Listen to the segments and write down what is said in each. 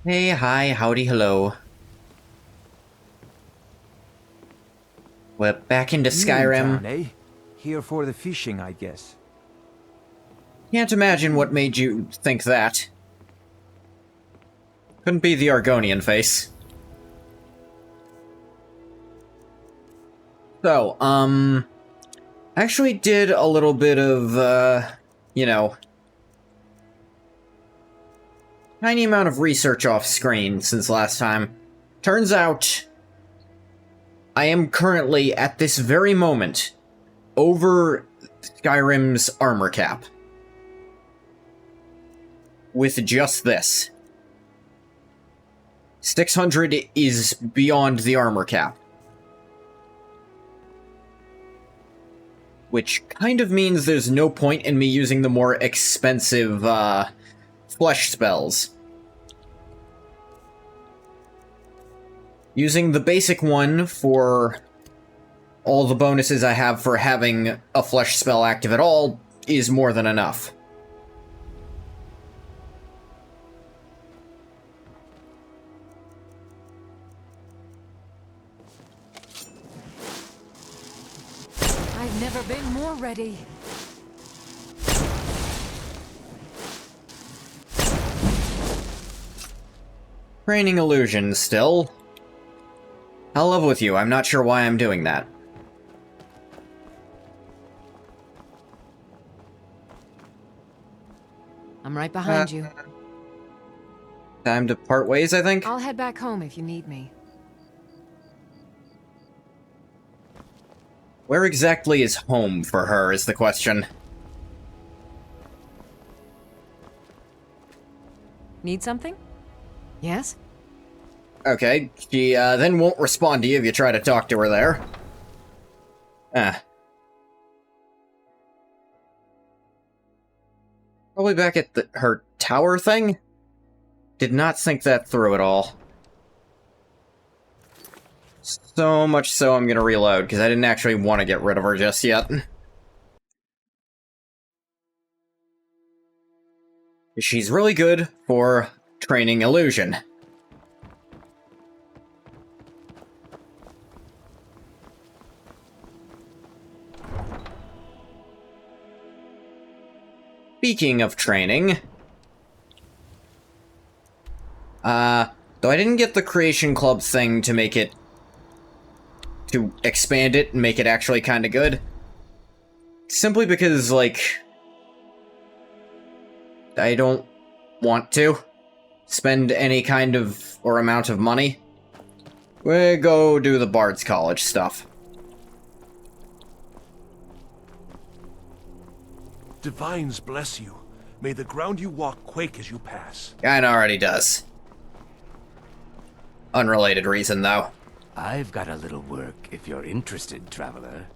Hey, hi, howdy, hello. We're back into New in Skyrim. town, eh? Here for the fishing, I guess. Can't imagine what made you think that. Couldn't be the Argonian face. So, actually did a little bit of, you know, tiny amount of research off screen since last time. Turns out, I am currently, at this very moment, over Skyrim's armor cap. With just this. 600 is beyond the armor cap. Which kind of means there's no point in me using the more expensive, flesh spells. Using the basic one for all the bonuses I have for having a flesh spell active at all is more than enough. I've never been more ready. Training illusions still. I'll love with you, I'm not sure why I'm doing that. I'm right behind you. Time to part ways, I think? I'll head back home if you need me. Where exactly is home for her is the question. Need something? Yes? Okay, she then won't respond to you if you try to talk to her there. Probably back at her tower thing? Did not think that through at all. So much so I'm gonna reload, because I didn't actually want to get rid of her just yet. She's really good for training illusion. Speaking of training... though I didn't get the Creation Club thing to make it... to expand it and make it actually kinda good. Simply because, like... I don't want to spend any kind of, or amount of money. We go do the Bard's College stuff. Divines bless you. May the ground you walk quake as you pass. Kinda already does. Unrelated reason, though. I've got a little work if you're interested, traveler.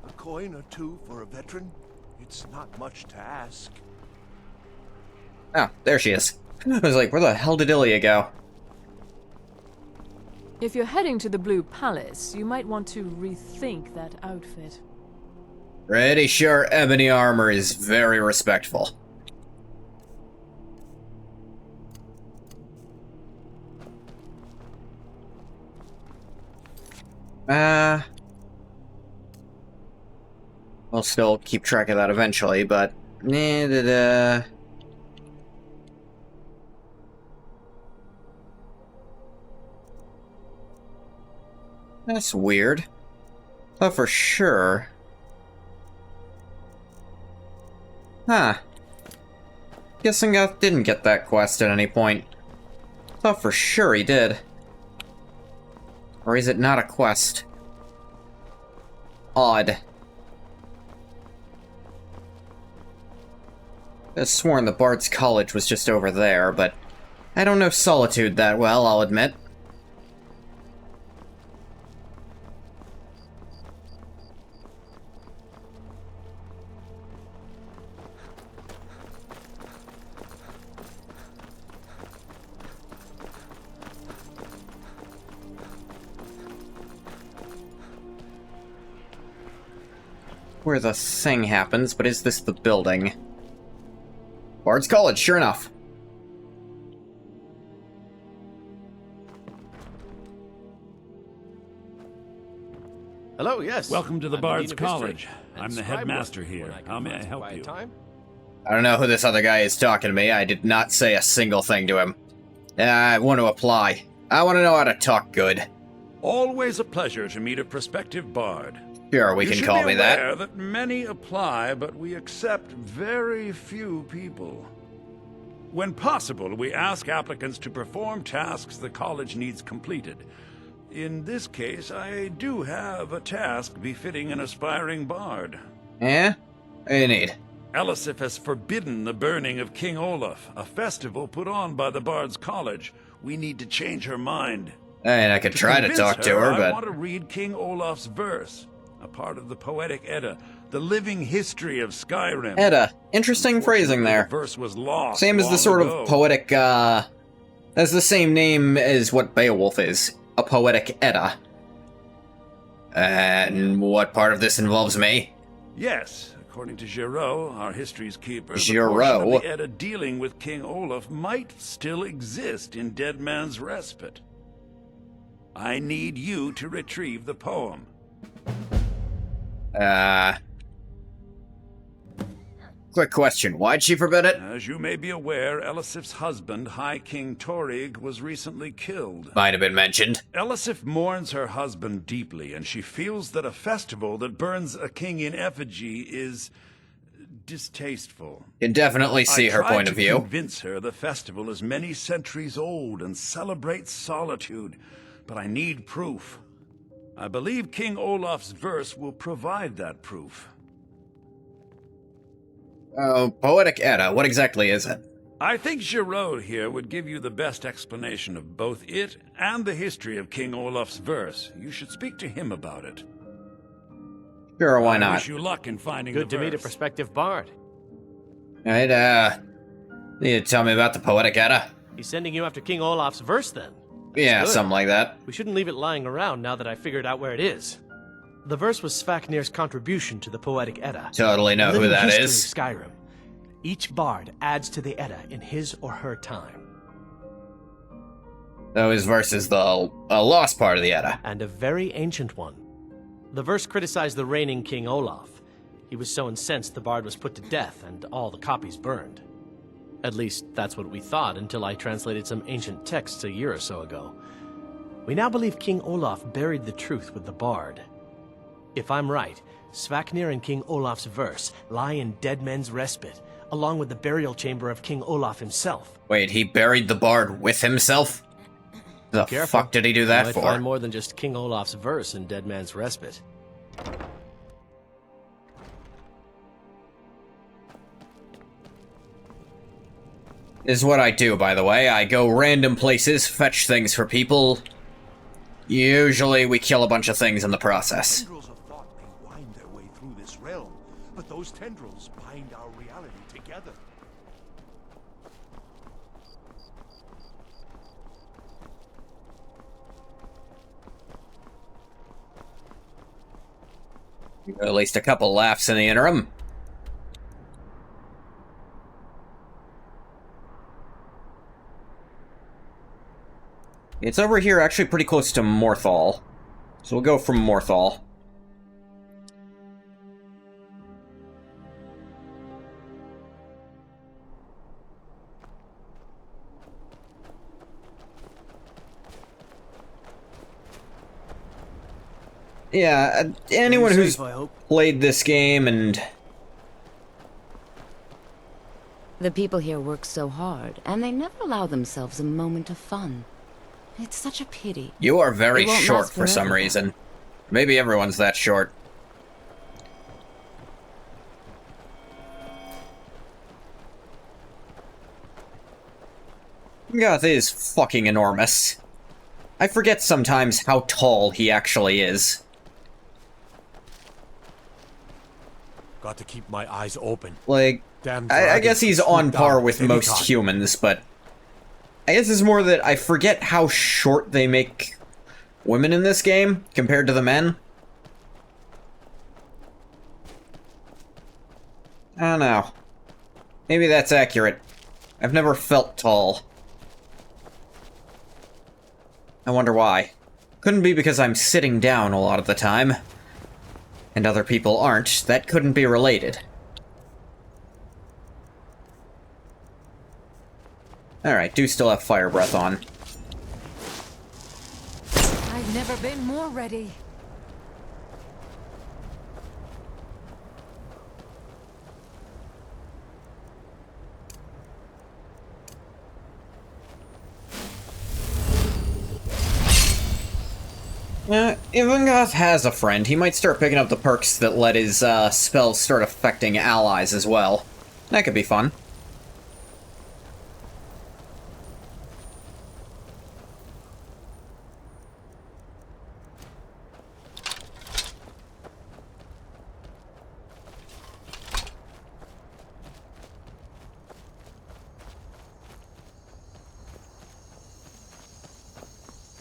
A coin or two for a veteran? It's not much to ask. Oh, there she is. I was like, where the hell did Ilya go? If you're heading to the Blue Palace, you might want to rethink that outfit. Pretty sure ebony armor is very respectful. We'll still keep track of that eventually, but... That's weird. Thought for sure... Huh. Guessing I didn't get that quest at any point. Thought for sure he did. Or is it not a quest? Odd. I've sworn the Bard's College was just over there, but I don't know Solitude that well, I'll admit. Where the thing happens, but is this the building? Bard's College, sure enough. Hello, yes. Welcome to the I'm Bard's Dean of History, College. and I'm the scribe headmaster work here. when I can How may find I some help quiet you? time. I don't know who this other guy is talking to me. I did not say a single thing to him. I want to apply. I want to know how to talk good. Always a pleasure to meet a prospective bard. Sure, we can call me that. You should be aware that many apply, but we accept very few people. When possible, we ask applicants to perform tasks the college needs completed. In this case, I do have a task befitting an aspiring bard. Yeah? What do you need? Elisif has forbidden the burning of King Olaf, a festival put on by the Bard's College. We need to change her mind. I mean, I could try to convince talk to her, I but... want to read King Olaf's verse, a part of the poetic Edda, the living history of Skyrim. Edda. Interesting phrasing there. The verse was lost Same as the long sort ago. of poetic, That's the same name as what Beowulf is. A poetic Edda. And what part of this involves me? Yes, according to Giraud, our history's keeper, the Giraud? portion of the Edda dealing with King Olaf might still exist in Dead Man's Respite. I need you to retrieve the poem. Quick question. Why'd she forbid it? As you may be aware, Elisif's husband, High King Torrig, was recently killed. Might have been mentioned. Elisif mourns her husband deeply, and she feels that a festival that burns a king in effigy is distasteful. Can definitely see her point of view. I tried to convince her the festival is many centuries old and celebrates solitude, but I need proof. I believe King Olaf's verse will provide that proof. Oh, poetic Edda. What exactly is it? I think Giraud here would give you the best explanation of both it and the history of King Olaf's verse. You should speak to him about it. Sure, why I not? wish you luck in finding Good the to meet a verse. prospective bard. Right, you tell me about the poetic Edda? He's sending you after King Olaf's verse, then. Yeah, good. something like that. We shouldn't leave it lying around now that I figured out where it is. The verse was Svafnir's contribution to the poetic Edda. Totally know who Living that history is. of Skyrim. Each bard adds to the Edda in his or her time. So his verse is the lost part of the Edda. And a very ancient one. The verse criticized the reigning King Olaf. He was so incensed the bard was put to death and all the copies burned. At least, that's what we thought until I translated some ancient texts a year or so ago. We now believe King Olaf buried the truth with the bard. If I'm right, Svafnir and King Olaf's verse lie in Dead Men's Respite, along with the burial chamber of King Olaf himself. Wait, he buried the bard with himself? The Careful. fuck did he do You that might for? find more than just King Olaf's verse in Dead Man's Respite. This is what I do, by the way. I go random places, fetch things for people. Usually we kill a bunch of things in the process. Tendrils of thought may wind their way through this realm, but those tendrils bind our reality together. At least a couple laughs in the interim. It's over here, actually pretty close to Morthal. So we'll go from Morthal. Yeah, anyone who's played this game and... The people here work so hard, and they never allow themselves a moment of fun. It's such a pity. You are very It won't short last for some forever, reason. Maybe everyone's that short. Goth is fucking enormous. I forget sometimes how tall he actually is. Got to keep my eyes open. Like, Damn I guess he's dragons on swoop par down with any most time. humans, but... I guess it's more that I forget how short they make women in this game compared to the men. I don't know. Maybe that's accurate. I've never felt tall. I wonder why. Couldn't be because I'm sitting down a lot of the time. and other people aren't, that couldn't be related. Alright, do still have fire breath on. I've never been more ready. If Ungoth has a friend, he might start picking up the perks that let his spells start affecting allies as well. That could be fun.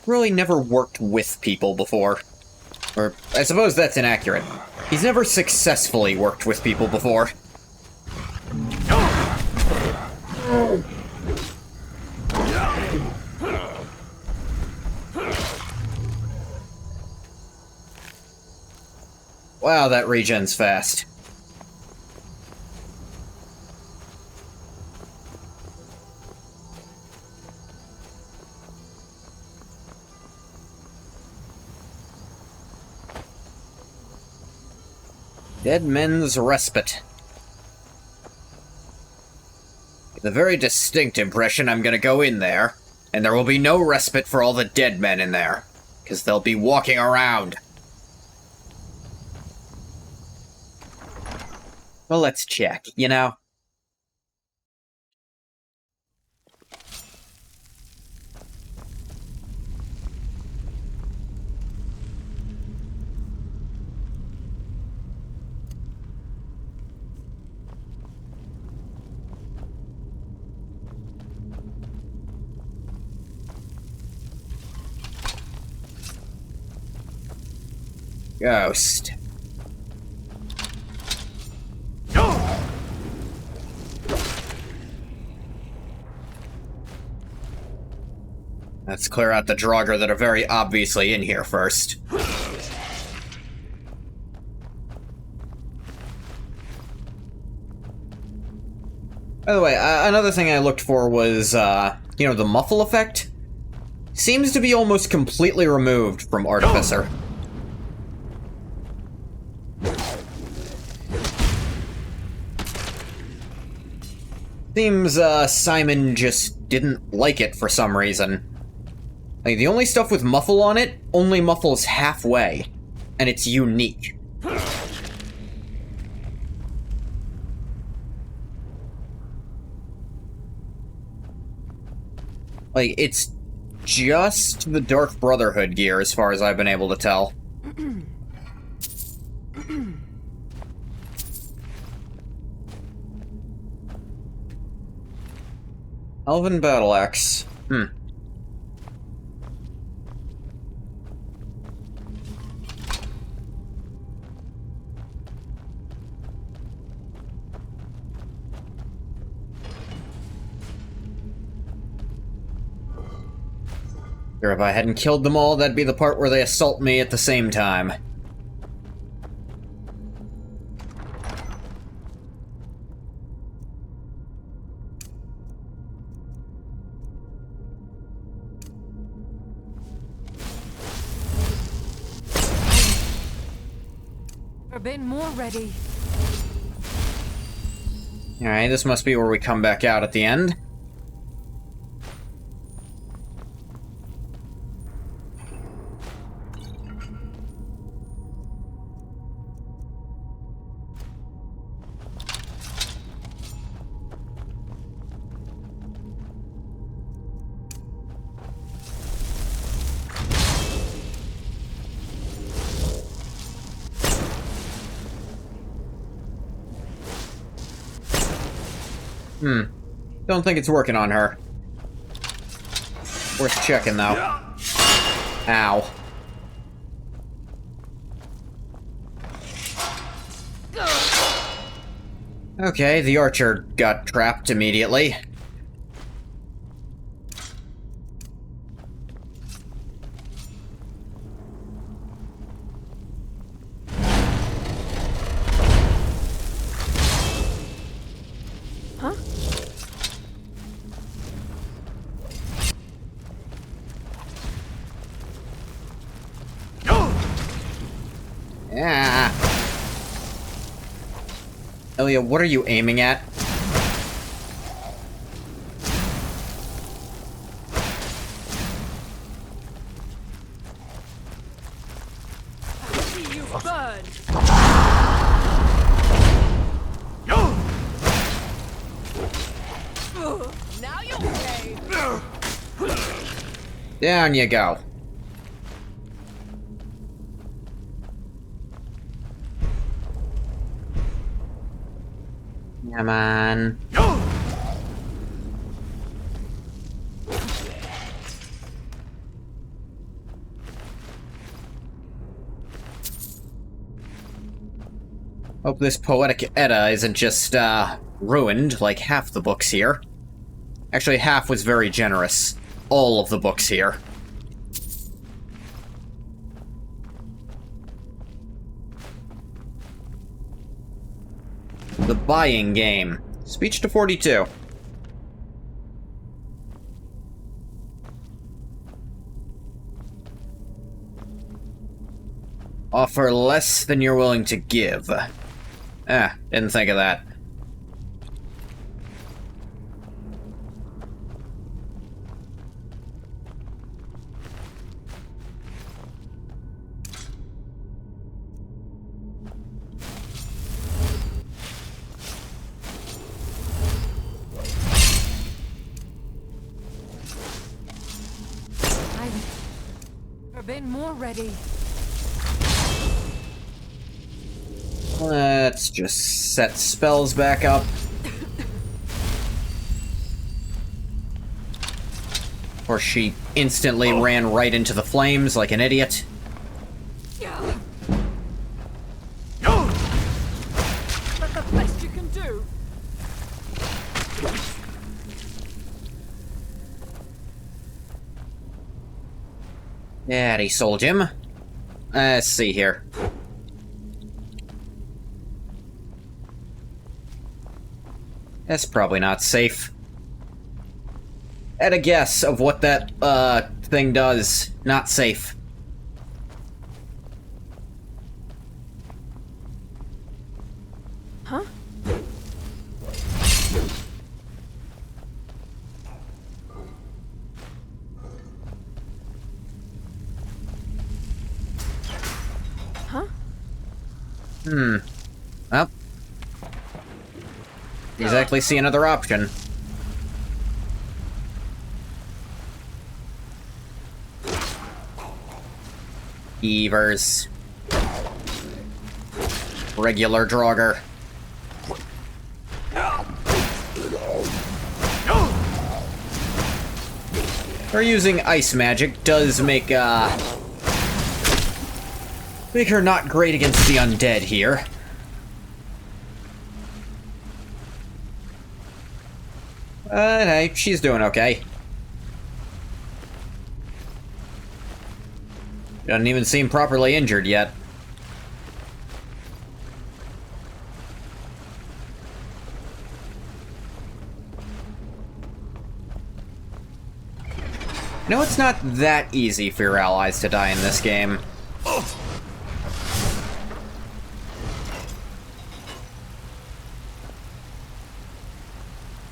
Really never worked with people before. Or, I suppose that's inaccurate. He's never successfully worked with people before. Wow, that regen's fast. Dead Men's Respite. With a very distinct impression, I'm gonna go in there, and there will be no respite for all the dead men in there, because they'll be walking around. Well, let's check, you know? Ghost. Let's clear out the Draugr that are very obviously in here first. By the way, another thing I looked for was, you know, the muffle effect. Seems to be almost completely removed from Artificer. Seems, Simon just didn't like it for some reason. Like, the only stuff with muffle on it only muffles halfway, and it's unique. Like, it's just the Dark Brotherhood gear, as far as I've been able to tell. Elven Battle Axe. Sure, if I hadn't killed them all, that'd be the part where they assault me at the same time. Never been more ready. Alright, this must be where we come back out at the end. Don't think it's working on her. Worth checking, though. Ow. Okay, the archer got trapped immediately. Yeah. Elia, what are you aiming at? See you burn! Now you'll pay! Down you go. Come on. Hope this poetic Edda isn't just, ruined like half the books here. Actually, half was very generous. All of the books here. The buying game. Speech to 42. Offer less than you're willing to give. Didn't think of that. I've never been more ready. Let's just set spells back up. Or she instantly ran right into the flames like an idiot. That's the best you can do! Daddy sold him. Let's see here. That's probably not safe. At a guess of what that, thing does. Not safe. Huh? Huh? Well. Exactly see another option. Evers. Regular Draugr. Her using ice magic does make her not great against the undead here. Hey, she's doing okay. Doesn't even seem properly injured yet. You know, it's not that easy for your allies to die in this game.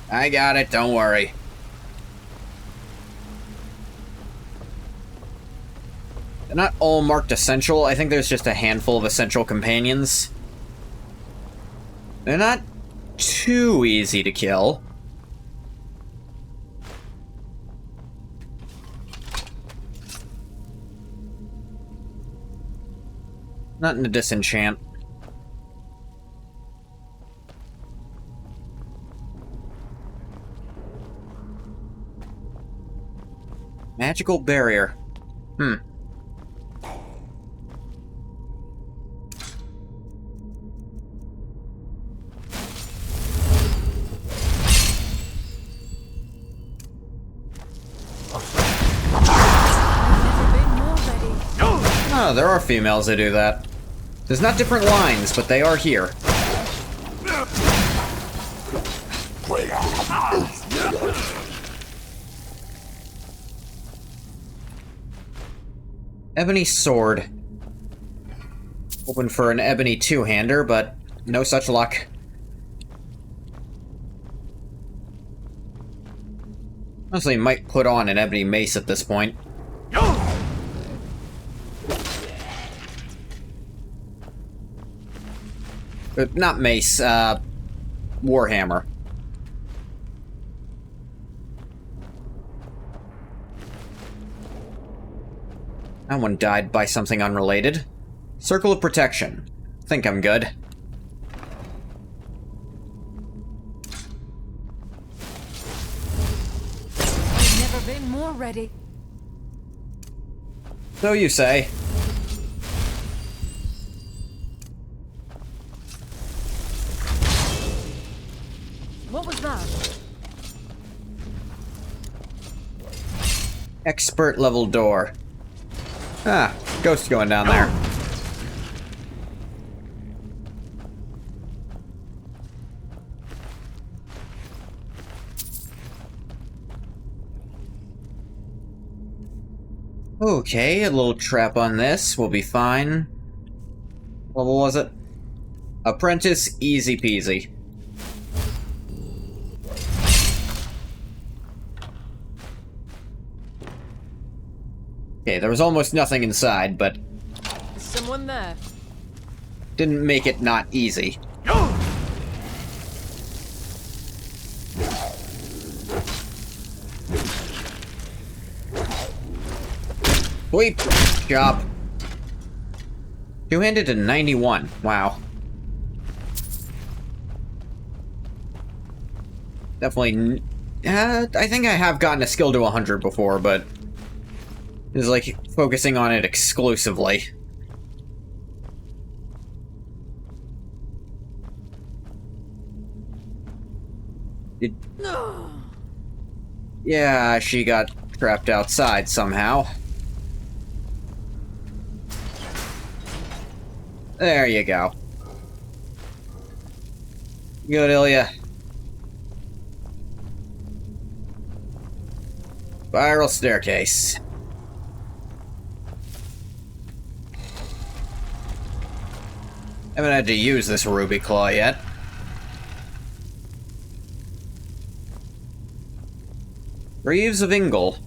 I got it, don't worry. They're not all marked essential. I think there's just a handful of essential companions. They're not too easy to kill. Nothing to disenchant. Magical barrier. Oh, there are females that do that. There's not different lines, but they are here. Ebony sword. Hoping for an ebony two-hander, but no such luck. Honestly, might put on an ebony mace at this point. Not mace, warhammer. That one died by something unrelated. Circle of protection. Think I'm good. I've never been more ready. So you say. What was that? Expert level door. Ah, ghost going down there. Okay, a little trap on this. We'll be fine. What level was it? Apprentice, easy peasy. Okay, there was almost nothing inside, but Is someone there? didn't make it not easy. Sweep! Job. Two-handed to 91. Wow. Definitely... I think I have gotten a skill to 100 before, but... it's like focusing on it exclusively. Yeah, she got trapped outside somehow. There you go. Good, Ilya. Spiral staircase. Haven't had to use this ruby claw yet. Greaves of Ingol.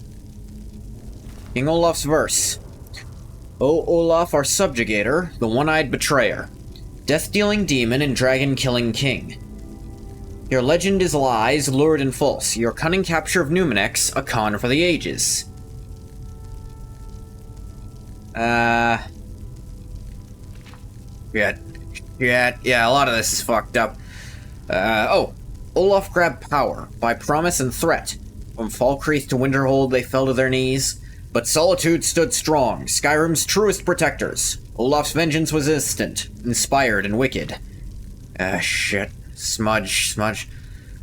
King Olaf's verse. O Olaf, our subjugator, the one-eyed betrayer, death-dealing demon and dragon-killing king. Your legend is lies, lurid and false. Your cunning capture of Numenex, a con for the ages. Yeah, a lot of this is fucked up. Olaf grabbed power, by promise and threat. From Falkreath to Winterhold they fell to their knees, but Solitude stood strong, Skyrim's truest protectors. Olaf's vengeance was instant, inspired and wicked. Shit. Smudge.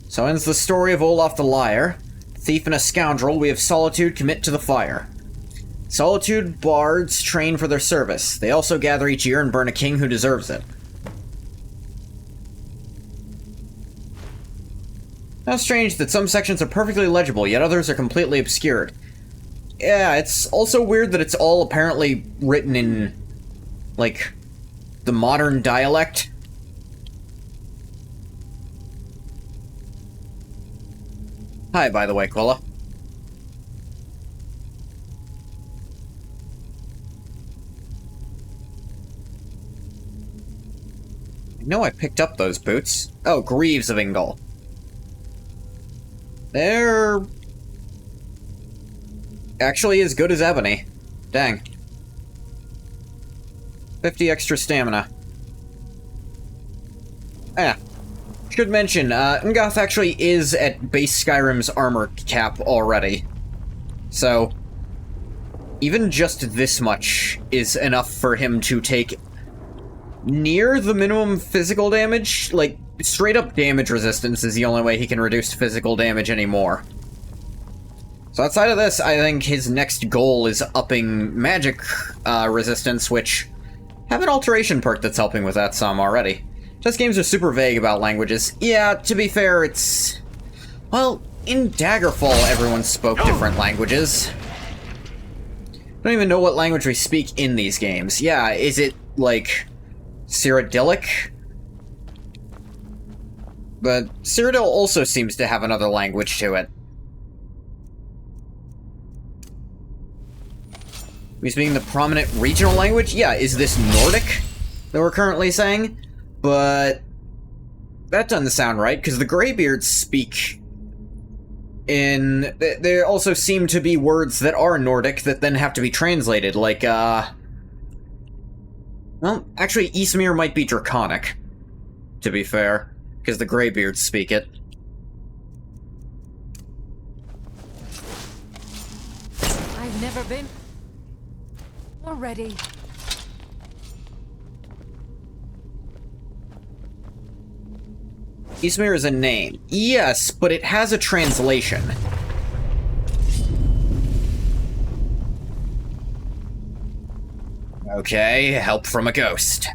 So ends the story of Olaf the Liar. Thief and a scoundrel, we have Solitude commit to the fire. Solitude bards train for their service. They also gather each year and burn a king who deserves it. How strange that some sections are perfectly legible, yet others are completely obscured. Yeah, it's also weird that it's all apparently written in, like, the modern dialect. Hi, by the way, Quilla. I know I picked up those boots. Oh, Greaves of Ingol. They're... actually as good as ebony. Dang. 50 extra stamina. Should mention, Ngoth actually is at base Skyrim's armor cap already. So, even just this much is enough for him to take near the minimum physical damage. Like, straight up damage resistance is the only way he can reduce physical damage anymore. So outside of this, I think his next goal is upping magic resistance, which have an alteration perk that's helping with that some already. Chess games are super vague about languages. Yeah, to be fair, it's... well, in Daggerfall, everyone spoke different languages. I don't even know what language we speak in these games. Yeah, is it, like, Cyrodiilic. But Cyrodiil also seems to have another language to it. We speaking the prominent regional language? Yeah, is this Nordic that we're currently saying? But that doesn't sound right, because the Greybeards speak in... There also seem to be words that are Nordic that then have to be translated, like, well, actually, Ysmir might be Draconic, to be fair, because the Greybeards speak it. I've never been more ready. Ysmir is a name. Yes, but it has a translation. Okay, help from a ghost.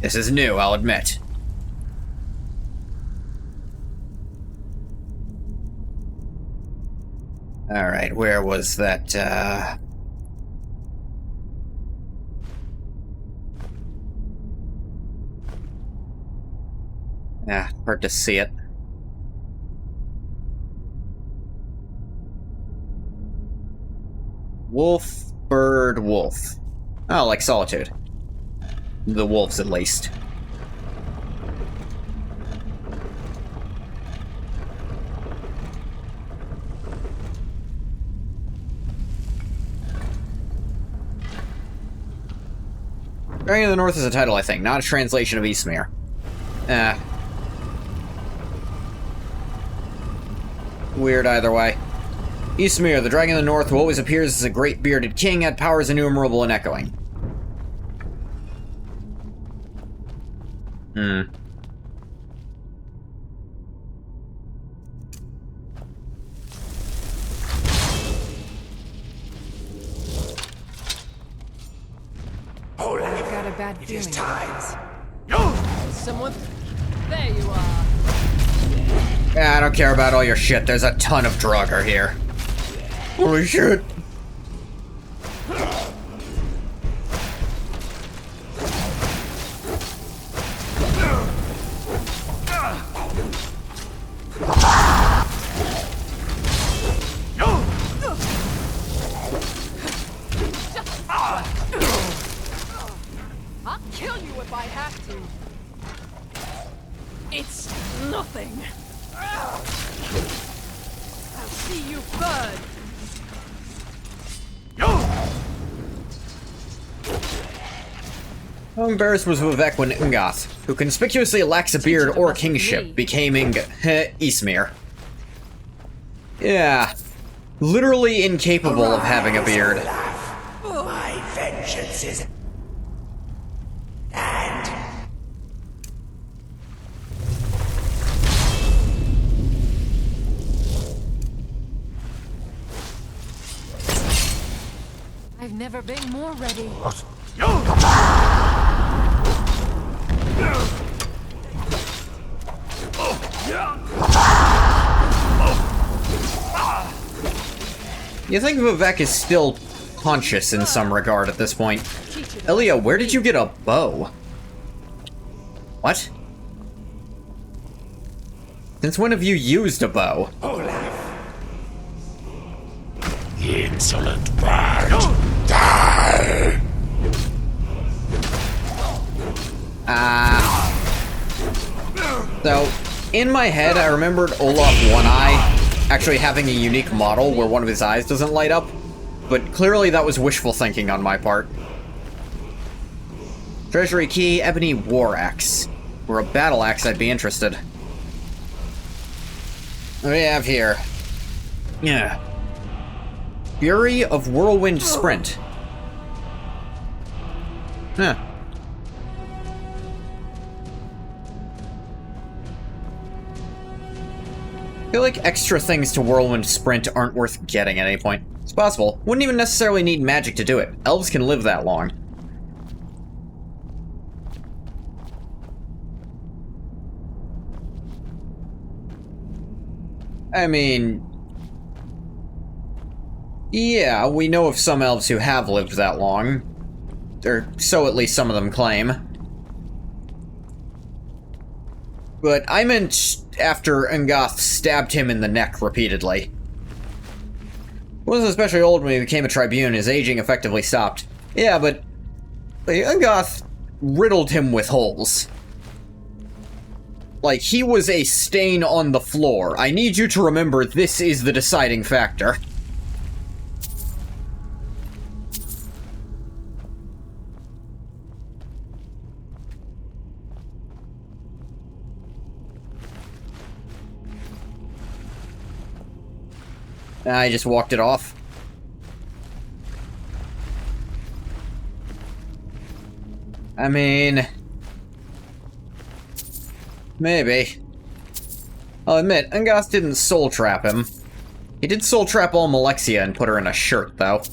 This is new, I'll admit. Alright, where was that, hard to see it. Wolf, bird, wolf. Oh, like Solitude. The wolves, at least. Dragon of the North is a title, I think, not a translation of Ysmir. Weird either way. Ysmir, the Dragon of the North, who always appears as a great bearded king, had powers innumerable and echoing. I've got a bad feeling. Someone... There you are. Yeah, I don't care about all your shit. There's a ton of Draugr here. Holy shit. I'll kill you if I have to. It's nothing. I'll see you burn. How embarrassed was Vivek when Ngoth, who conspicuously lacks a beard or kingship, became Ysmir? Yeah. Literally incapable of having a beard. My vengeance is... I've never been more ready. You think Vivek is still conscious in some regard at this point. Elia, where did you get a bow? What? Since when have you used a bow? Insolent bird! Die! So, in my head, I remembered Olaf One Eye actually having a unique model where one of his eyes doesn't light up, but clearly that was wishful thinking on my part. Treasury Key, Ebony War Axe. Or a Battle Axe, I'd be interested. What do we have here? Yeah. Fury of Whirlwind Sprint. Huh. I feel like extra things to Whirlwind Sprint aren't worth getting at any point. It's possible. Wouldn't even necessarily need magic to do it. Elves can live that long. I mean... yeah, we know of some elves who have lived that long. Or so at least some of them claim. But I meant after Ungoth stabbed him in the neck repeatedly. He wasn't especially old when he became a tribune. His aging effectively stopped. Yeah, but Ungoth riddled him with holes. Like, he was a stain on the floor. I need you to remember this is the deciding factor. I just walked it off. I mean... maybe. I'll admit, Ungoth didn't soul trap him. He did soul trap all Malexia and put her in a shirt, though.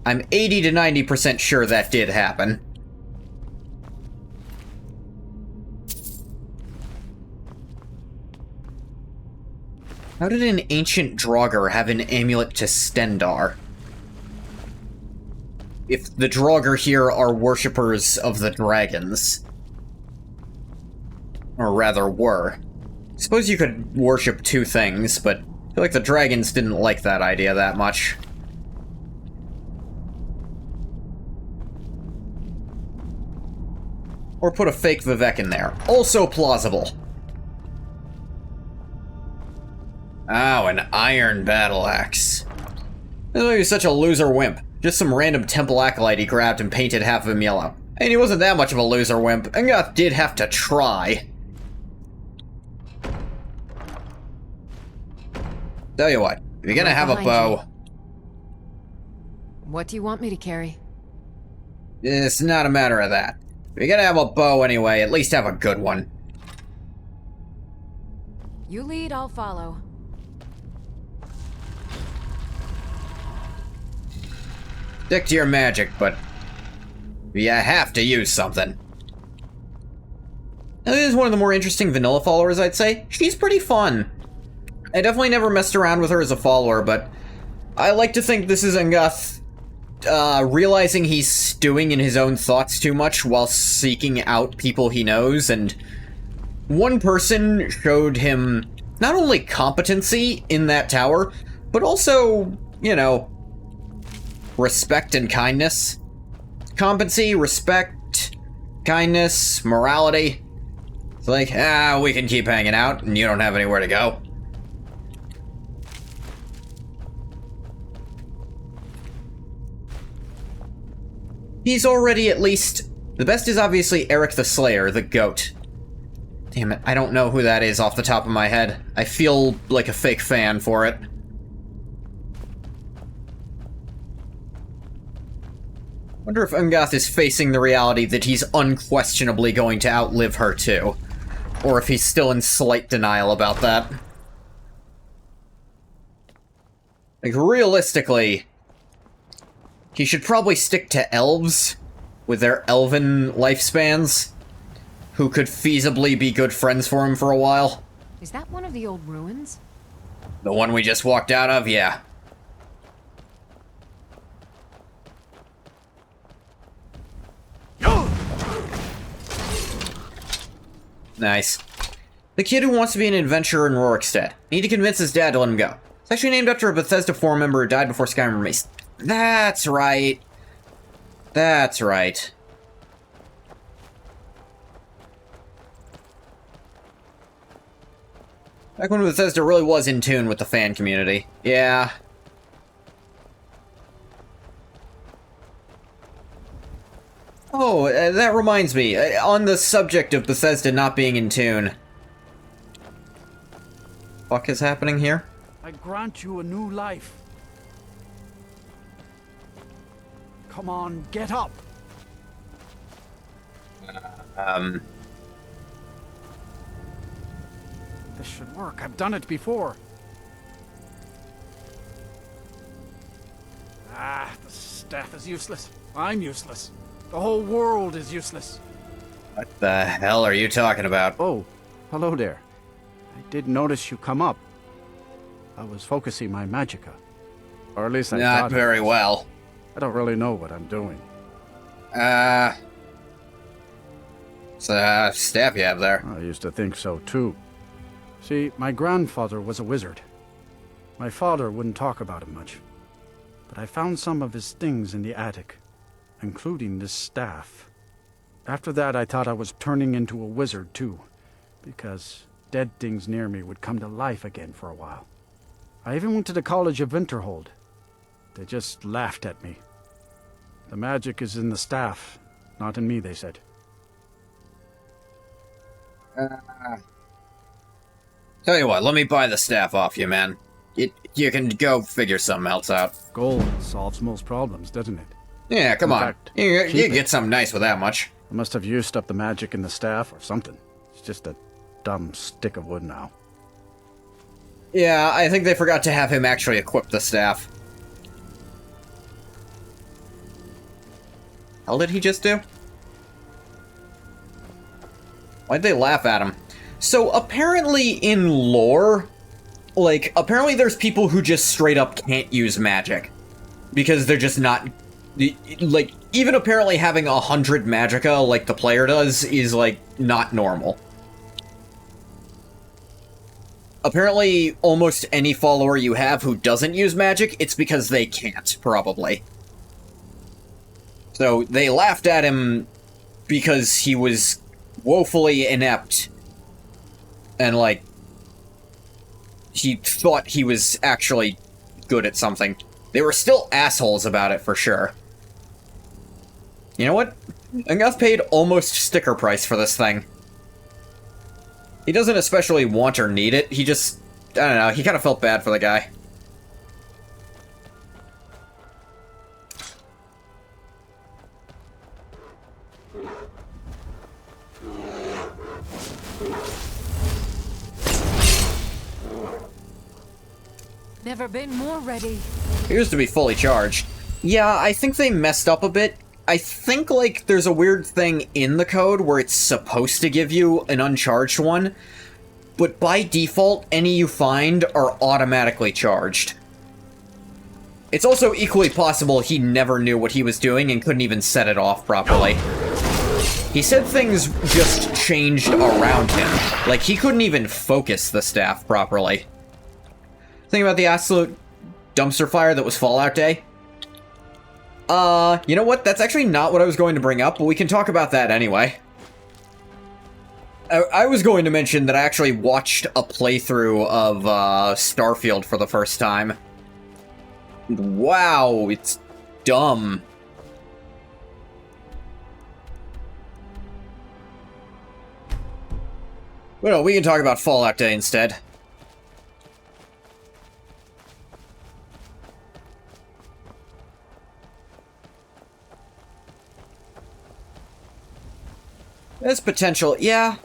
I'm 80 to 90% sure that did happen. How did an ancient Draugr have an amulet to Stendar? If the Draugr here are worshippers of the dragons. Or rather, were. I suppose you could worship two things, but I feel like the dragons didn't like that idea that much. Or put a fake Vivek in there. Also plausible. Oh, an iron battle axe. This way he was such a loser wimp. Just some random temple acolyte he grabbed and painted half of him yellow. And he wasn't that much of a loser wimp. Ungoth did have to try. Tell you what, if you're gonna have a bow... What do you want me to carry? It's not a matter of that. If you're gonna have a bow anyway, at least have a good one. You lead, I'll follow. Stick to your magic, but you have to use something. Now, this is one of the more interesting vanilla followers, I'd say. She's pretty fun. I definitely never messed around with her as a follower, but I like to think this is Ungoth realizing he's stewing in his own thoughts too much while seeking out people he knows, and one person showed him not only competency in that tower, but also, you know, respect and kindness. Competency, respect, kindness, morality. It's like, we can keep hanging out, and you don't have anywhere to go. He's already at least... the best is obviously Eric the Slayer, the goat. Damn it, I don't know who that is off the top of my head. I feel like a fake fan for it. Wonder if Ungoth is facing the reality that he's unquestionably going to outlive her too. Or if he's still in slight denial about that. Like, realistically, he should probably stick to elves with their elven lifespans, who could feasibly be good friends for him for a while. Is that one of the old ruins? The one we just walked out of, yeah. Nice. The kid who wants to be an adventurer in Rorikstead. Need to convince his dad to let him go. It's actually named after a Bethesda 4 member who died before Skyrim released. That's right. That's right. Back when Bethesda really was in tune with the fan community. Yeah. Oh, that reminds me. On the subject of Bethesda not being in tune. Fuck is happening here? I grant you a new life. Come on, get up. This should work. I've done it before. The staff is useless. I'm useless. The whole world is useless. What the hell are you talking about? Oh, hello there. I did notice you come up. I was focusing my magicka. Or at least I thought. Not very well. I don't really know what I'm doing. It's a staff you have there. I used to think so too. See, my grandfather was a wizard. My father wouldn't talk about it much. But I found some of his things in the attic, including this staff. After that, I thought I was turning into a wizard too, because dead things near me would come to life again for a while. I even went to the College of Winterhold. They just laughed at me. The magic is in the staff, not in me, they said. Tell you what, let me buy the staff off you, man. You can go figure something else out. Gold solves most problems, doesn't it? Yeah, come In on. fact, You keep it. get something nice with that much. I must have used up the magic in the staff or something. It's just a dumb stick of wood now. Yeah, I think they forgot to have him actually equip the staff. Hell did he just do? Why'd they laugh at him? So apparently in lore, like, apparently there's people who just straight up can't use magic. Because they're just not... Like, even apparently having 100 magicka, like the player does, is, like, not normal. Apparently, almost any follower you have who doesn't use magic, it's because they can't, probably. So, they laughed at him because he was woefully inept. And, like, he thought he was actually good at something. They were still assholes about it, for sure. You know what? I got paid almost sticker price for this thing. He doesn't especially want or need it, he just... I don't know, he kind of felt bad for the guy. Never been more ready. Appears to be fully charged. Yeah, I think they messed up a bit. I think, like, there's a weird thing in the code where it's supposed to give you an uncharged one, but by default, any you find are automatically charged. It's also equally possible he never knew what he was doing and couldn't even set it off properly. He said things just changed around him. Like, he couldn't even focus the staff properly. Think about the absolute dumpster fire that was Fallout Day? You know what? That's actually not what I was going to bring up, but we can talk about that anyway. I was going to mention that I actually watched a playthrough of, Starfield for the first time. Wow, it's dumb. Well, we can talk about Fallout Day instead. There's potential, yeah.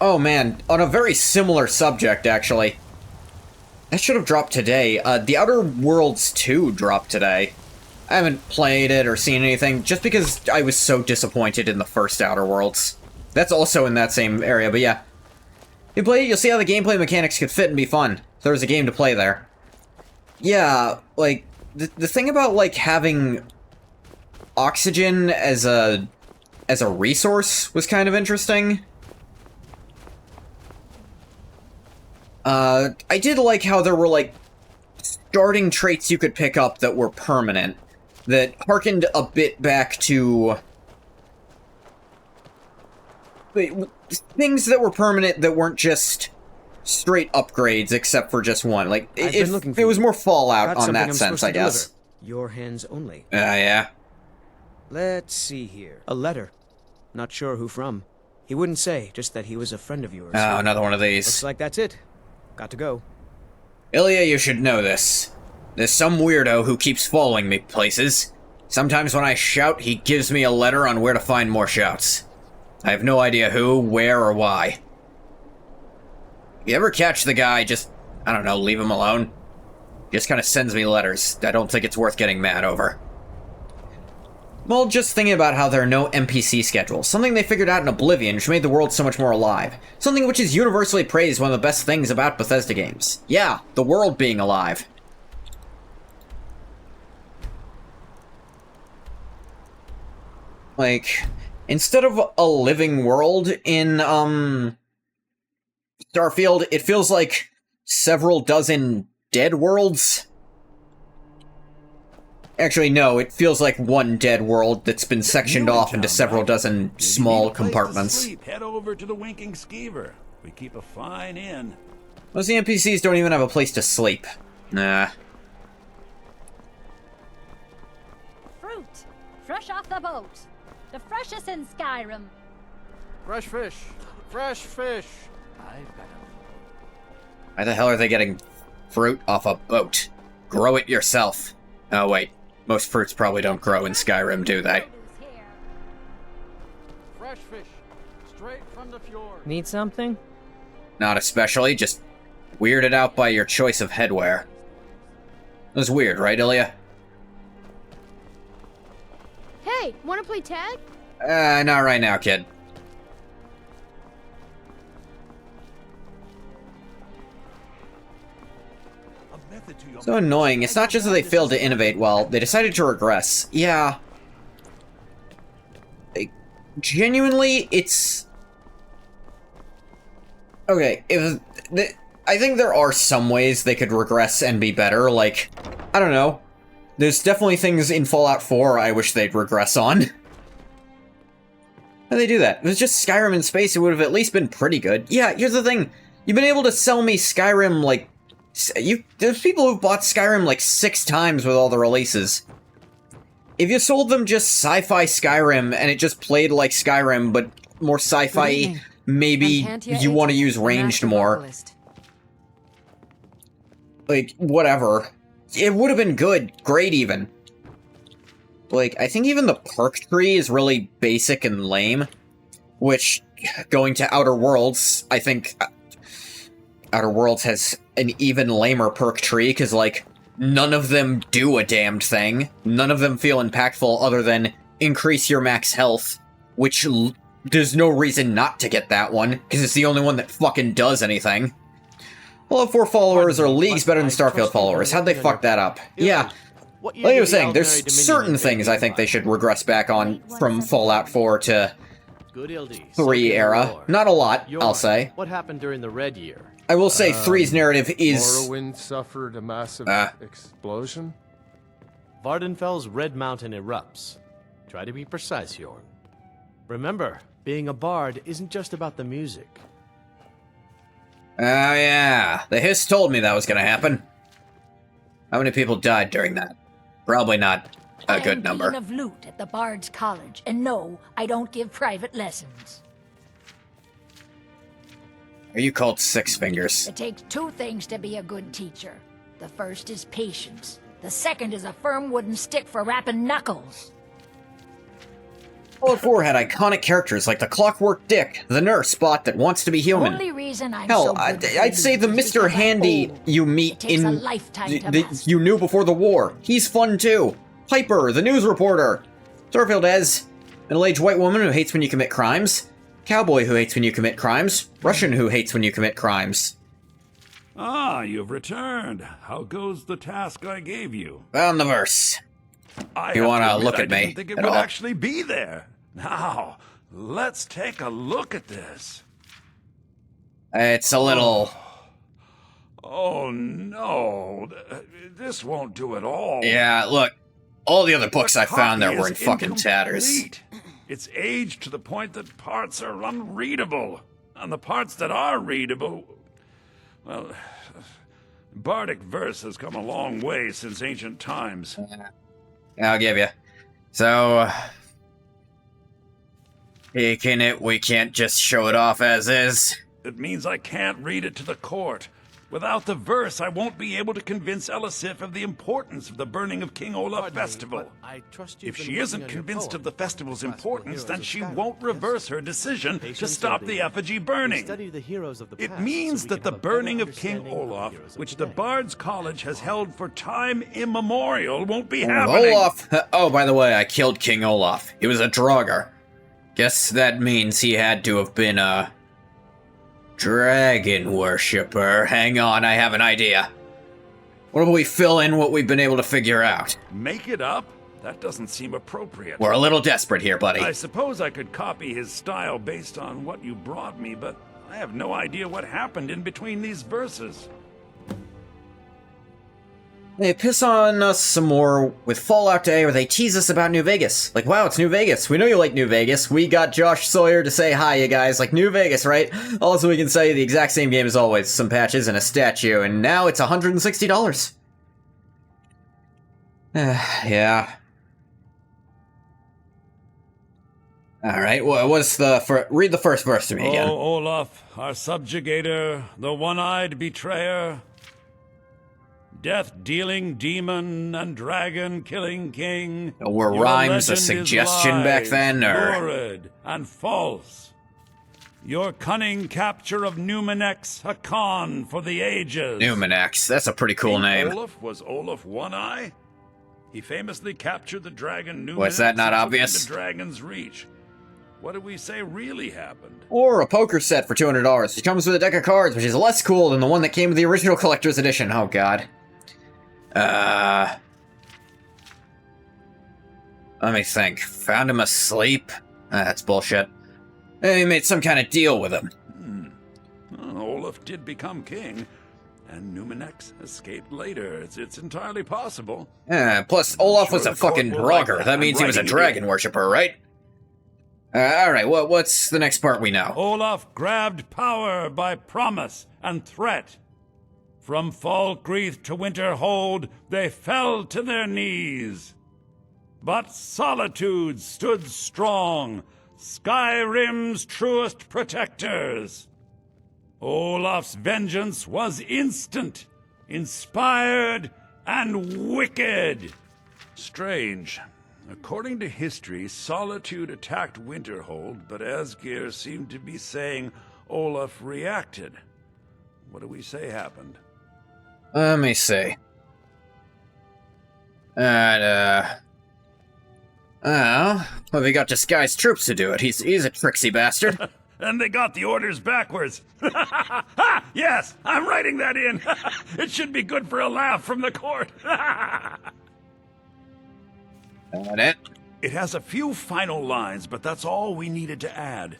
Oh man, on a very similar subject, actually. That should have dropped today. The Outer Worlds 2 dropped today. I haven't played it or seen anything, just because I was so disappointed in the first Outer Worlds. That's also in that same area, but yeah. You play it, you'll see how the gameplay mechanics could fit and be fun. If there was a game to play there. Yeah, like, the thing about, like, having oxygen as a resource was kind of interesting. I did like how there were, like, starting traits you could pick up that were permanent, that harkened a bit back to... things that were permanent that weren't just straight upgrades, except for just one. Like, it was more Fallout on that sense, I guess. Your hands only. Yeah. Let's see here. A letter. Not sure who from. He wouldn't say, just that he was a friend of yours. Oh, another one of these. Looks like that's it. Got to go. Ilya, you should know this. There's some weirdo who keeps following me places. Sometimes when I shout, he gives me a letter on where to find more shouts. I have no idea who, where, or why. If you ever catch the guy, just, I don't know, leave him alone. He just kind of sends me letters. I don't think it's worth getting mad over. Well, just thinking about how there are no NPC schedules, something they figured out in Oblivion which made the world so much more alive. Something which is universally praised one of the best things about Bethesda games. Yeah, the world being alive. Like, Instead of a living world in, Starfield, it feels like several dozen dead worlds. Actually, no, it feels like one dead world that's been sectioned off into several dozen small compartments. Head over to the Winking Skeever. We keep a fine inn. Most of the NPCs don't even have a place to sleep. Nah. Fruit, fresh off the boat. The freshest in Skyrim. Fresh fish. Fresh fish. I've got Why the hell are they getting fruit off a boat? Grow it yourself. Oh, wait. Most fruits probably don't grow in Skyrim, do they? Fresh fish. Straight from the fjord. Need something? Not especially, just weirded out by your choice of headwear. It was weird, right, Ilya? Hey, wanna play tag? Not right now, kid. So annoying. It's not just that they failed to innovate well, they decided to regress. Yeah. Genuinely, it's... Okay, I think there are some ways they could regress and be better, like, I don't know. There's definitely things in Fallout 4 I wish they'd regress on. How do they do that? If it was just Skyrim in space, it would have at least been pretty good. Yeah, here's the thing. You've been able to sell me Skyrim, like... There's people who've bought Skyrim, like, 6 times with all the releases. If you sold them just sci-fi Skyrim, and it just played like Skyrim, but more sci-fi, maybe you want to use ranged more. Like, whatever. It would have been good. Great, even. Like, I think even the perk tree is really basic and lame. Which, going to Outer Worlds, I think... Outer Worlds has an even lamer perk tree, because, like, none of them do a damned thing. None of them feel impactful other than increase your max health, which there's no reason not to get that one, because it's the only one that fucking does anything. Fallout 4 followers are leagues better than Starfield followers. How'd they fuck that up? Yeah. Like I was saying, there's certain things I think they should regress back on from Fallout 4 to 3 era. Not a lot, I'll say. What happened during the Red Year? I will say 3's narrative is... Morrowind suffered a massive explosion? Vardenfell's Red Mountain erupts. Try to be precise, Jorn. Remember, being a bard isn't just about the music. Oh yeah, the Hiss told me that was gonna happen. How many people died during that? Probably not a good number. I'm Dean of Loot at the Bard's College, and no, I don't give private lessons. Are you called Six Fingers? It takes 2 things to be a good teacher. The first is patience. The second is a firm wooden stick for rapping knuckles. Fallout 4 had iconic characters like the Clockwork Dick, the nurse bot that wants to be human. Only reason I'm Hell, so good I'd say the Mr. Handy you meet in you knew before the war. He's fun too. Piper, the news reporter. Starfield has middle-aged white woman who hates when you commit crimes. Cowboy who hates when you commit crimes. Russian who hates when you commit crimes. Ah, you've returned. How goes the task I gave you? On the verse. You want to look at me? I didn't think it would actually be there. Now, let's take a look at this. It's a little... Oh no, this won't do at all. Yeah, look, all the other books I found there were in fucking tatters. It's aged to the point that parts are unreadable. And the parts that are readable, well, bardic verse has come a long way since ancient times. I'll give you. So, taking it, we can't just show it off as is. It means I can't read it to the court. Without the verse, I won't be able to convince Elisif of the importance of the burning of King Olaf festival. If she isn't convinced of the festival's importance, then she won't reverse her decision to stop the effigy burning. It means that the burning of King Olaf, which the Bard's College has held for time immemorial, won't be happening. Olaf! Oh, by the way, I killed King Olaf. He was a Draugr. Guess that means he had to have been a... dragon worshipper. Hang on, I have an idea. What if we fill in what we've been able to figure out? Make it up? That doesn't seem appropriate. We're a little desperate here, buddy. I suppose I could copy his style based on what you brought me, but I have no idea what happened in between these verses. They piss on us some more with Fallout Day, or they tease us about New Vegas. Like, wow, it's New Vegas. We know you like New Vegas. We got Josh Sawyer to say hi, you guys. Like, New Vegas, right? Also, we can say the exact same game as always. Some patches and a statue, and now it's $160. Yeah. Alright, what's the... read the first verse to me again. Oh, Olaf, our subjugator, the one-eyed betrayer, death-dealing demon and dragon-killing king. Were rhymes a suggestion back then, or...? Lurid and false. Your cunning capture of Numenex, a con for the ages. Numenex, that's a pretty cool name. Olaf was Olaf One-Eye? He famously captured the dragon Numenex. Was that not obvious? The dragon's reach. What did we say really happened? Or a poker set for $200. It comes with a deck of cards, which is less cool than the one that came with the original collector's edition. Oh, God. Let me think. Found him asleep? That's bullshit. He made some kind of deal with him. Olaf did become king, and Numenex escaped later. It's entirely possible. Plus, Olaf was a fucking grogger. That means he was a dragon worshipper, right? Alright, what's the next part we know? Olaf grabbed power by promise and threat. From Falkreath to Winterhold, they fell to their knees. But Solitude stood strong, Skyrim's truest protectors. Olaf's vengeance was instant, inspired, and wicked. Strange. According to history, Solitude attacked Winterhold, but Asgeir seemed to be saying Olaf reacted. What do we say happened? Let me see. Well, we got disguised troops to do it. He's a tricksy bastard. And they got the orders backwards. Yes, I'm writing that in. It should be good for a laugh from the court. That it? It has a few final lines, but that's all we needed to add.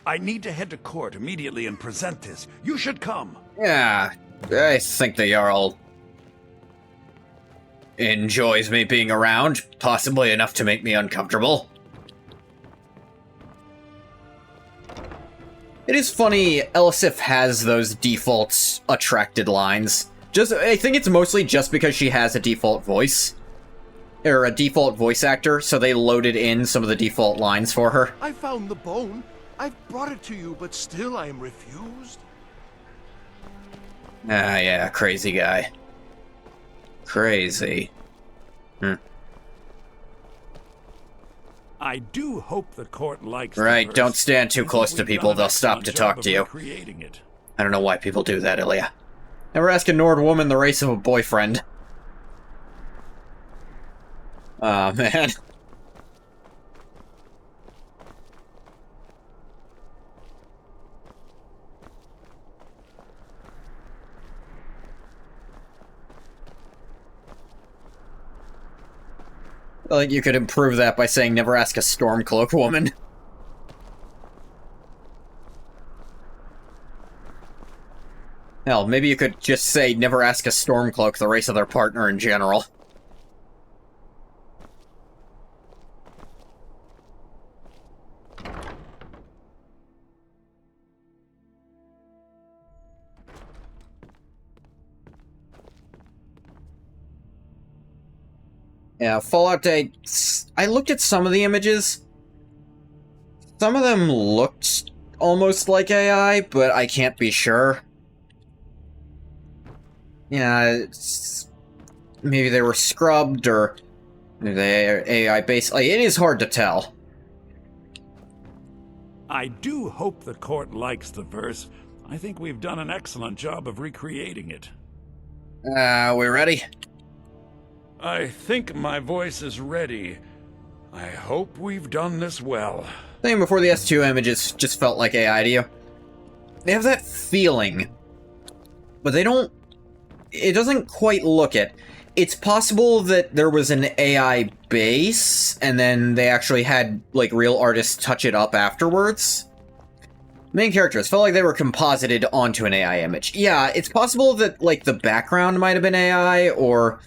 I need to head to court immediately and present this. You should come. Yeah, I think the Jarl enjoys me being around, possibly enough to make me uncomfortable. It is funny, Elisif has those default attracted lines. I think it's mostly just because she has a default voice. Or a default voice actor, so they loaded in some of the default lines for her. I found the bone. I've brought it to you, but still I am refused. Ah, yeah, crazy guy. Crazy. I do hope the court likes Right, don't stand too close to people, they'll stop to talk to you. I don't know why people do that, Ilya. Never ask a Nord woman the race of a boyfriend. Oh, man. I think you could improve that by saying never ask a Stormcloak woman. Hell, maybe you could just say never ask a Stormcloak the race of their partner in general. Yeah, Fallout Day, I looked at some of the images. Some of them looked almost like AI, but I can't be sure. Yeah, maybe they were scrubbed, or they're AI-based. Like, it is hard to tell. I do hope the court likes the verse. I think we've done an excellent job of recreating it. We ready? I think my voice is ready. I hope we've done this well. Same before the S2 images just felt like AI to you. They have that feeling, but they don't... It doesn't quite look it. it's possible that there was an AI base, and then they actually had, like, real artists touch it up afterwards. Main characters felt like they were composited onto an AI image. Yeah, it's possible that, like, the background might have been AI, or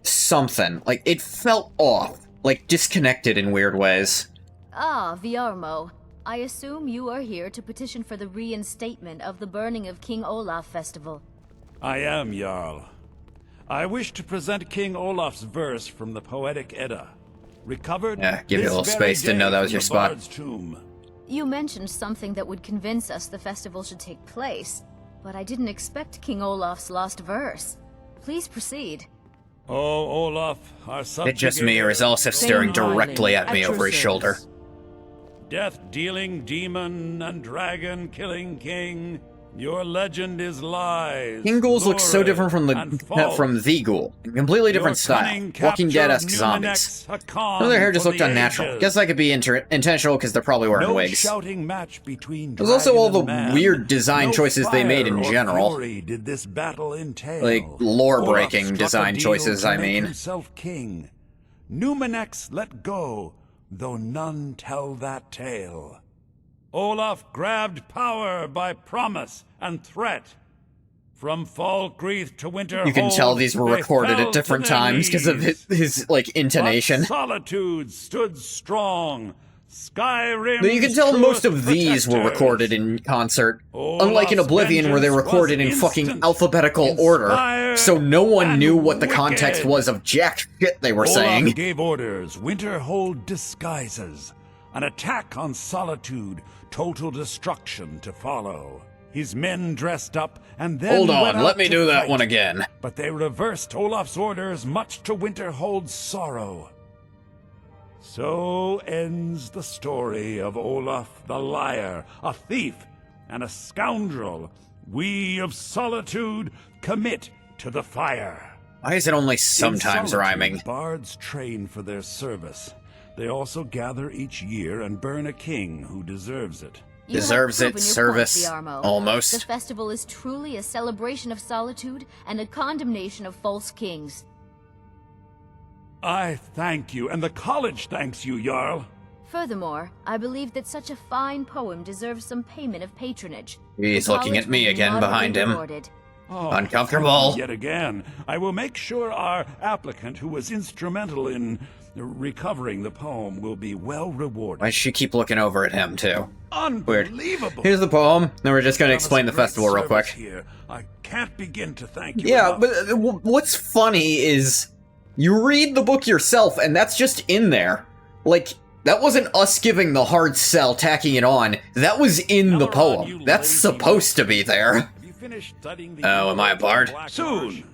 something. Like, it felt off. Like, disconnected in weird ways. Ah, Viarmo. I assume you are here to petition for the reinstatement of the burning of King Olaf festival. I am, Jarl. I wish to present King Olaf's verse from the Poetic Edda. Recovered give you a little space, didn't know that was your spot. Tomb. You mentioned something that would convince us the festival should take place, but I didn't expect King Olaf's lost verse. Please proceed. Oh, Olaf, our subjugator. It's just me, or is Elisif staring directly at me over his shoulder? Death-dealing demon and dragon-killing king, your legend is lies. King ghouls look so different from the ghoul. Completely different style. Walking Dead-esque zombies. Some of their hair just looked unnatural. Guess that could be intentional because they're probably wearing wigs. There's also all the weird design choices they made in general. Did this battle entail? Like, lore-breaking design choices, I mean. King. Numenex let go, though none tell that tale. Olaf grabbed power by promise and threat. From Falkreath to Winterhold, you can tell these were recorded at different times because of his like, intonation. But Solitude stood strong. SKYRIM. But you can tell most of these were recorded in concert. Unlike in Oblivion, where they were recorded in fucking alphabetical order, so no one knew what the context was of jack shit they were saying. Olaf gave orders, Winterhold disguises, an attack on Solitude, total destruction to follow. His men dressed up and then Hold went on, out let me to do that fight. one again. But they reversed Olaf's orders, much to Winterhold's sorrow. So ends the story of Olaf the Liar, a thief and a scoundrel. We of Solitude commit to the fire. Why is it only sometimes rhyming? Bards train for their service. They also gather each year and burn a king who deserves it. Deserves it, service, almost. The festival is truly a celebration of solitude and a condemnation of false kings. I thank you, and the college thanks you, Jarl. Furthermore, I believe that such a fine poem deserves some payment of patronage. He's looking at me again behind him. Oh, Uncomfortable. Yet again, I will make sure our applicant, who was instrumental in recovering the poem, will be well rewarded. Why does she keep looking over at him, too? Unbelievable. Weird. Here's the poem, then we're just going to explain the festival real quick. Here. I can't begin to thank you Yeah, enough. but what's funny is you read the book yourself, and that's just in there. Like, that wasn't us giving the hard sell, tacking it on. That was in the poem. That's supposed to be there. Oh, am I a bard? Soon.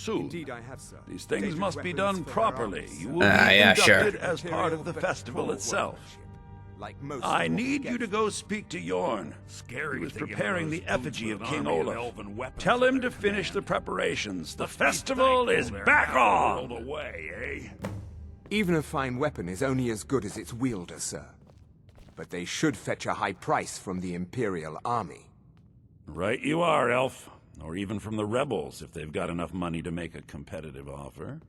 Indeed, I have, sir. These things must be done properly. You will be yeah, inducted sure. as part of the festival itself. I need you to go speak to Yorn. He was preparing the effigy of King Olaf. Tell him to finish the preparations. The festival is back on! Even a fine weapon is only as good as its wielder, sir. But they should fetch a high price from the Imperial Army. Right you are, Elf. Or even from the rebels, if they've got enough money to make a competitive offer.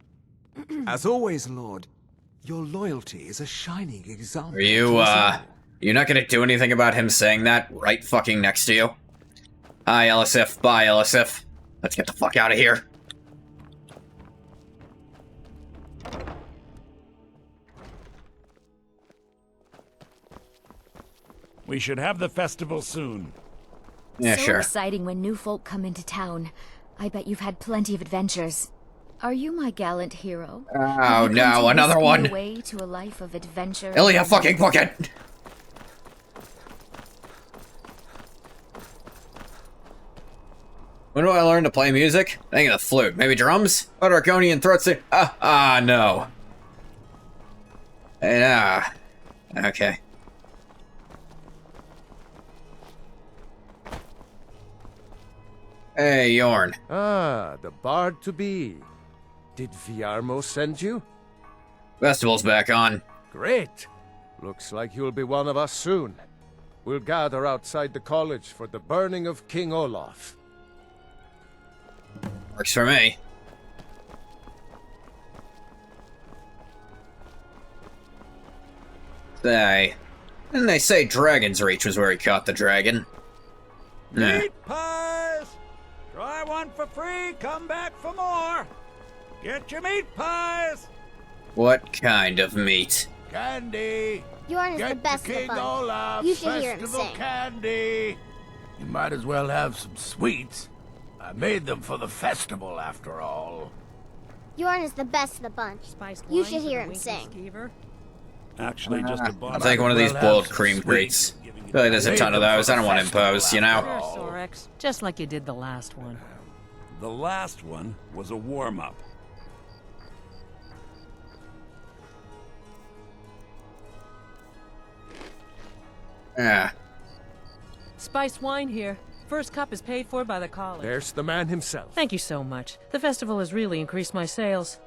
As always, Lord, your loyalty is a shining example. Are you, you're not gonna do anything about him saying that right fucking next to you? Hi, Elisif. Bye, Elisif. Let's get the fuck out of here. We should have the festival soon. Yeah, so sure. exciting when new folk come into town. I bet you've had plenty of adventures. Are you my gallant hero? Oh no, another one! Way to a life of adventure. Ilya, fucking book it! When do I learn to play music? I think of the flute. Maybe drums? Or Draconian throat sing? No. Okay. Hey, Yorn. Ah, the bard to be. Did Viarmo send you? Festival's back on. Great. Looks like you'll be one of us soon. We'll gather outside the college for the burning of King Olaf. Works for me. And they say Dragon's Reach was where he caught the dragon. Meat pies! Try one for free, come back for more! Get your meat pies! What kind of meat? Candy! Yorn is Get the best the of the King bunch. Olaf's You should hear him festival sing. candy! You might as well have some sweets. I made them for the festival, after all. Yorn is the best of the bunch. You should hear him sing. Actually, just a I'll take one of these boiled cream crates. I feel like there's a ton of those. I don't want to impose, you know? Sure, Sorex. Just like you did the last one. The last one was a warm-up. Ah. Spiced wine here. First cup is paid for by the college. There's the man himself. Thank you so much. The festival has really increased my sales.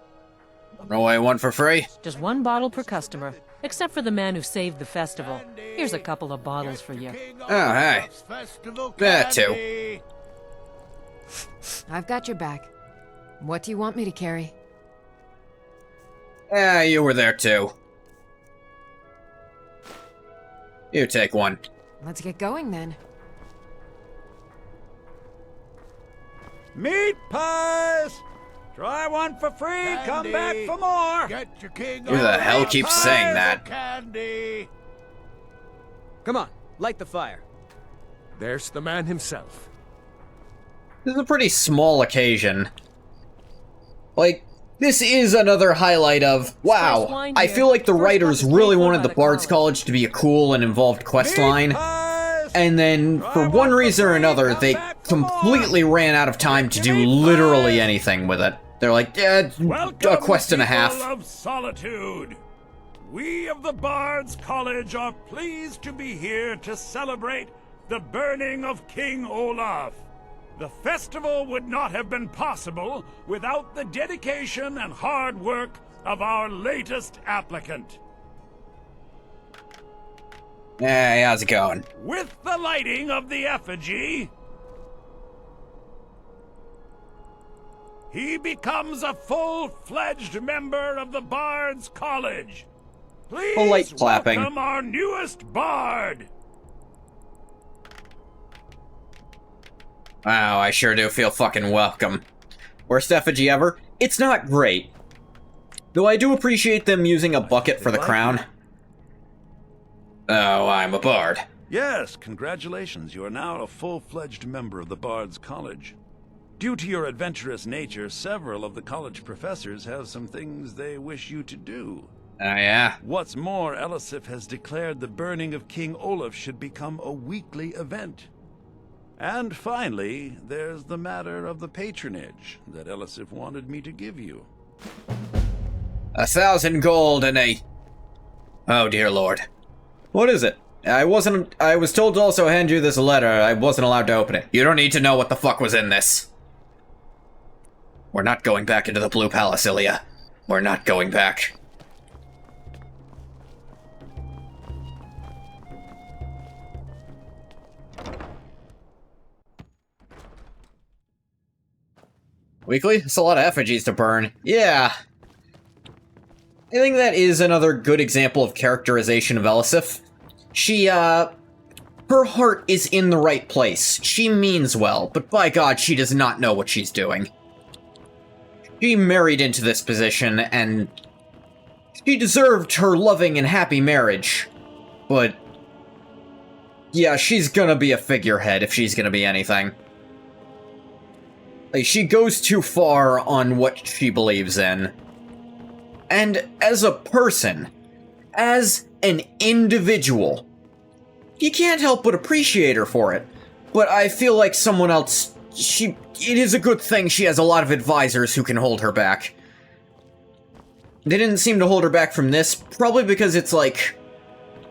No way, one for free? Just one bottle per customer. Except for the man who saved the festival. Here's a couple of bottles for you. Oh, hey. That too. I've got your back. What do you want me to carry? Yeah, you were there too. You take one. Let's get going then. Meat pies! Try one for free, candy. Come back for more! Get your King Who the hell keeps saying that? Candy! Come on, light the fire. There's the man himself. This is a pretty small occasion. Like, this is another highlight of, wow, I feel like the writers really wanted the Bard's College to be a cool and involved quest line, and then, for one reason or another, they completely ran out of time to do literally anything with it. They're like, yeah, a quest and a half. People of Solitude! We of the Bard's College are pleased to be here to celebrate the burning of King Olaf. The festival would not have been possible without the dedication and hard work of our latest applicant. Hey, how's it going? With the lighting of the effigy, he becomes a full-fledged member of the Bard's College. Please Polite clapping. welcome our newest Bard. Wow, I sure do feel fucking welcome. Worst effigy ever? It's not great. Though I do appreciate them using a bucket for the crown. Oh, I'm a bard. Yes, congratulations. You are now a full-fledged member of the Bard's College. Due to your adventurous nature, several of the college professors have some things they wish you to do. Oh, yeah? What's more, Elisif has declared the burning of King Olaf should become a weekly event. And finally, there's the matter of the patronage that Elisif wanted me to give you. 1,000 gold and a... Oh, dear lord. What is it? I was told to also hand you this letter. I wasn't allowed to open it. You don't need to know what the fuck was in this. We're not going back into the Blue Palace, Ilya. We're not going back. Weekly? It's a lot of effigies to burn. Yeah. I think that is another good example of characterization of Elisif. She, her heart is in the right place. She means well, but by God, she does not know what she's doing. She married into this position, and she deserved her loving and happy marriage. But, yeah, she's gonna be a figurehead if she's gonna be anything. Like, she goes too far on what she believes in. And as a person, as an individual, you can't help but appreciate her for it. But I feel like someone else, it is a good thing she has a lot of advisors who can hold her back. They didn't seem to hold her back from this, probably because it's like,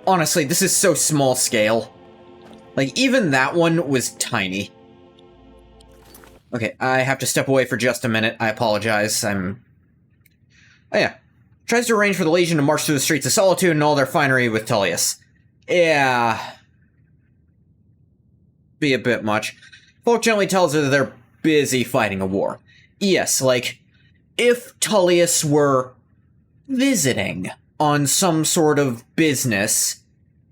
honestly, this is so small scale. Like, even that one was tiny. Okay, I have to step away for just a minute. I apologize. Oh yeah. Tries to arrange for the Legion to march through the streets of Solitude and all their finery with Tullius. Yeah. Be a bit much. Folk gently tells her that they're busy fighting a war. Yes, like, if Tullius were visiting on some sort of business,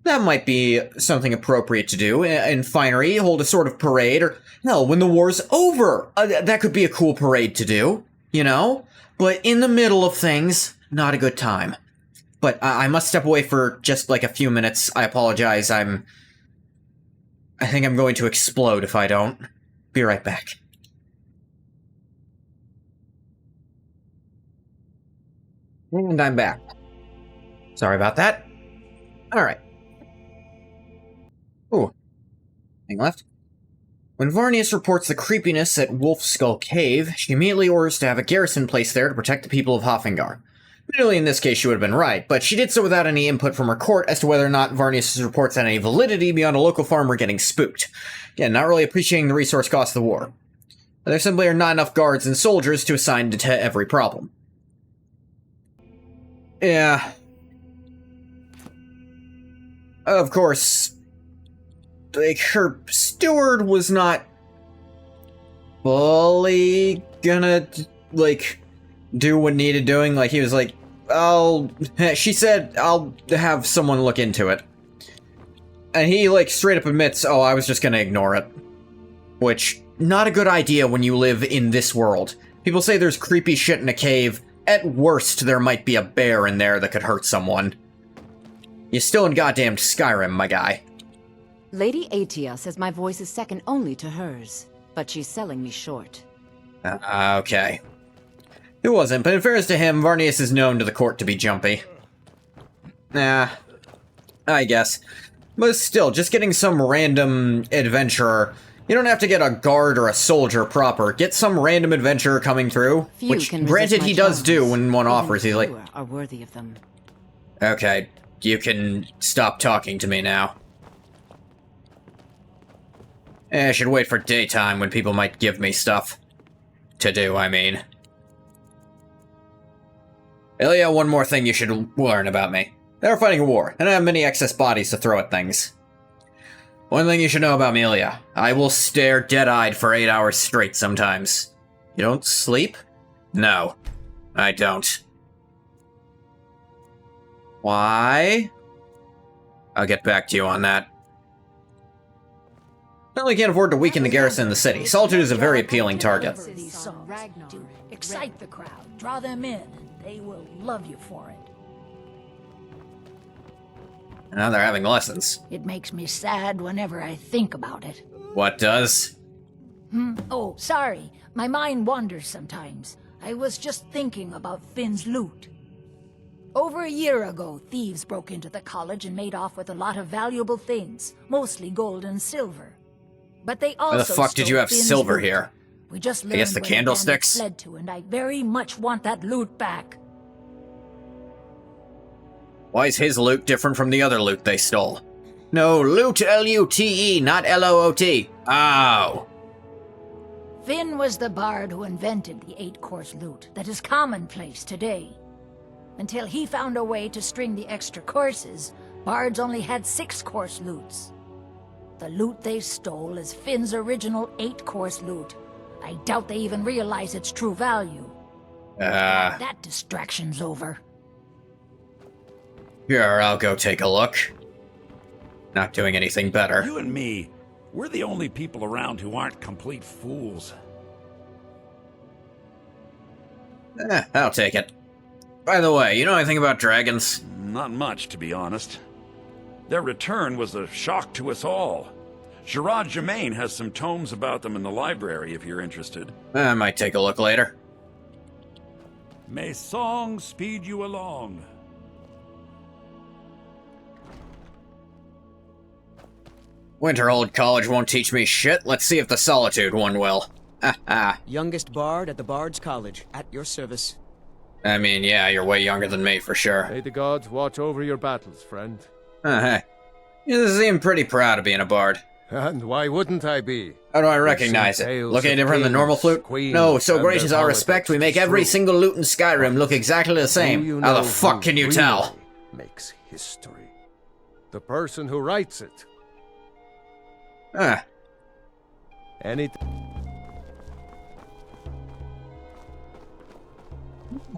that might be something appropriate to do. In finery, hold a sort of parade, or hell, when the war's over, that could be a cool parade to do, you know? But in the middle of things, not a good time. But I must step away for just like a few minutes. I apologize. I think I'm going to explode if I don't. Be right back. And I'm back. Sorry about that. Alright. Ooh. Anything left? When Varnius reports the creepiness at Wolf Skull Cave, she immediately orders to have a garrison placed there to protect the people of Hofengar. Admittedly, in this case, she would have been right, but she did so without any input from her court as to whether or not Varnius' reports had any validity beyond a local farmer getting spooked. Again, not really appreciating the resource cost of the war. There simply are not enough guards and soldiers to assign to every problem. Yeah. Of course, like, her steward was not fully gonna, like, do what needed doing. Like, he was like, she said, I'll have someone look into it. And he, like, straight up admits, oh, I was just gonna ignore it. Which, not a good idea when you live in this world. People say there's creepy shit in a cave. At worst, there might be a bear in there that could hurt someone. You're still in goddamn Skyrim, my guy. Lady Atia says my voice is second only to hers, but she's selling me short. Okay. It wasn't, but in fairness to him, Varnius is known to the court to be jumpy. Nah, I guess. But still, just getting some random adventurer, you don't have to get a guard or a soldier proper. Get some random adventurer coming through, which, granted, he does do when one offers. He's like, are worthy of them. Okay, you can stop talking to me now. I should wait for daytime when people might give me stuff to do, I mean. Ilya, one more thing you should learn about me. They're fighting a war, and I have many excess bodies to throw at things. One thing you should know about me, Ilya. I will stare dead-eyed for 8 hours straight sometimes. You don't sleep? No, I don't. Why? I'll get back to you on that. I only can't afford to weaken the garrison in the city. Solitude is a very appealing target. These songs to excite the crowd, draw them in, and they will love you for it. Now they're having lessons. It makes me sad whenever I think about it. What does? Oh, sorry. My mind wanders sometimes. I was just thinking about Finn's loot. Over a year ago, thieves broke into the college and made off with a lot of valuable things, mostly gold and silver. But they also Why the fuck did you have Finn's silver loot. here? We just I guess the learned where candlesticks? bandits fled to, and I very much want that loot back. Why is his loot different from the other loot they stole? No, loot, L-U-T-E, not L-O-O-T. Oh. Finn was the bard who invented the 8-course loot that is commonplace today. Until he found a way to string the extra courses, bards only had 6-course loots. The loot they stole is Finn's original 8-course loot. I doubt they even realize its true value. That distraction's over. Sure, I'll go take a look. Not doing anything better. You and me, we're the only people around who aren't complete fools. I'll take it. By the way, you know anything about dragons? Not much, to be honest. Their return was a shock to us all. Gerard Germain has some tomes about them in the library, if you're interested. I might take a look later. May song speed you along. Winterhold College won't teach me shit. Let's see if the Solitude one will. Youngest bard at the Bard's College, at your service. I mean, yeah, you're way younger than me, for sure. May the gods watch over your battles, friend. Hey. You seem pretty proud of being a bard. And why wouldn't I be? How do I recognize it? Looking different than normal flute? No, so great is our respect, we make every single lute in Skyrim look exactly the same. How the fuck can you tell? Makes history. The person who writes it.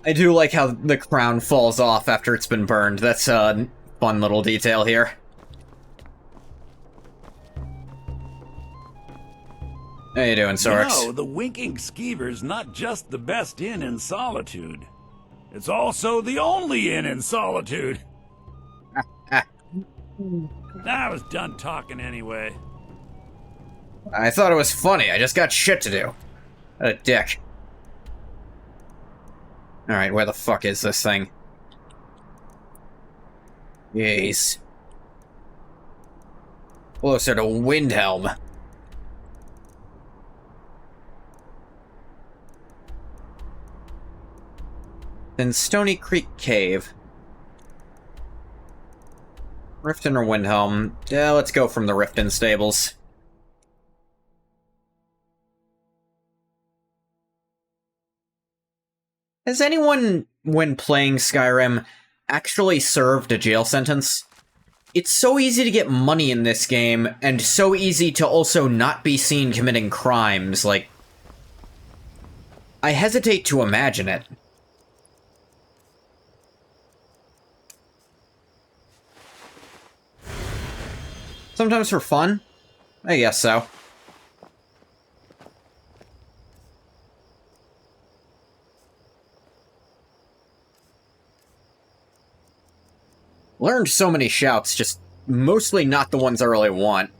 I do like how the crown falls off after it's been burned. That's a fun little detail here. How you doing, Sorix? You know, the Winking Skeever's not just the best inn in Solitude. It's also the only inn in Solitude. I was done talking anyway. I thought it was funny. I just got shit to do. What a dick. Alright, where the fuck is this thing? Jeez. Closer to Windhelm. Then Stony Creek Cave. Riften or Windhelm? Yeah, let's go from the Riften stables. Has anyone, when playing Skyrim, actually served a jail sentence? It's so easy to get money in this game, and so easy to also not be seen committing crimes, like... I hesitate to imagine it. Sometimes for fun? I guess so. Learned so many shouts, just mostly not the ones I really want.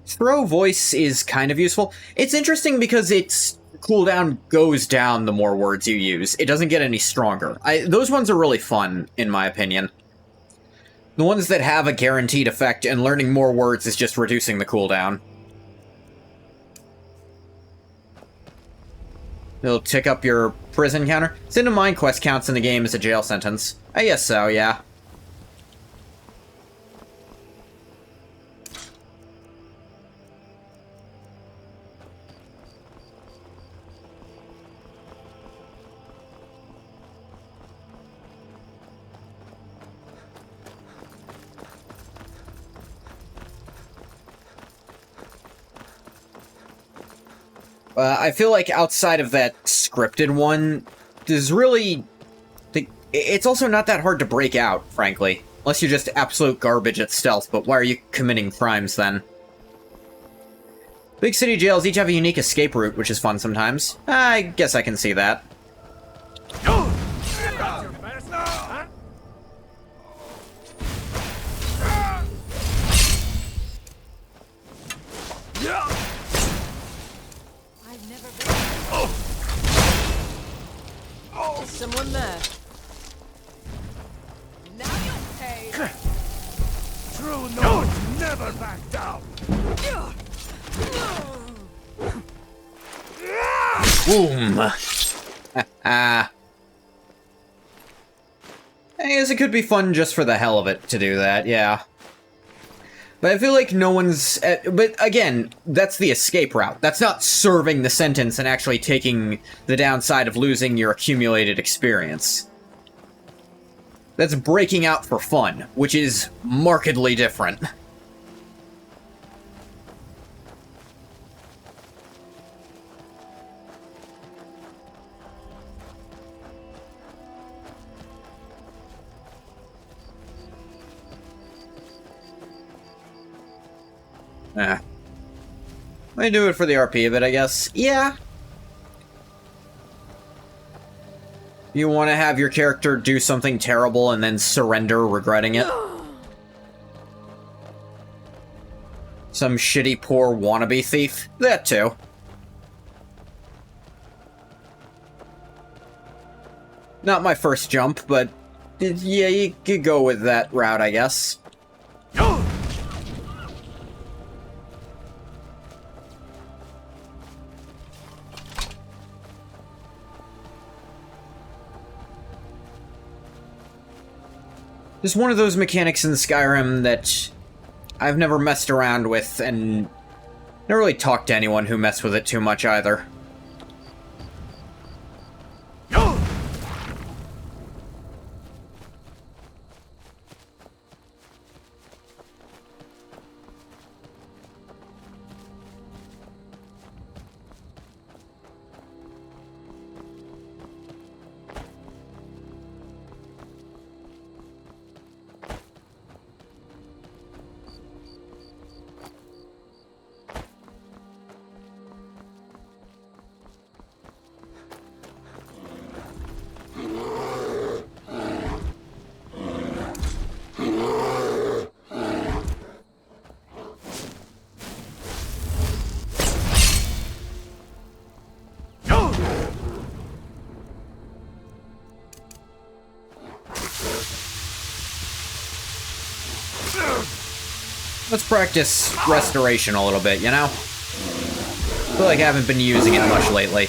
Throw voice is kind of useful. It's interesting because its cooldown goes down the more words you use. It doesn't get any stronger. Those ones are really fun, in my opinion. The ones that have a guaranteed effect and learning more words is just reducing the cooldown. It'll tick up your prison counter. Sin of Mind quest counts in the game as a jail sentence. I guess so, yeah. I feel like outside of that scripted one, there's really... It's also not that hard to break out, frankly. Unless you're just absolute garbage at stealth, but why are you committing crimes then? Big city jails each have a unique escape route, which is fun sometimes. I guess I can see that. Is someone there? Now you'll pay. True Nords never back down. Boom. I guess it could be fun just for the hell of it to do that, yeah. But I feel like no one's... but again, that's the escape route. That's not serving the sentence and actually taking the downside of losing your accumulated experience. That's breaking out for fun, which is markedly different. I do it for the RP of it, I guess. Yeah. You want to have your character do something terrible and then surrender regretting it? Some shitty poor wannabe thief? That too. Not my first jump, but yeah, you could go with that route, I guess. Just one of those mechanics in Skyrim that I've never messed around with, and never really talked to anyone who messed with it too much either. Let's practice restoration a little bit, you know? I feel like I haven't been using it much lately.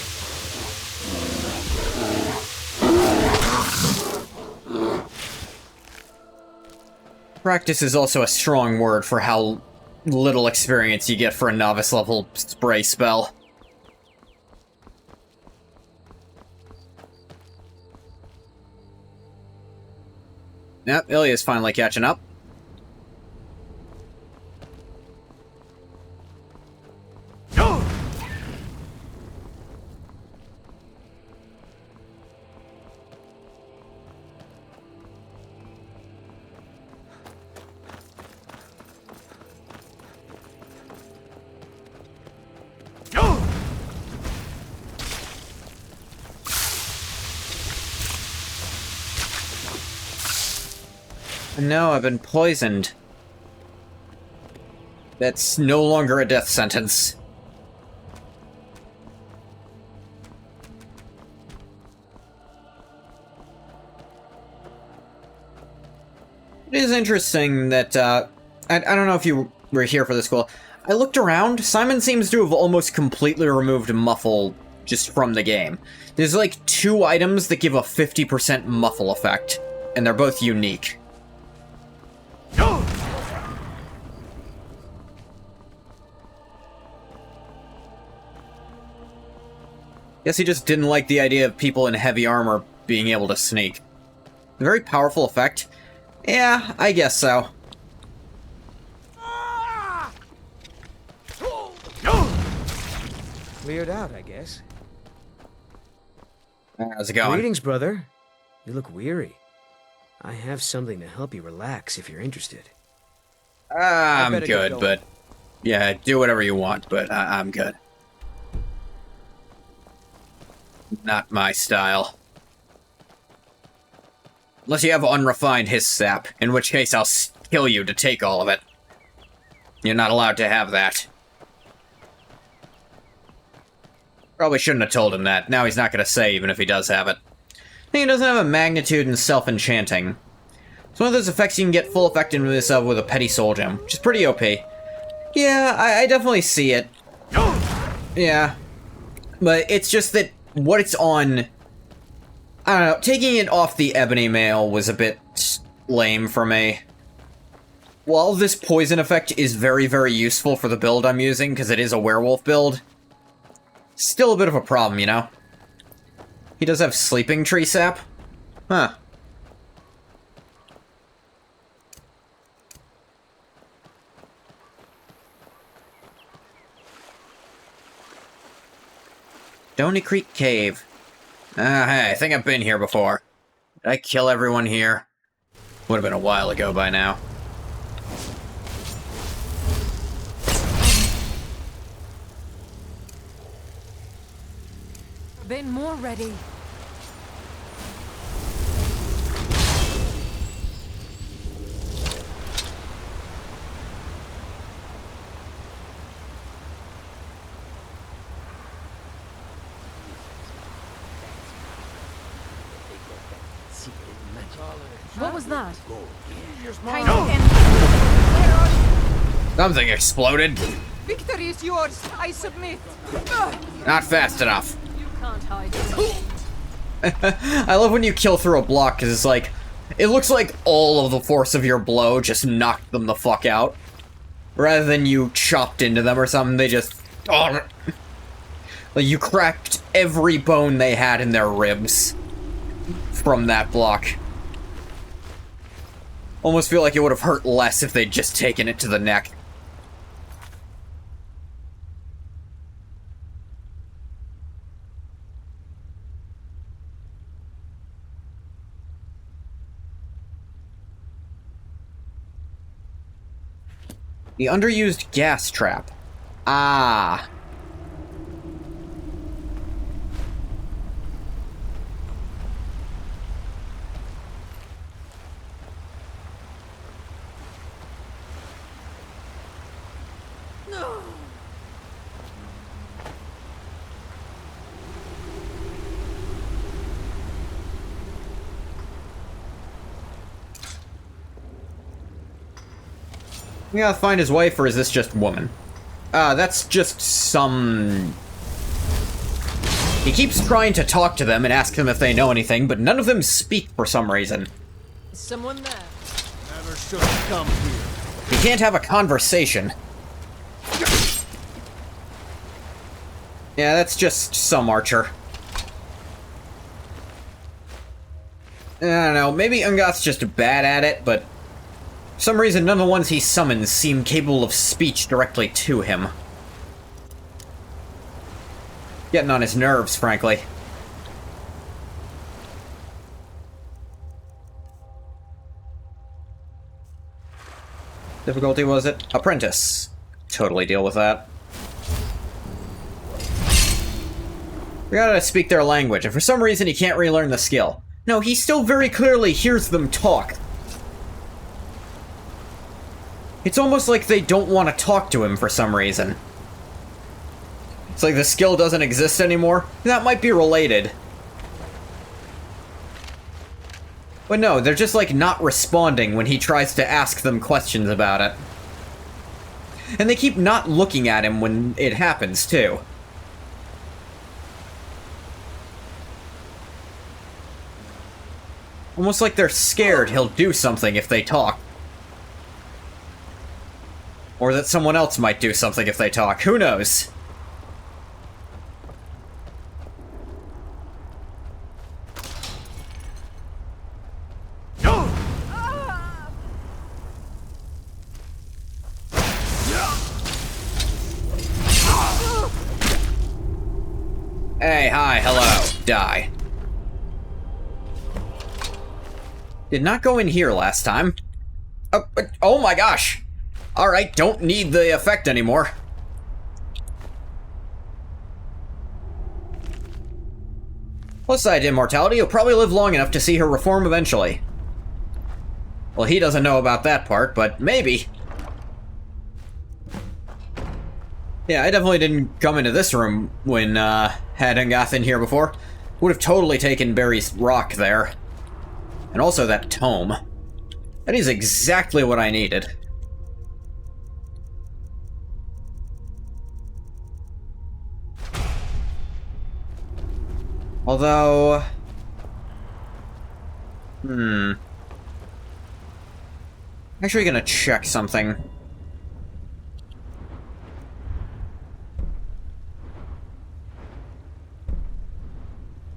Practice is also a strong word for how little experience you get for a novice level spray spell. Yep, Ilya's finally catching up. No, I've been poisoned. That's no longer a death sentence. It is interesting that, I don't know if you were here for this call. I looked around, Simon seems to have almost completely removed Muffle just from the game. There's like 2 items that give a 50% Muffle effect, and they're both unique. Guess he just didn't like the idea of people in heavy armor being able to sneak. A very powerful effect. Yeah, I guess so. Cleared out, I guess. How's it going? Greetings, brother. You look weary. I have something to help you relax if you're interested. I'm good, but... Yeah, do whatever you want, but I'm good. Not my style. Unless you have unrefined hiss sap, in which case I'll kill you to take all of it. You're not allowed to have that. Probably shouldn't have told him that. Now he's not going to say, even if he does have it. I think he doesn't have a magnitude in self-enchanting. It's one of those effects you can get full effectiveness of with a petty soul gem, which is pretty OP. Yeah, I definitely see it. Yeah. But it's just that what it's on... I don't know, taking it off the ebony mail was a bit lame for me. While this poison effect is very, very useful for the build I'm using, because it is a werewolf build, still a bit of a problem, you know? He does have sleeping tree sap? Huh. Stony Creek Cave. Hey, I think I've been here before. Did I kill everyone here? Would have been a while ago by now. Been more ready. What was that? Something exploded. Victory is yours. I submit. Not fast enough. You can't hide. I love when you kill through a block, because it's like... It looks like all of the force of your blow just knocked them the fuck out. Rather than you chopped into them or something, they just... Oh, like you cracked every bone they had in their ribs from that block. Almost feel like it would have hurt less if they'd just taken it to the neck. The underused gas trap. Ah. We gotta find his wife, or is this just woman? That's just some... He keeps trying to talk to them and ask them if they know anything, but none of them speak for some reason. Is someone there? Never should have come here. He can't have a conversation. Yeah, that's just some archer. I don't know, maybe Ungoth's just bad at it, but for some reason none of the ones he summons seem capable of speech directly to him. Getting on his nerves, frankly. Difficulty was it? Apprentice. Totally deal with that. We gotta speak their language, and for some reason he can't relearn the skill. No, he still very clearly hears them talk. It's almost like they don't want to talk to him for some reason. It's like the skill doesn't exist anymore. That might be related. But no, they're just like not responding when he tries to ask them questions about it. And they keep not looking at him when it happens, too. Almost like they're scared he'll do something if they talk. Or that someone else might do something if they talk. Who knows? Hey, hi, hello, die. Did not go in here last time. Oh my gosh! Alright, don't need the effect anymore. Plus side immortality, you'll probably live long enough to see her reform eventually. Well, he doesn't know about that part, but maybe. Yeah, I definitely didn't come into this room when, had Ungoth in here before. Would have totally taken Barry's rock there. And also that tome. That is exactly what I needed. Although... Actually gonna check something.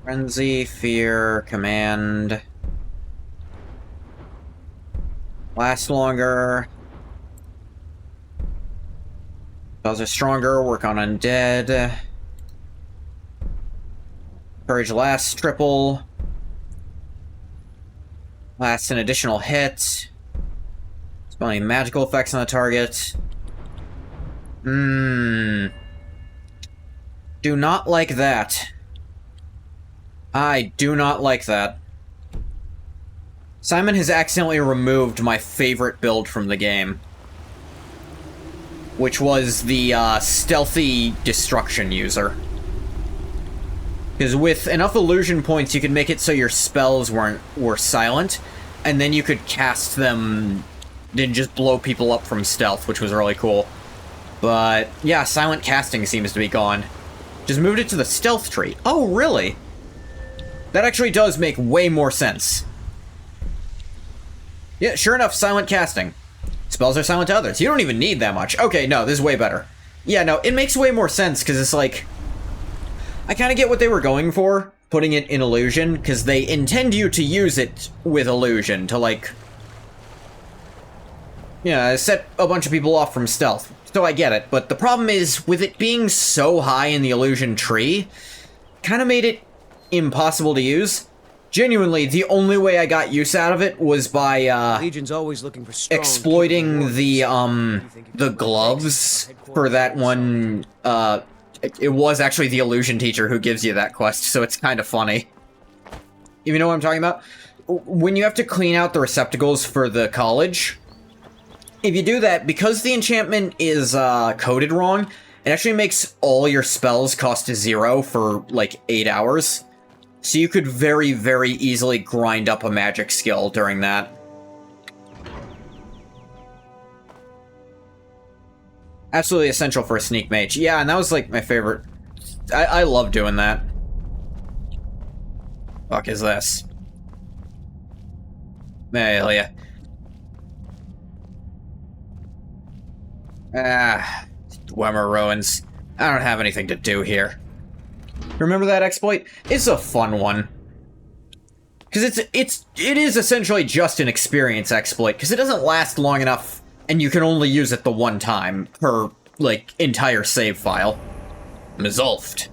Frenzy, Fear, Command... Last longer. Spells are stronger, work on undead. Courage lasts triple. Lasts an additional hit. Spelling magical effects on the target. Do not like that. I do not like that. Simon has accidentally removed my favorite build from the game. Which was the, stealthy destruction user. Because with enough illusion points, you could make it so your spells were silent, and then you could cast them and just blow people up from stealth, which was really cool. But, yeah, silent casting seems to be gone. Just moved it to the stealth tree. Oh, really? That actually does make way more sense. Yeah, sure enough, silent casting. Spells are silent to others. You don't even need that much. Okay, no, this is way better. Yeah, no, it makes way more sense, because it's like... I kind of get what they were going for, putting it in illusion, because they intend you to use it with illusion, to, like... Yeah, set a bunch of people off from stealth. So I get it, but the problem is, with it being so high in the illusion tree, kind of made it impossible to use. Genuinely, the only way I got use out of it was by, Legion's always looking for strong, exploiting the gloves for that one, it was actually the illusion teacher who gives you that quest, so it's kind of funny. You know what I'm talking about? When you have to clean out the receptacles for the college, if you do that, because the enchantment is, coded wrong, it actually makes all your spells cost 0 for, like, 8 hours. So you could very, very easily grind up a magic skill during that. Absolutely essential for a sneak mage. Yeah, and that was like my favorite. I love doing that. Fuck is this? Amelia. Dwemer ruins. I don't have anything to do here. Remember that exploit? It's a fun one. Because it is essentially just an experience exploit, because it doesn't last long enough, and you can only use it the one time per, like, entire save file. Mizulft.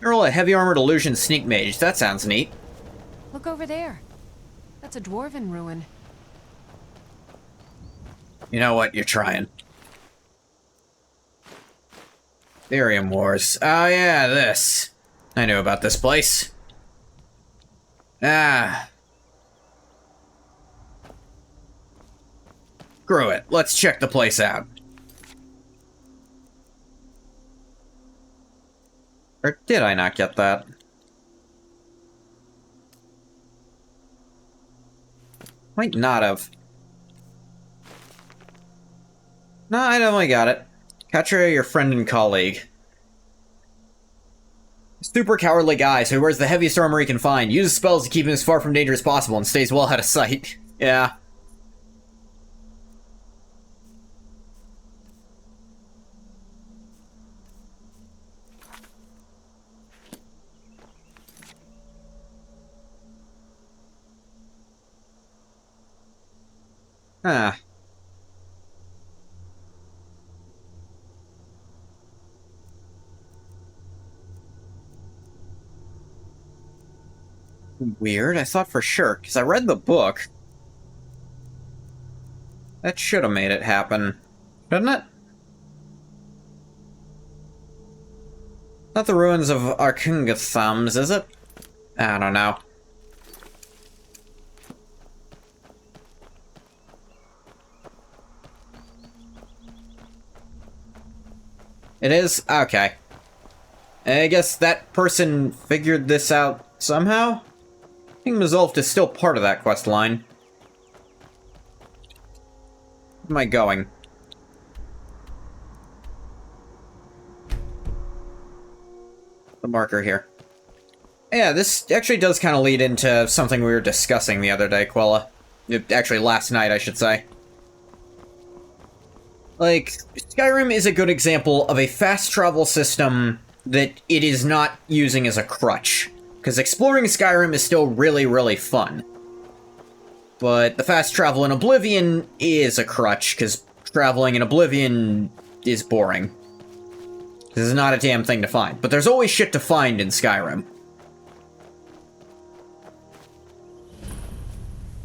Roll a heavy armored illusion sneak mage. That sounds neat. Look over there. That's a dwarven ruin. You know what? You're trying. Therium Wars. Oh yeah, this. I knew about this place. Screw it. Let's check the place out. Or did I not get that? Might not have. No, I definitely got it. Capture your friend and colleague. Super cowardly guy, so he wears the heaviest armor he can find. Uses spells to keep him as far from danger as possible and stays well out of sight. Yeah. Huh. Weird. I thought for sure, because I read the book. That should have made it happen. Shouldn't it? Not the ruins of Arkungathums, is it? I don't know. It is? Okay. I guess that person figured this out somehow? I think Mizulft is still part of that quest line. Where am I going? The marker here. Yeah, this actually does kind of lead into something we were discussing the other day, Quella. Actually, last night, I should say. Like, Skyrim is a good example of a fast travel system that it is not using as a crutch. Because exploring Skyrim is still really, really fun. But the fast travel in Oblivion is a crutch, because traveling in Oblivion is boring. This is not a damn thing to find. But there's always shit to find in Skyrim.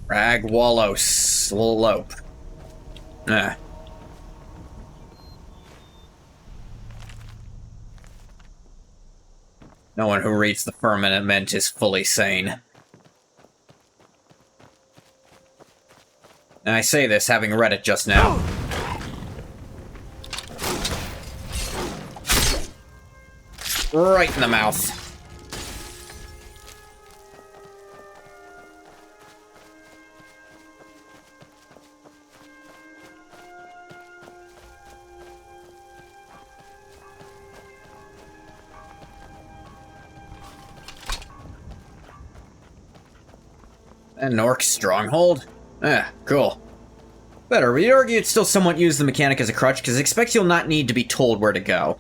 Ragwalos Lope. No one who reads the firmament is fully sane. And I say this having read it just now. Right in the mouth. An orc stronghold? Cool. Better, we'd argue it still somewhat use the mechanic as a crutch, because it expects you'll not need to be told where to go.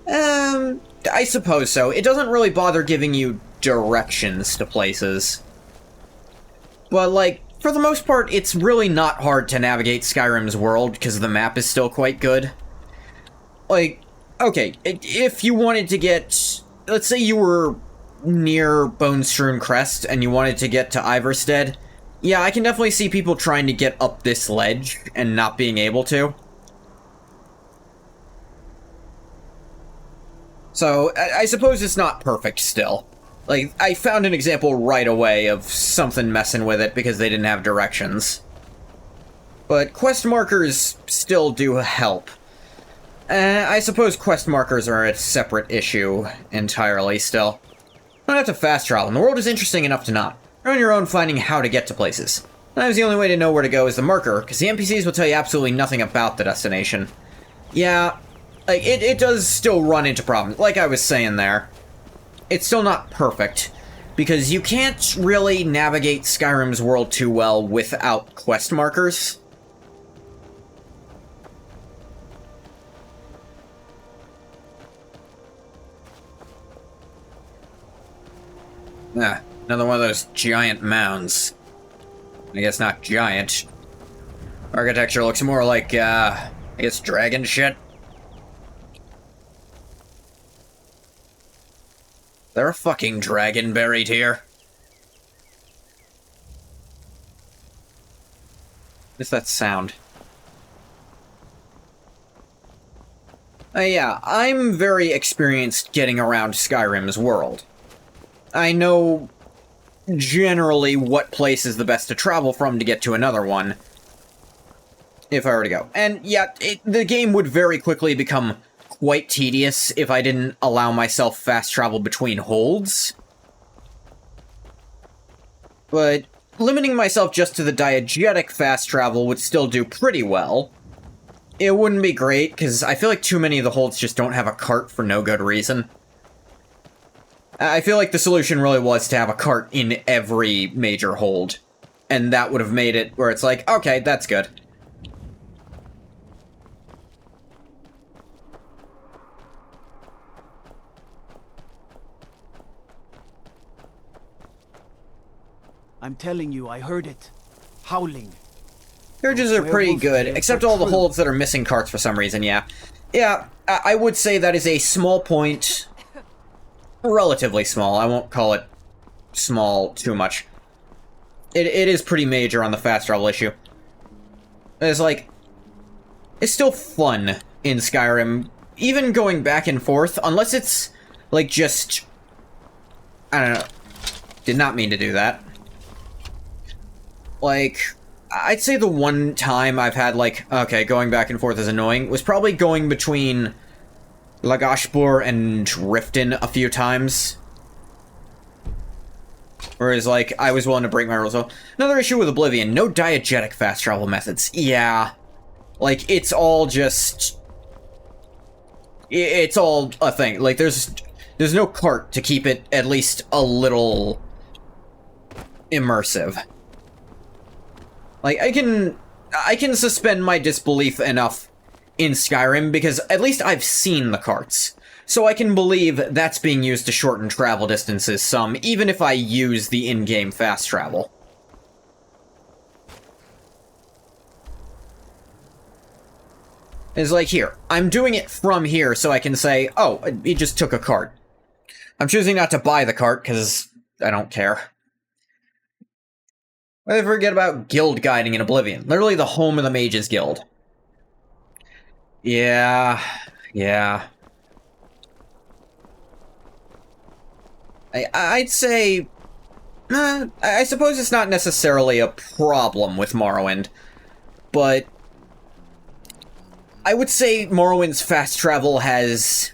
I suppose so. It doesn't really bother giving you directions to places. But, like, for the most part, it's really not hard to navigate Skyrim's world, because the map is still quite good. Like, okay, if you wanted to get... Let's say you were near Bone-Strewn Crest, and you wanted to get to Ivarstead, yeah, I can definitely see people trying to get up this ledge, and not being able to. So, I suppose it's not perfect still. Like, I found an example right away of something messing with it because they didn't have directions. But quest markers still do help. I suppose quest markers are a separate issue entirely still. You don't have to fast travel, and the world is interesting enough to not. You're on your own finding how to get to places. Sometimes the only way to know where to go is the marker, because the NPCs will tell you absolutely nothing about the destination. Yeah, like, it does still run into problems. Like I was saying there, it's still not perfect, because you can't really navigate Skyrim's world too well without quest markers. Ah, another one of those giant mounds. I guess not giant. Architecture looks more like, I guess dragon shit. Is there a fucking dragon buried here? What's that sound? Yeah, I'm very experienced getting around Skyrim's world. I know generally what place is the best to travel from to get to another one, if I were to go. And yeah, the game would very quickly become quite tedious if I didn't allow myself fast travel between holds. But limiting myself just to the diegetic fast travel would still do pretty well. It wouldn't be great, because I feel like too many of the holds just don't have a cart for no good reason. I feel like the solution really was to have a cart in every major hold. And that would have made it where it's like, okay, that's good. I'm telling you, I heard it. Howling. Carriages are pretty good, except all the holds that are missing carts for some reason, yeah. Yeah, I would say that is a small point. Relatively small. I won't call it small too much. It is pretty major on the fast travel issue. It's like, it's still fun in Skyrim, even going back and forth, unless it's, like, just, I don't know, did not mean to do that. Like, I'd say the one time I've had, like, okay, going back and forth is annoying, was probably going between Lagashbur and Riften a few times. Whereas, like, I was willing to break my rules. So, another issue with Oblivion, no diegetic fast travel methods. Yeah. Like, it's all just... It's all a thing. Like, there's no cart to keep it at least a little immersive. Like, I can suspend my disbelief enough in Skyrim because at least I've seen the carts. So I can believe that's being used to shorten travel distances some, even if I use the in-game fast travel. It's like, here, I'm doing it from here so I can say, oh, he just took a cart. I'm choosing not to buy the cart because I don't care. I forget about guild guiding in Oblivion. Literally the home of the Mages Guild. Yeah. I'd say... I suppose it's not necessarily a problem with Morrowind, but... I would say Morrowind's fast travel has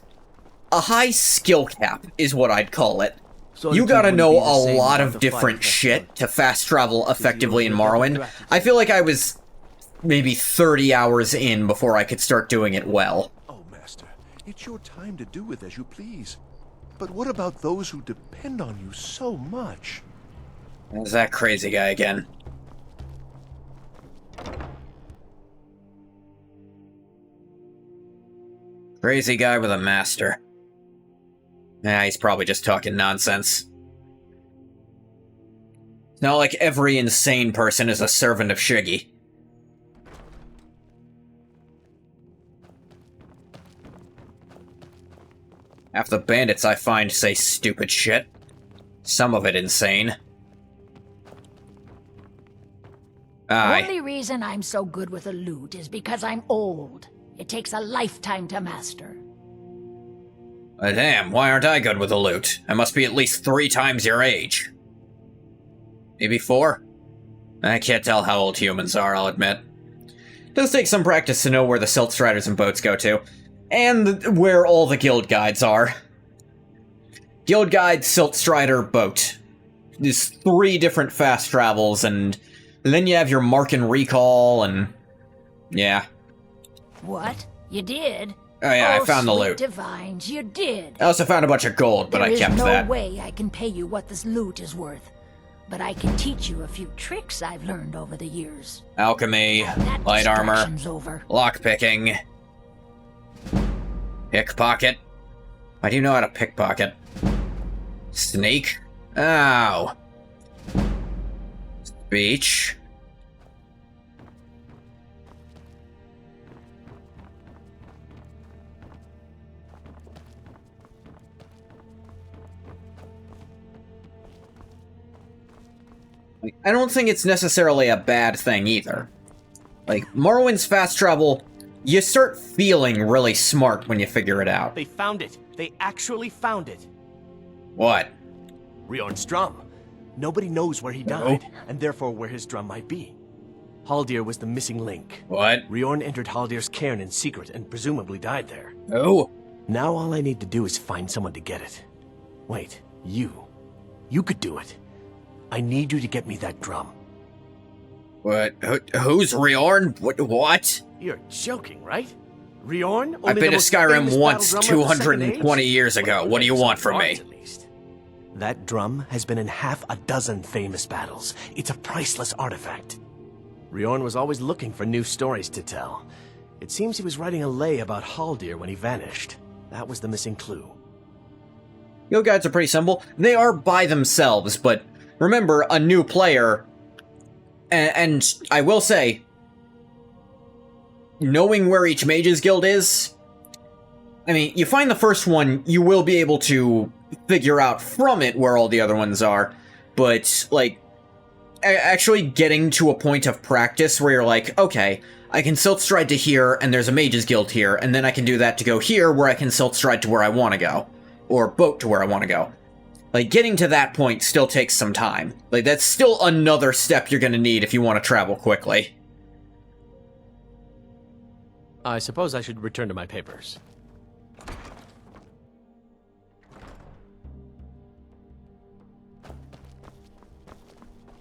a high skill cap, is what I'd call it. You gotta know a lot of different shit to fast travel effectively in Morrowind. I feel like I was maybe 30 hours in before I could start doing it well. Oh, Master, it's your time to do with as you please. But what about those who depend on you so much? There's that crazy guy again. Crazy guy with a master. He's probably just talking nonsense. It's not like every insane person is a servant of Shiggy. Half the bandits I find say stupid shit. Some of it insane. The only reason I'm so good with a lute is because I'm old. It takes a lifetime to master. Damn, why aren't I good with a lute? I must be at least 3 times your age. Maybe 4? I can't tell how old humans are, I'll admit. It does take some practice to know where the silt striders and boats go to. And where all the guild guides are. Guild guide, silt strider, boat. There's 3 different fast travels, and And then you have your mark and recall, and yeah. What? You did? Oh yeah, I found the sweet loot. Divines, you did. I also found a bunch of gold, but I kept There that. is no way I can pay you what this loot is worth. But I can teach you a few tricks I've learned over the years. Alchemy, That light armor, distraction's over. lockpicking, pickpocket. Why do you know how to pickpocket? Sneak? Ow. Speech. I don't think it's necessarily a bad thing either. Like, Morrowind's fast travel, you start feeling really smart when you figure it out. They found it. They actually found it. What? Riorn's drum. Nobody knows where he died, and therefore where his drum might be. Haldir was the missing link. What? Riorn entered Haldir's cairn in secret and presumably died there. Oh. Now all I need to do is find someone to get it. Wait, you. You could do it. I need you to get me that drum. What? Who's Riorn? What? You're joking, right? Riorn? I've been to Skyrim once 220 years ago. What do you want from me? That drum has been in half a dozen famous battles. It's a priceless artifact. Riorn was always looking for new stories to tell. It seems he was writing a lay about Haldir when he vanished. That was the missing clue. Guild guides are pretty simple. They are by themselves, but remember, a new player, and I will say, knowing where each mage's guild is, I mean, you find the first one, you will be able to figure out from it where all the other ones are, but, like, actually getting to a point of practice where you're like, okay, I can Silt Stride to here, and there's a mage's guild here, and then I can do that to go here, where I can Silt Stride to where I want to go, or boat to where I want to go. Like, getting to that point still takes some time. Like, that's still another step you're gonna need if you want to travel quickly. I suppose I should return to my papers.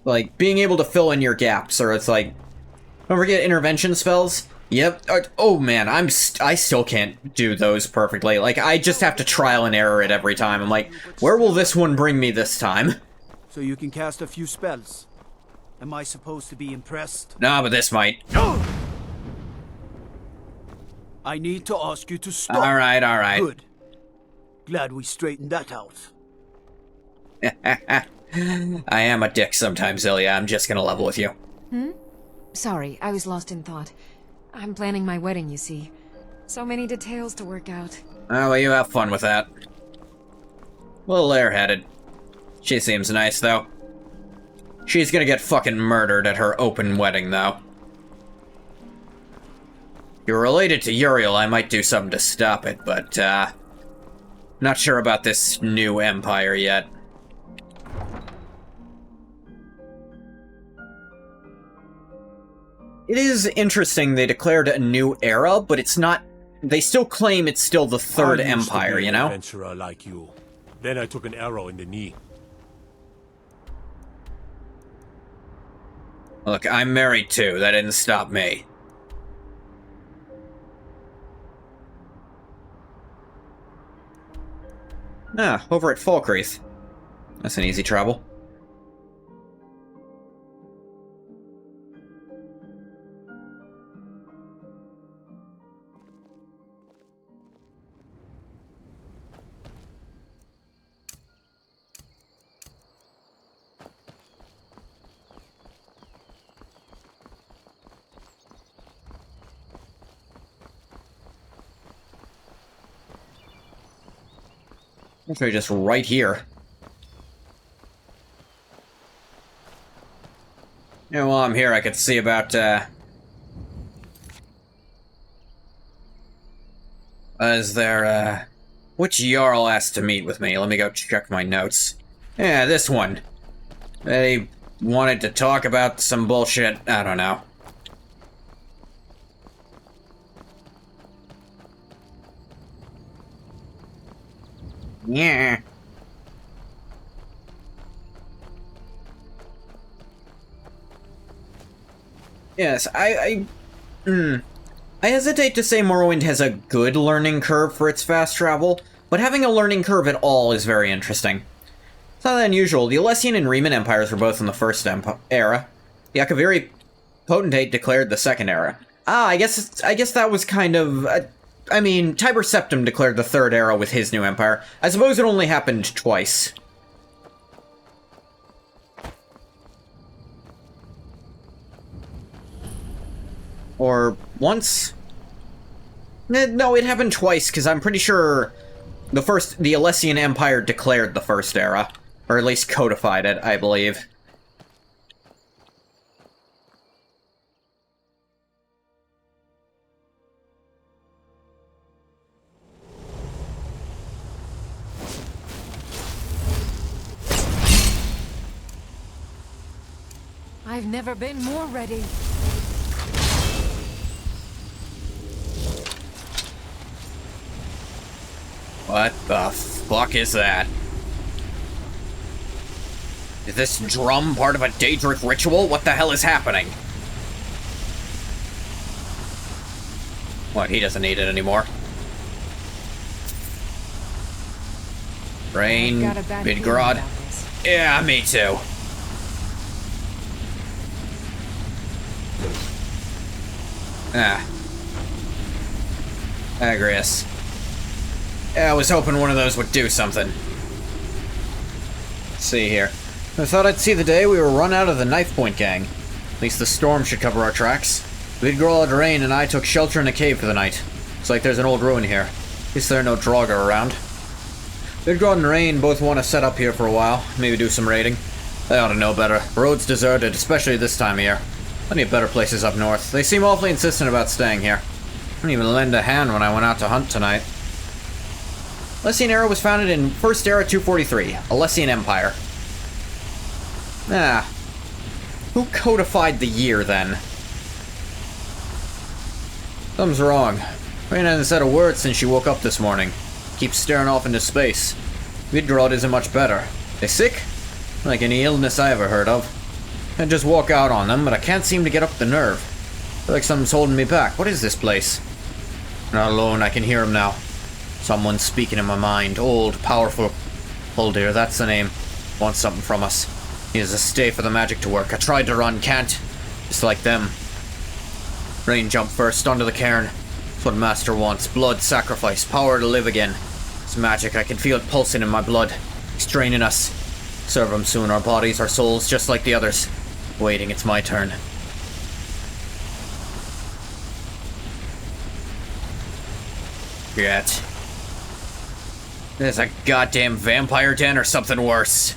Like, being able to fill in your gaps, or it's like, don't forget intervention spells. Yep. Oh man, I still can't do those perfectly. Like, I just have to trial and error it every time. I'm like, where will this one bring me this time? So you can cast a few spells. Am I supposed to be impressed? Nah, but this might. I need to ask you to stop. Alright, alright. Good. Glad we straightened that out. I am a dick sometimes, Ilya. I'm just gonna level with you. Sorry, I was lost in thought. I'm planning my wedding, you see. So many details to work out. Oh, well, you have fun with that. A little airheaded. She seems nice, though. She's gonna get fucking murdered at her open wedding, though. If you're related to Uriel, I might do something to stop it, but, not sure about this new empire yet. It is interesting they declared a new era, but it's not... They still claim it's still the Third Empire, you know? Adventurer like you. Then I took an arrow in the knee. Look, I'm married too. That didn't stop me. Ah, over at Falkreath. That's an easy travel. Actually, just right here. Yeah, while I'm here, I could see about, is there, which Jarl asked to meet with me? Let me go check my notes. Yeah, this one. They wanted to talk about some bullshit. I don't know. Yeah. Yes, I hesitate to say Morrowind has a good learning curve for its fast travel, but having a learning curve at all is very interesting. It's not that unusual. The Alessian and Riemann empires were both in the first era. The Akaviri Potentate declared the second era. I guess that was kind of... I mean, Tiber Septim declared the third era with his new empire. I suppose it only happened twice. Or once? No, it happened twice, because I'm pretty sure the Alessian Empire declared the first era. Or at least codified it, I believe. I've never been more ready. What the fuck is that? Is this drum part of a Daedric ritual? What the hell is happening? What, he doesn't need it anymore? Rain, Midgarod. Yeah, me too. Agrius. Yeah, I was hoping one of those would do something. Let's see here. I thought I'd see the day we were run out of the Knife Point gang. At least the storm should cover our tracks. Vidgrod, Rain, and I took shelter in a cave for the night. Looks like there's an old ruin here. At least there are no Draugr around. Vidgrod and Rain both want to set up here for a while. Maybe do some raiding. They ought to know better. The road's deserted, especially this time of year. Plenty of better places up north. They seem awfully insistent about staying here. I didn't even lend a hand when I went out to hunt tonight. Alessian era was founded in First Era 243, Alessian Empire. Who codified the year, then? Something's wrong. Rain hasn't said a word since she woke up this morning. Keeps staring off into space. Vidgrod isn't much better. They sick? Like any illness I ever heard of. I just walk out on them, but I can't seem to get up the nerve. I feel like something's holding me back. What is this place? Not alone, I can hear him now. Someone's speaking in my mind. Old, powerful. Uldir, that's the name. Wants something from us. He has to stay for the magic to work. I tried to run, can't. Just like them. Rain jump first, onto the cairn. That's what Master wants. Blood, sacrifice, power to live again. It's magic, I can feel it pulsing in my blood. He's training us. Serve him soon, our bodies, our souls, just like the others. Waiting, it's my turn. Yet. There's a goddamn vampire den or something worse.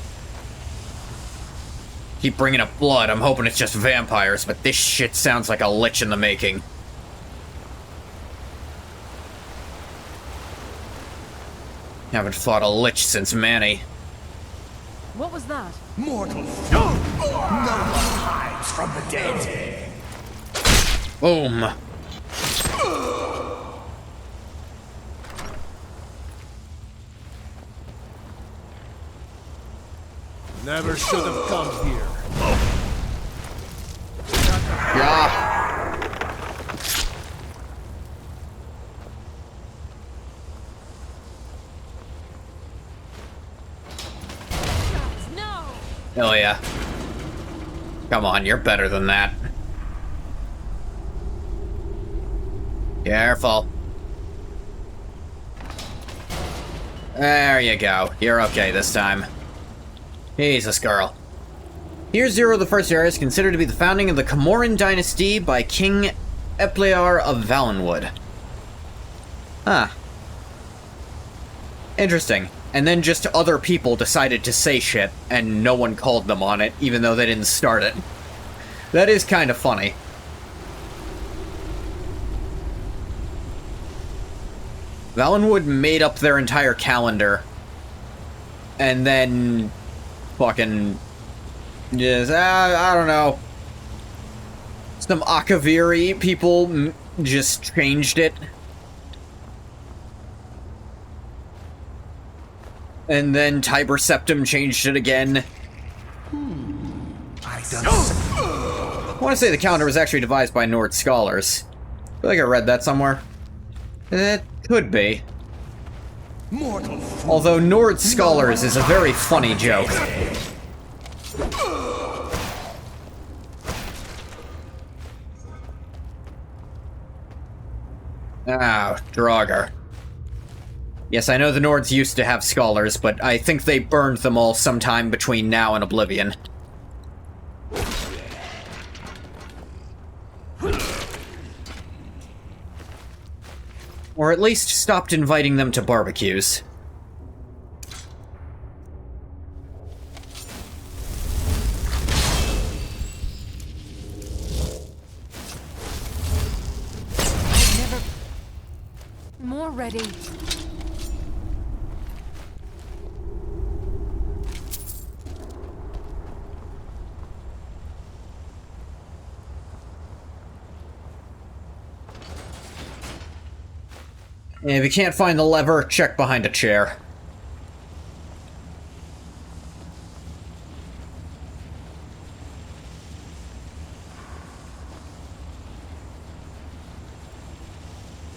Keep bringing up blood, I'm hoping it's just vampires, but this shit sounds like a lich in the making. Haven't fought a lich since Manny. What was that? Mortal foe! No one hides from the dead. Boom. Never should have come here. Yeah. Oh yeah. Come on, you're better than that. Careful. There you go. You're okay this time. Jesus, girl. Year 0 of the First Era is considered to be the founding of the Comoran dynasty by King Eplear of Valenwood. Huh. Interesting. And then just other people decided to say shit, and no one called them on it, even though they didn't start it. That is kind of funny. Valenwood made up their entire calendar, and then fucking just, I don't know. Some Akaviri people just changed it. And then Tiber Septim changed it again. I done want to say the calendar was actually devised by Nord scholars. I feel like I read that somewhere. It could be. Although Nord scholars is a very funny joke. Ah, Draugr. Yes, I know the Nords used to have scholars, but I think they burned them all sometime between now and Oblivion. Or at least stopped inviting them to barbecues. More ready. If you can't find the lever, check behind a chair.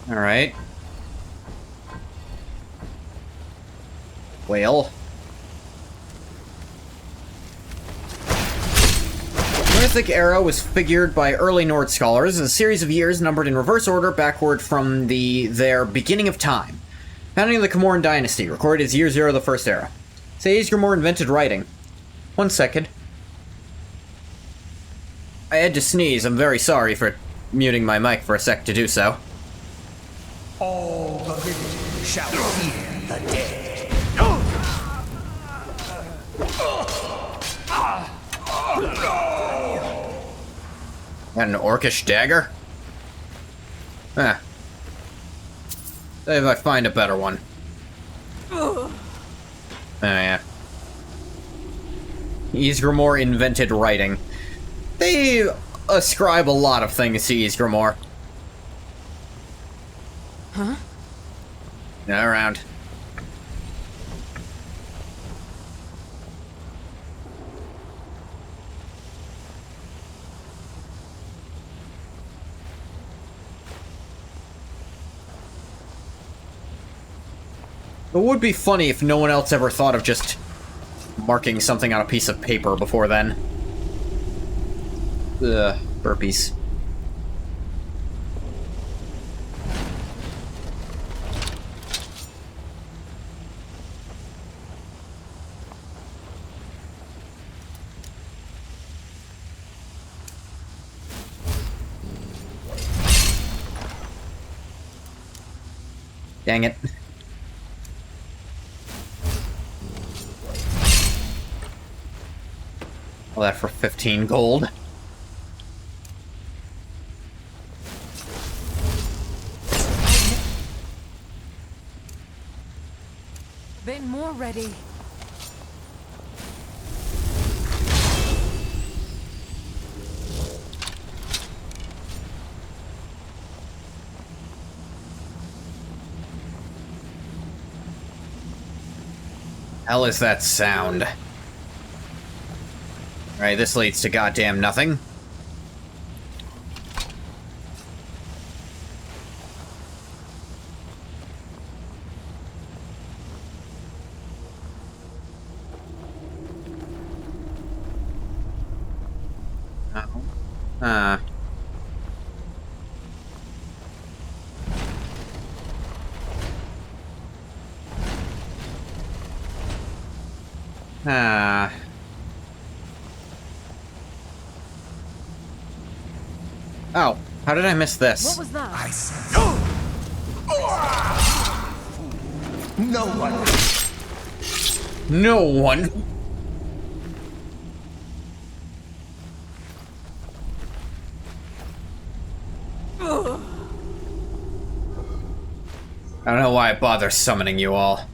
Alright. Well. The Mythic Era was figured by early Nord scholars as a series of years numbered in reverse order backward from their beginning of time. Founding of the Comoran dynasty, recorded as year 0 of the First Era. SKYRIM invented writing. 1 second. I had to sneeze. I'm very sorry for muting my mic for a sec to do so. All the living shall fear the dead. An orcish dagger? Ah. See if I find a better one. Oh yeah. Ysgramor invented writing. They ascribe a lot of things to Ysgramor. Huh? Now around. It would be funny if no one else ever thought of just marking something on a piece of paper before then. Ugh, burpees. Dang it. All that for 15 gold. Been more ready. Hell is that sound? Alright, this leads to goddamn nothing. Oh, how did I miss this? What was that? I said, no one. No one. I don't know why I bother summoning you all.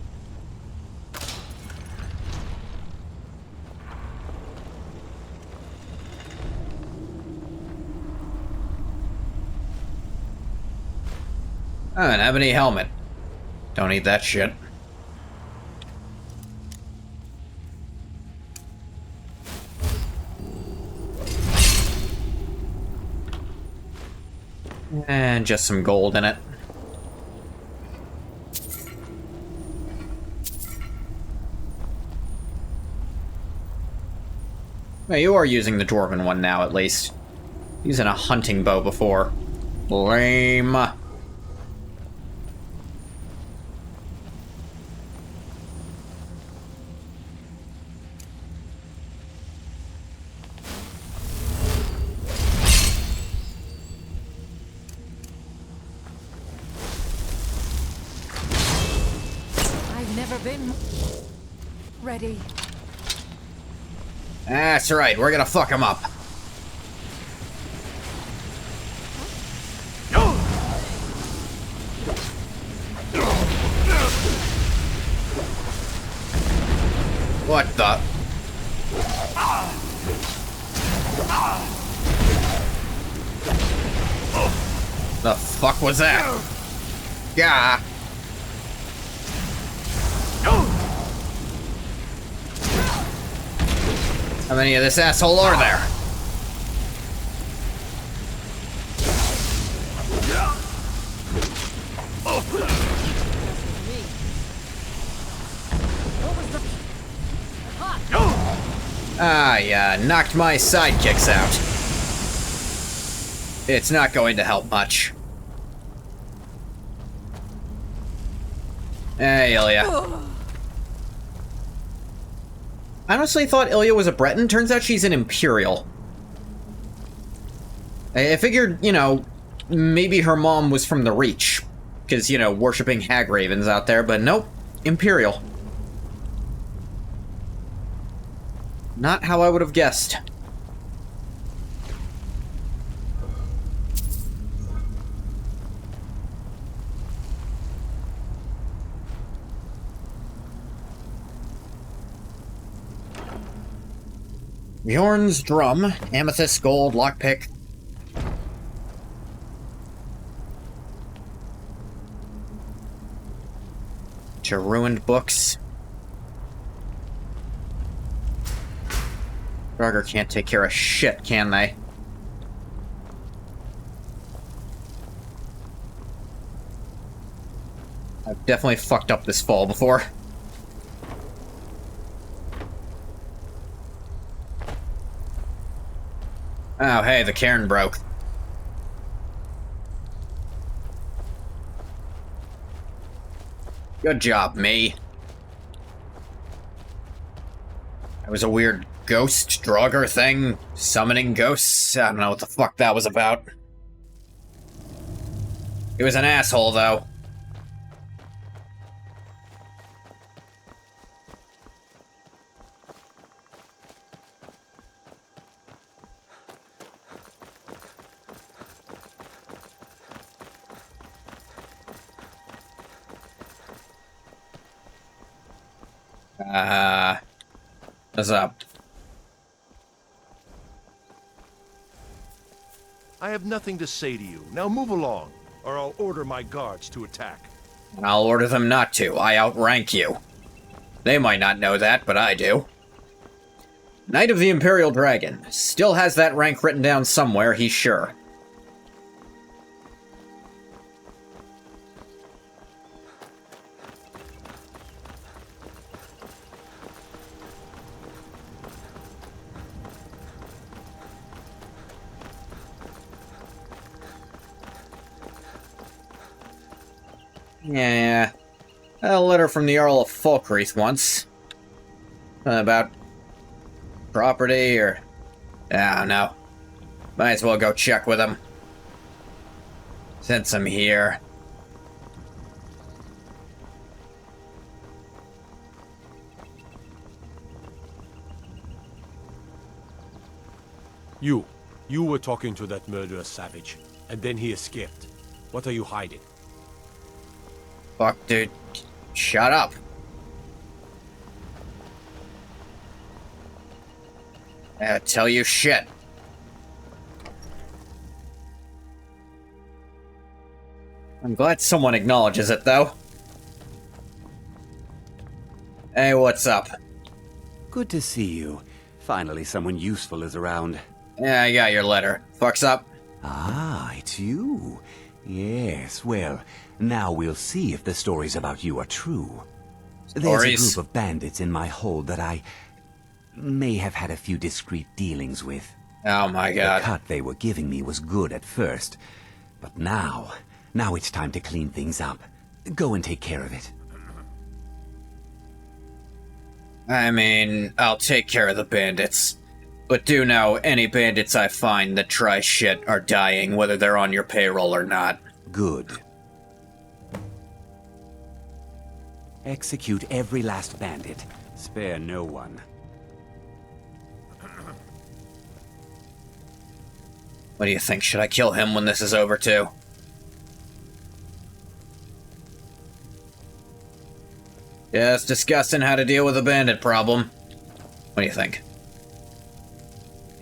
Oh, an ebony helmet. Don't eat that shit. And just some gold in it. Well, you are using the dwarven one now, at least. Using a hunting bow before. Lame. I've never been ready. That's right, we're gonna fuck him up. What the? The fuck was that? Yeah. How many of this asshole are there? Ah, yeah, knocked my sidekicks out. It's not going to help much. Hey, Ilya. I honestly thought Ilya was a Breton. Turns out she's an Imperial. I figured, you know, maybe her mom was from the Reach. Because, you know, worshipping hag ravens out there, but nope. Imperial. Not how I would have guessed. Bjorn's drum, amethyst, gold, lockpick. To ruined books. Draugr can't take care of shit, can they? I've definitely fucked up this fall before. Oh, hey, the cairn broke. Good job, me. That was a weird ghost Draugr thing, summoning ghosts. I don't know what the fuck that was about. He was an asshole, though. What's up? I have nothing to say to you. Now move along, or I'll order my guards to attack. I'll order them not to. I outrank you. They might not know that, but I do. Knight of the Imperial Dragon. Still has that rank written down somewhere, he's sure. Yeah, a letter from the Earl of Falkreath once. About property or... I don't know. Might as well go check with him. Since I'm here. You were talking to that murderous savage, and then he escaped. What are you hiding? Fuck, dude. Shut up. I tell you shit. I'm glad someone acknowledges it, though. Hey, what's up? Good to see you. Finally, someone useful is around. Yeah, I got your letter. Fuck's up? Ah, it's you. Yes, well, now we'll see if the stories about you are true. There's a group of bandits in my hold that I may have had a few discreet dealings with. Oh my god. The cut they were giving me was good at first, but now it's time to clean things up. Go and take care of it. I mean, I'll take care of the bandits. But do know, any bandits I find that try shit are dying, whether they're on your payroll or not. Good. Execute every last bandit. Spare no one. What do you think? Should I kill him when this is over, too? Just discussing how to deal with a bandit problem. What do you think?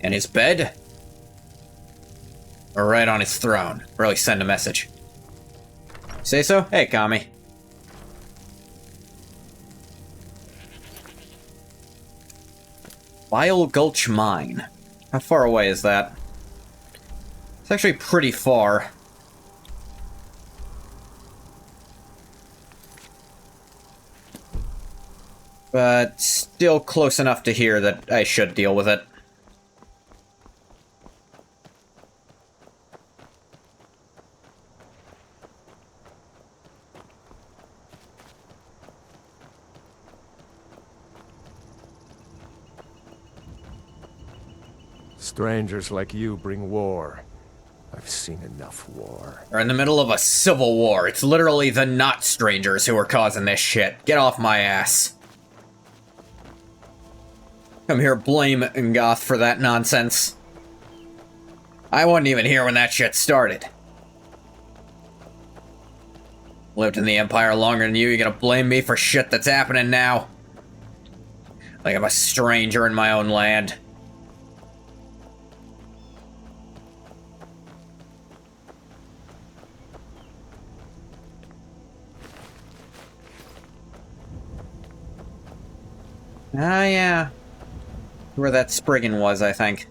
In his bed? Or right on his throne? Really send a message. Say so? Hey, Kami. Vile Gulch Mine. How far away is that? It's actually pretty far. But still close enough to here that I should deal with it. Strangers like you bring war. I've seen enough war. We're in the middle of a civil war. It's literally the not strangers who are causing this shit. Get off my ass. Come here, blame Ngoth for that nonsense. I wasn't even here when that shit started. Lived in the Empire longer than you. You're gonna blame me for shit that's happening now? Like I'm a stranger in my own land. Ah, yeah. Where that Spriggan was, I think.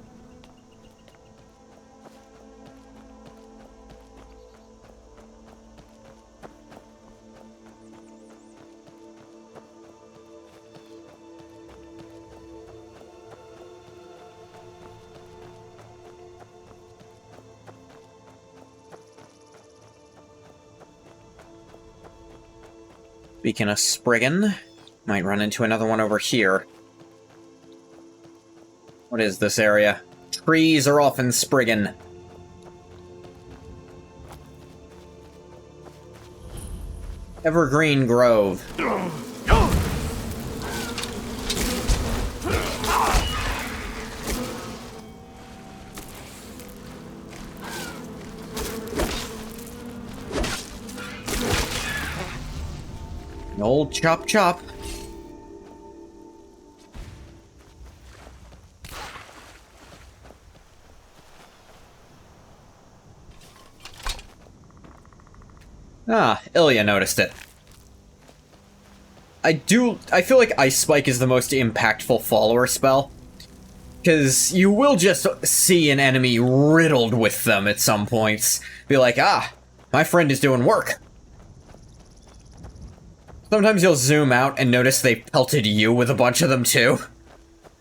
Speaking of Spriggan, might run into another one over here. What is this area? Trees are often Spriggan. Evergreen Grove. An old chop chop. Ah, Ilya noticed it. I feel like Ice Spike is the most impactful follower spell. Because you will just see an enemy riddled with them at some points. Be like, ah, my friend is doing work. Sometimes you'll zoom out and notice they pelted you with a bunch of them too.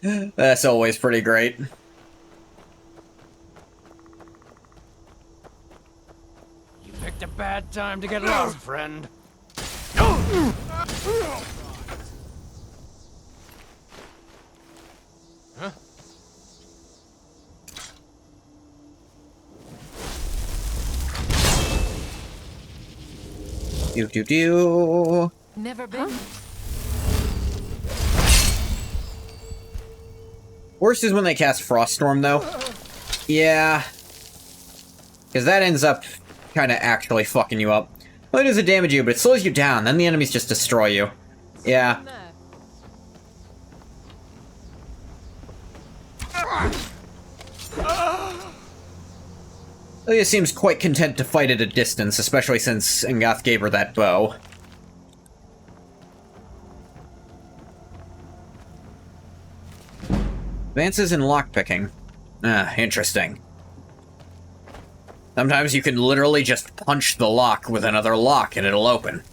That's always pretty great. Picked a bad time to get lost, friend. Huh? Do. Never been. Worst is when they cast Froststorm, though. Yeah. Because that ends up kind of actually fucking you up. Well, it doesn't damage you, but it slows you down. Then the enemies just destroy you. Yeah. Ilya seems quite content to fight at a distance, especially since Ngoth gave her that bow. Advances in lockpicking. Ah, interesting. Sometimes you can literally just punch the lock with another lock and it'll open.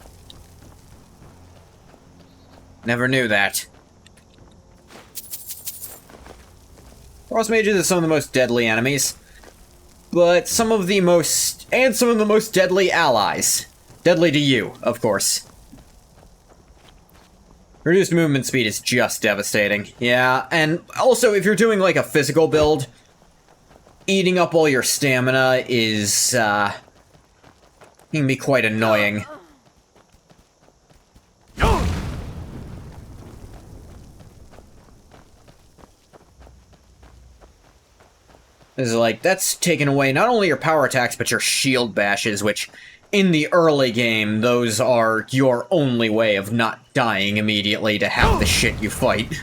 Never knew that. Frost mages are some of the most deadly enemies, but some of the most deadly allies. Deadly to you, of course. Reduced movement speed is just devastating. Yeah, and also if you're doing like a physical build, eating up all your stamina is, can be quite annoying. It's like, that's taking away not only your power attacks, but your shield bashes, which, in the early game, those are your only way of not dying immediately to half the shit you fight.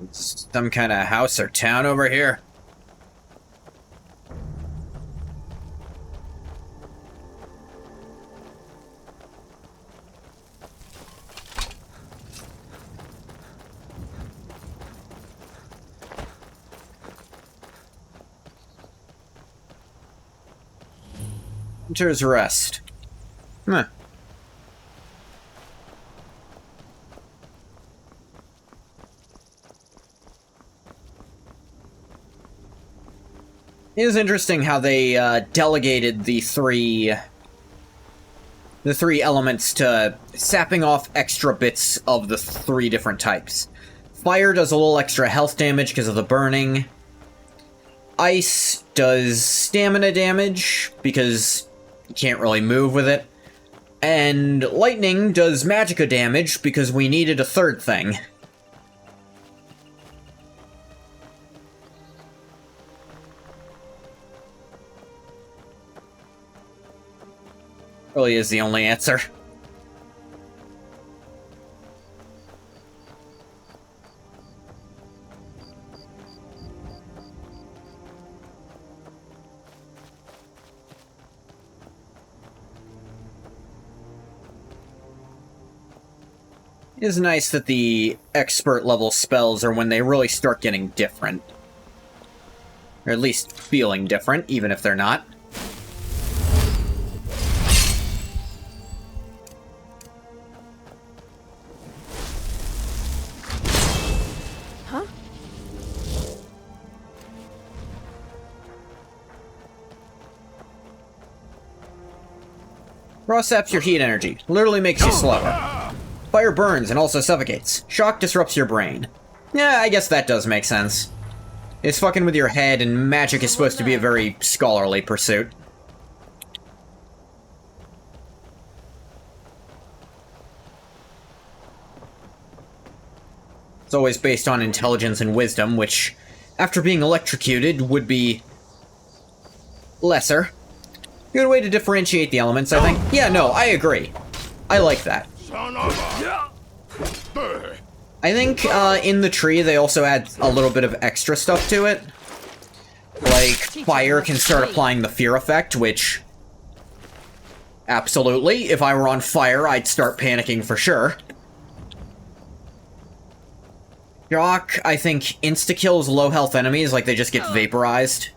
It's some kind of house or town over here. Hunter's Rest. Huh. It is interesting how they delegated the three elements to sapping off extra bits of the three different types. Fire does a little extra health damage because of the burning. Ice does stamina damage because you can't really move with it. And lightning does magicka damage because we needed a third thing. Really is the only answer. It is nice that the expert level spells are when they really start getting different. Or at least feeling different, even if they're not. Huh? Frost saps your heat energy. Literally makes you slower. Fire burns and also suffocates. Shock disrupts your brain. Yeah, I guess that does make sense. It's fucking with your head, and magic is supposed to be a very scholarly pursuit. It's always based on intelligence and wisdom, which, after being electrocuted, would be lesser. Good way to differentiate the elements, I think. Yeah, no, I agree. I like that. I think in the tree they also add a little bit of extra stuff to it. Like, fire can start applying the fear effect, which... absolutely, if I were on fire, I'd start panicking for sure. Shock, I think, insta-kills low-health enemies, like they just get vaporized.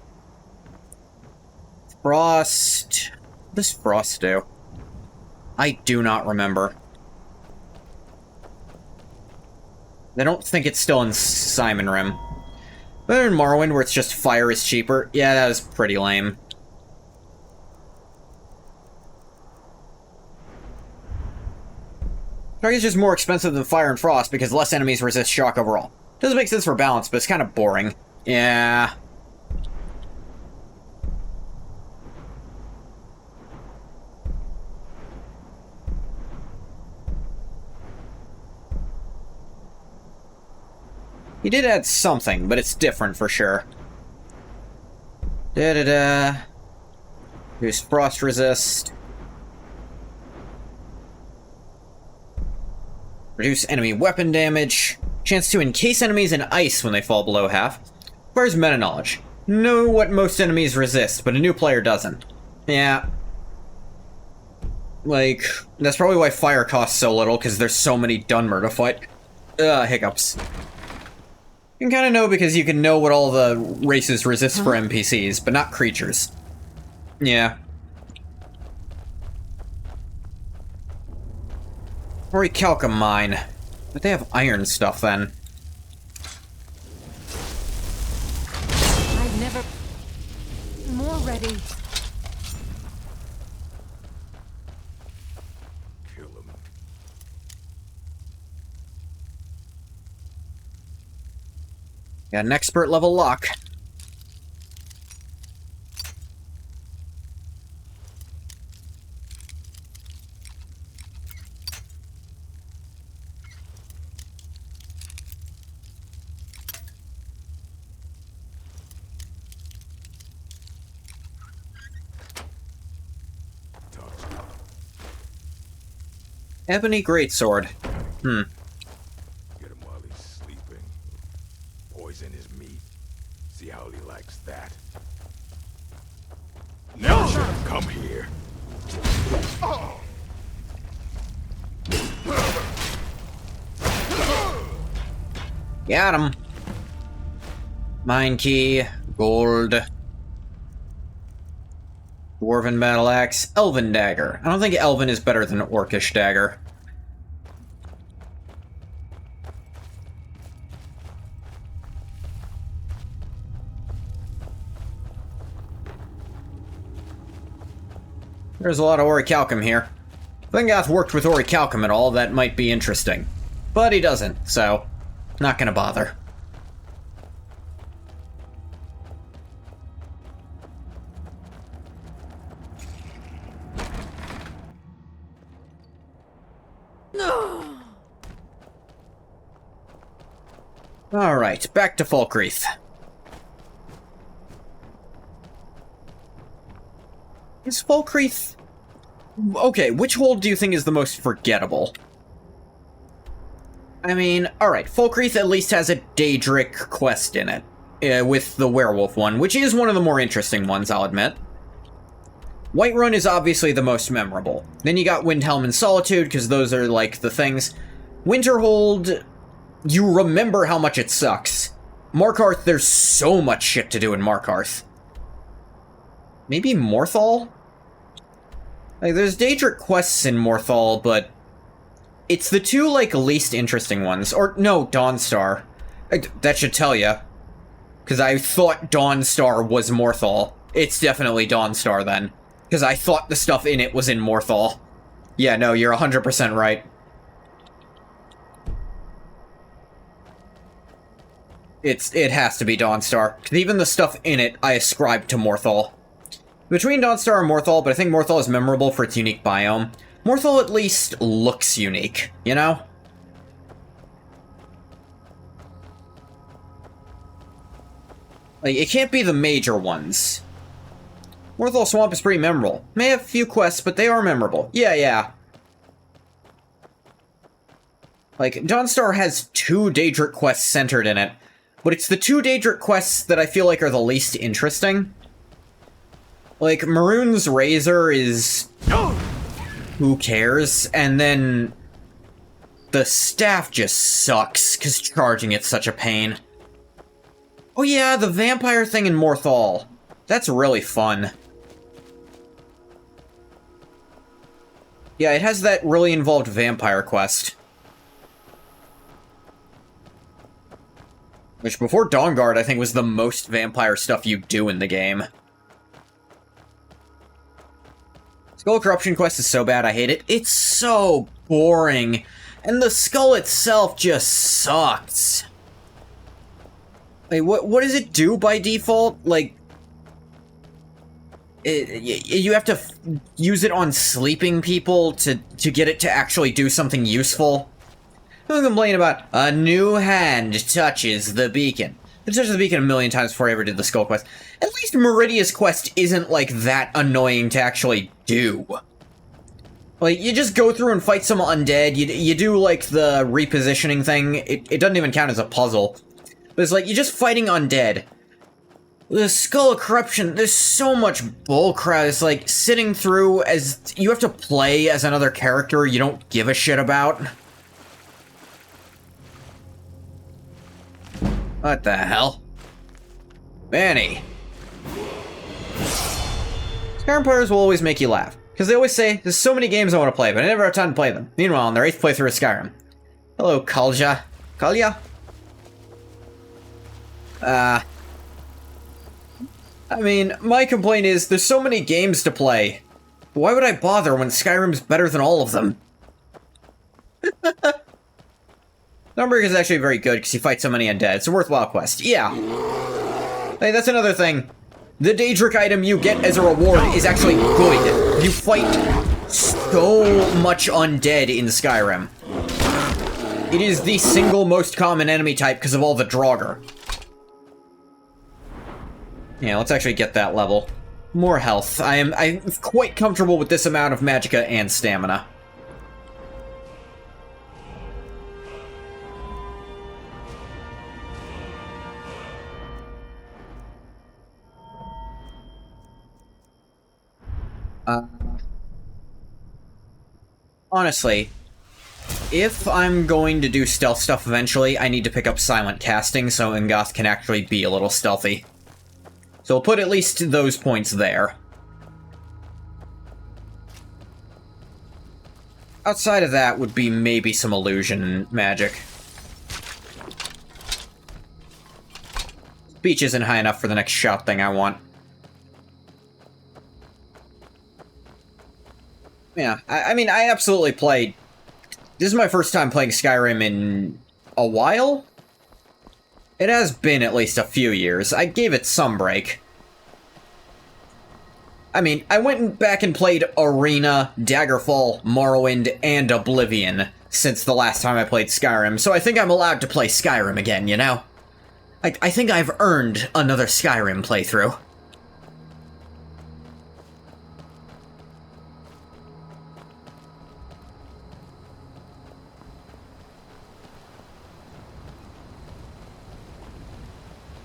Frost... what does Frost do? I do not remember. I don't think it's still in SKYRIM. But in Morrowind, where it's just fire is cheaper, yeah, that was pretty lame. Shock is just more expensive than Fire and Frost because less enemies resist shock overall. Doesn't make sense for balance, but it's kind of boring. Yeah. He did add something, but it's different for sure. Da-da-da. Here's Frost Resist. Reduce enemy weapon damage. Chance to encase enemies in ice when they fall below half. Requires meta knowledge. Know what most enemies resist, but a new player doesn't. Yeah. Like, that's probably why fire costs so little, because there's so many Dunmer to fight. Hiccups. You can kind of know because you can know what all the races resist for NPCs, but not creatures. Yeah. Orichalcum mine. But they have iron stuff then. I've never... More ready. Got an expert level lock. Ebony greatsword. Get him while he's sleeping. Poison his meat. See how he likes that. Now come here. Got him. Mine key, gold, dwarven battle axe, elven dagger. I don't think elven is better than orcish dagger. There's a lot of orichalcum here. If Thengoth worked with orichalcum at all, that might be interesting. But he doesn't, so not gonna bother. Alright, back to Falkreath. Is Falkreath... Okay, which hold do you think is the most forgettable? I mean, alright, Falkreath at least has a Daedric quest in it, with the werewolf one, which is one of the more interesting ones, I'll admit. Whiterun is obviously the most memorable. Then you got Windhelm and Solitude, because those are, like, the things. Winterhold, you remember how much it sucks. Markarth, there's so much shit to do in Markarth. Maybe Morthal? Like, there's Daedric quests in Morthal, but it's the two, like, least interesting ones. Or, no, Dawnstar. That should tell ya. Because I thought Dawnstar was Morthal. It's definitely Dawnstar, then. Because I thought the stuff in it was in Morthal. Yeah, no, you're 100% right. It has to be Dawnstar. Because even the stuff in it, I ascribe to Morthal. Between Dawnstar and Morthal, but I think Morthal is memorable for its unique biome. Morthal at least looks unique, you know? Like, it can't be the major ones. Morthal Swamp is pretty memorable. May have a few quests, but they are memorable. Yeah. Like, Dawnstar has 2 Daedric quests centered in it, but it's the 2 Daedric quests that I feel like are the least interesting. Like, Maroon's Razor is... who cares? And then... the staff just sucks, because charging it's such a pain. Oh yeah, the vampire thing in Morthal. That's really fun. Yeah, it has that really involved vampire quest. Which, before Dawnguard, I think was the most vampire stuff you do in the game. Skull Corruption quest is so bad, I hate it. It's so boring. And the skull itself just sucks. Like, what does it do by default? Like, you have to use it on sleeping people to get it to actually do something useful. Don't complain about a new hand touches the beacon. I touched the beacon a million times before I ever did the skull quest. At least Meridia's quest isn't, like, that annoying to actually do. Like, you just go through and fight some undead, you do, like, the repositioning thing. It doesn't even count as a puzzle. But it's like, you're just fighting undead. The Skull of Corruption, there's so much bullcrap. It's like sitting through as you have to play as another character you don't give a shit about. What the hell? Manny. Skyrim players will always make you laugh, because they always say, there's so many games I want to play, but I never have time to play them. Meanwhile, in their 8th playthrough of Skyrim. Hello, Kalja. Kalya? I mean, my complaint is, there's so many games to play. But why would I bother when Skyrim's better than all of them? Nuremberg is actually very good because you fight so many undead. It's a worthwhile quest. Yeah. Hey, that's another thing. The Daedric item you get as a reward is actually good. You fight so much undead in Skyrim. It is the single most common enemy type because of all the Draugr. Yeah, let's actually get that level. More health. I'm quite comfortable with this amount of magicka and stamina. Honestly, if I'm going to do stealth stuff eventually, I need to pick up silent casting so Ingoth can actually be a little stealthy. So we'll put at least those points there. Outside of that would be maybe some illusion magic. Speech isn't high enough for the next shout thing I want. Yeah, I mean, I absolutely played... This is my first time playing Skyrim in a while? It has been at least a few years. I gave it some break. I mean, I went back and played Arena, Daggerfall, Morrowind, and Oblivion since the last time I played Skyrim, so I think I'm allowed to play Skyrim again, you know? I think I've earned another Skyrim playthrough.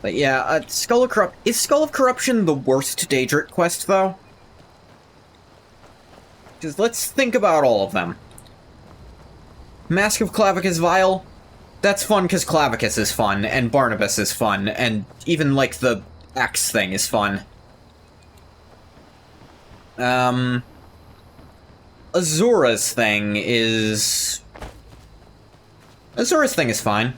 But yeah, is Skull of Corruption the worst Daedric quest, though? Because let's think about all of them. Mask of Clavicus Vial? That's fun because Clavicus is fun, and Barnabas is fun, and even, like, the axe thing is fun. Azura's thing is... Azura's thing is fine.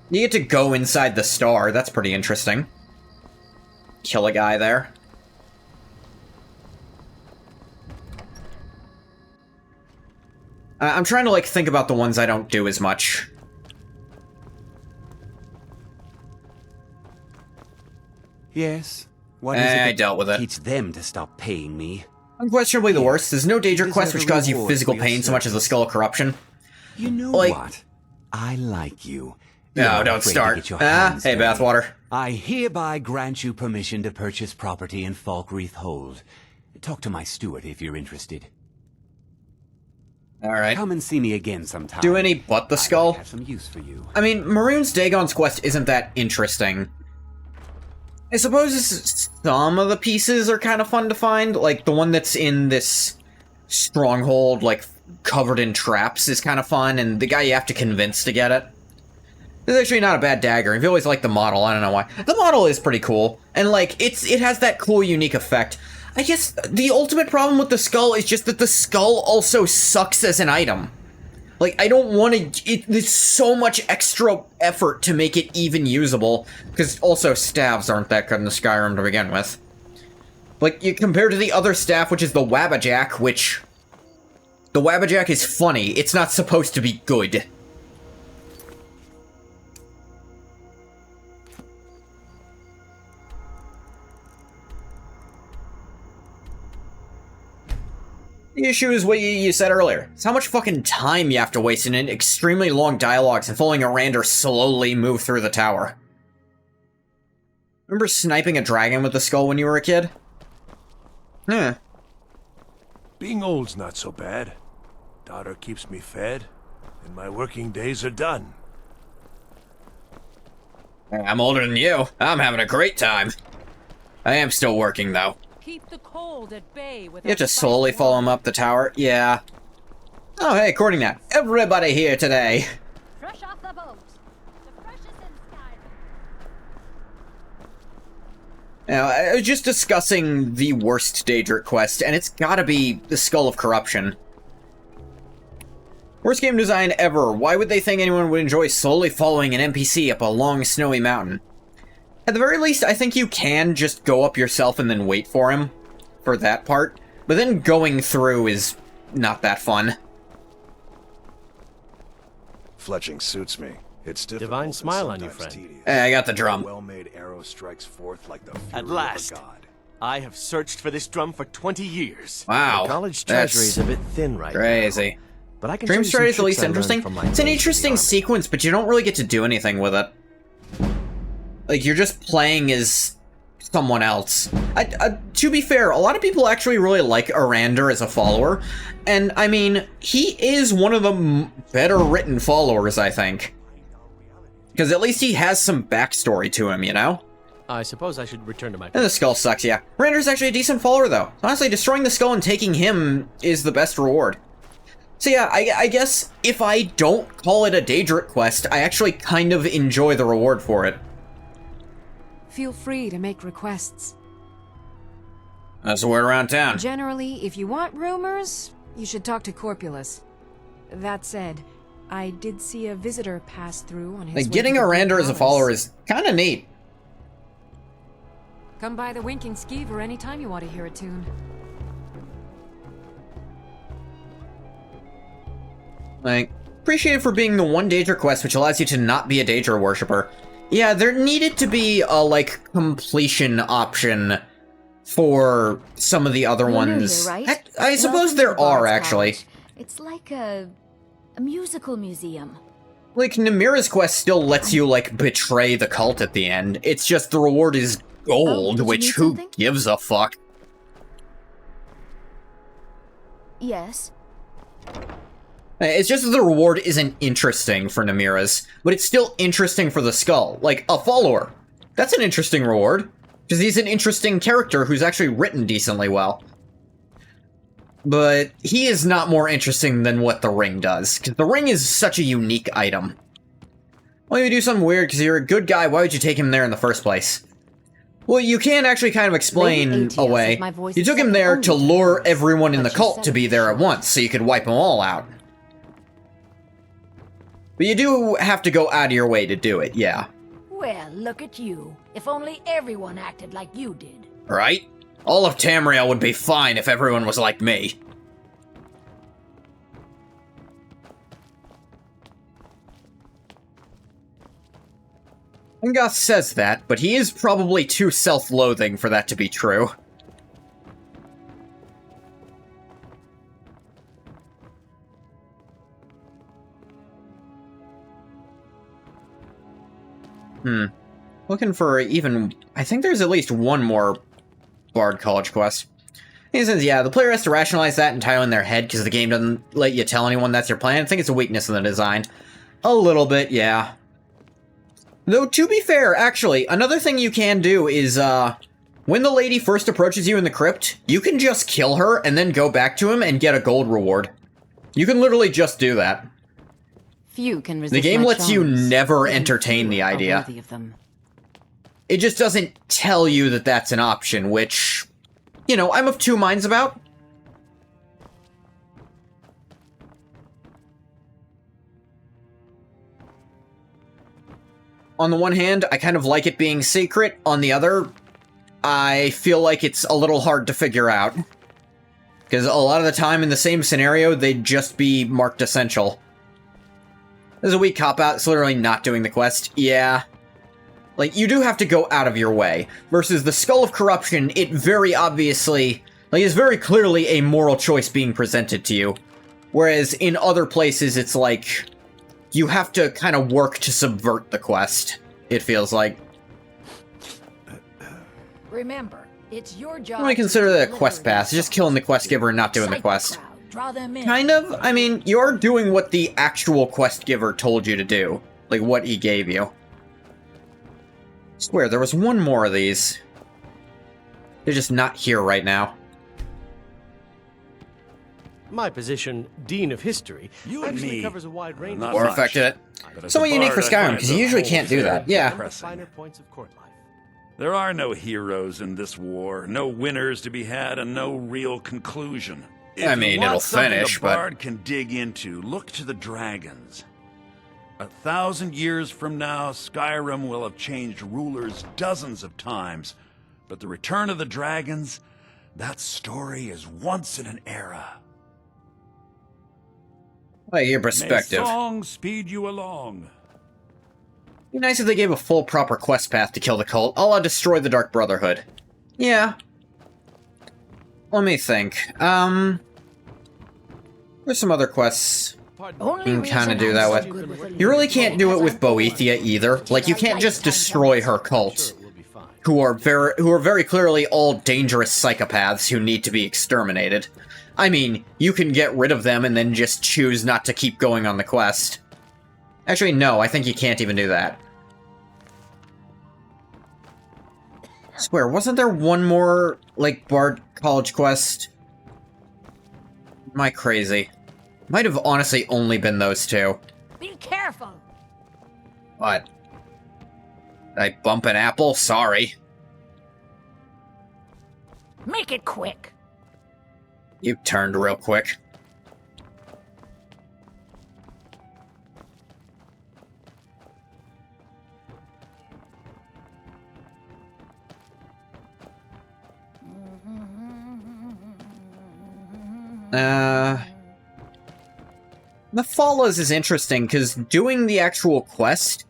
You get to go inside the star, that's pretty interesting. Kill a guy there. I'm trying to, like, think about the ones I don't do as much. Yes? What is it I dealt with it. Teach them to stop paying me. Unquestionably the worst. There's no Daedric quest which causes you physical pain so much as the Skull of Corruption. You know like, what? I like you. No, don't start. Hey, bathwater. I hereby grant you permission to purchase property in Falkreath Hold. Talk to my steward if you're interested. Alright. Come and see me again sometime. Do any but the skull? I have some use for you. I mean, Maroon's Dagon's quest isn't that interesting. I suppose some of the pieces are kind of fun to find. Like, the one that's in this stronghold, like, covered in traps is kind of fun, and the guy you have to convince to get it. It's actually not a bad dagger. I've always liked the model, I don't know why. The model is pretty cool, and, like, it has that cool, unique effect. I guess the ultimate problem with the skull is just that the skull also sucks as an item. Like, I don't want to... There's so much extra effort to make it even usable, because also staves aren't that good in the Skyrim to begin with. Like, you compare to the other staff, which is the Wabbajack, which... The Wabbajack is funny, it's not supposed to be good. The issue is what you said earlier. It's how much fucking time you have to waste in extremely long dialogues and following a Rander slowly move through the tower. Remember sniping a dragon with the skull when you were a kid? Huh. Being old's not so bad. Daughter keeps me fed, and my working days are done. I'm older than you. I'm having a great time. I am still working, though. Keep the cold at bay with You have to slowly follow him up the tower? Yeah. Oh, hey, according to that, everybody here today. Fresh off the boat. The freshest in Skyrim. Now, I was just discussing the worst Daedric quest, and it's gotta be the Skull of Corruption. Worst game design ever. Why would they think anyone would enjoy slowly following an NPC up a long, snowy mountain? At the very least, I think you can just go up yourself and then wait for him, for that part. But then going through is not that fun. Fletching suits me. It's difficult. Divine smile on you, sometimes friend. tedious. Hey, I got the drum. A well-made arrow strikes forth like the fury At of a last. god. I have searched for this drum for 20 years. Wow. The college That's treasury is a bit thin right crazy. now. But I can Dream show you Stride is the some least tricks I learned interesting. from my It's an days in the interesting army. sequence, but you don't really get to do anything with it. Like, you're just playing as someone else. To be fair, a lot of people actually really like Arander as a follower, and I mean, he is one of the better written followers, I think. Because at least he has some backstory to him, you know? I suppose I should return to my... And the skull sucks, yeah. Arander's actually a decent follower, though. Honestly, destroying the skull and taking him is the best reward. So yeah, I guess if I don't call it a Daedric quest, I actually kind of enjoy the reward for it. Feel free to make requests. That's the word around town. Generally, if you want rumors, you should talk to Corpulus. That said, I did see a visitor pass through on his way Like, getting to the Arander as a palace. follower is kind of neat. Come by the Winking Skeever anytime you want to hear a tune. Like, appreciate it for being the one Daedra quest which allows you to not be a Daedra worshipper. Yeah, there needed to be a, like, completion option for some of the other ones. Right? I suppose there are, actually. It's like a musical museum. Like, Namira's quest still lets you, like, betray the cult at the end. It's just the reward is gold, did you which need who something? gives a fuck? Yes. It's just that the reward isn't interesting for Namira's, but it's still interesting for the skull. Like, a follower. That's an interesting reward, because he's an interesting character who's actually written decently well. But he is not more interesting than what the ring does, because the ring is such a unique item. Well, you do something weird because you're a good guy, why would you take him there in the first place? Well, you can actually kind of explain away. You took him there to lure everyone in the cult to be there at once, so you could wipe them all out. But you do have to go out of your way to do it, yeah. Well, look at you. If only everyone acted like you did. Right? All of Tamriel would be fine if everyone was like me. Angoth says that, but he is probably too self-loathing for that to be true. Looking for even... I think there's at least one more Bard College quest. He says, yeah, the player has to rationalize that entirely in their head because the game doesn't let you tell anyone that's your plan. I think it's a weakness in the design. A little bit, yeah. Though, to be fair, actually, another thing you can do is, when the lady first approaches you in the crypt, you can just kill her and then go back to him and get a gold reward. You can literally just do that. Few can resist The game my lets you charms. never Even entertain few the are idea. worthy of them. It just doesn't tell you that that's an option, which, you know, I'm of two minds about. On the one hand, I kind of like it being secret. On the other, I feel like it's a little hard to figure out. Because a lot of the time in the same scenario, they'd just be marked essential. There's a weak cop-out, it's literally not doing the quest. Yeah. Like, you do have to go out of your way. Versus the Skull of Corruption, it very obviously... Like, it's very clearly a moral choice being presented to you. Whereas in other places, it's like... You have to kind of work to subvert the quest, it feels like. Remember, it's your job. I consider that a quest pass. It's just killing the quest giver and not doing the quest. Draw them in. Kind of. I mean, you're doing what the actual quest giver told you to do. Like, what he gave you. Swear, there was one more of these. They're just not here right now. My position, Dean of History, You and actually me, covers a wide range of Or affected it. Somewhat unique for Skyrim, because you usually can't do that. Yeah. finer points of court life. There are no heroes in this war, no winners to be had, and no real conclusion. I mean, it'll finish, a but... bard can dig into, look to the dragons. 1,000 years from now, Skyrim will have changed rulers dozens of times, but the return of the dragons, that story is once in an era. Like your perspective. May song speed you along. Be nice if they gave a full proper quest path to kill the cult. I'll destroy the Dark Brotherhood. Yeah. Let me think. There's some other quests you can kind of do that with. You really can't do it with Boethia either. Like, you can't just destroy her cult, who are very clearly all dangerous psychopaths who need to be exterminated. I mean, you can get rid of them and then just choose not to keep going on the quest. Actually, no, I think you can't even do that. I swear, wasn't there one more, like, Bard College quest? Am I crazy? Might have honestly only been those two. Be careful. What? Did I bump an apple? Sorry. Make it quick. You turned real quick. The follows is interesting, because doing the actual quest,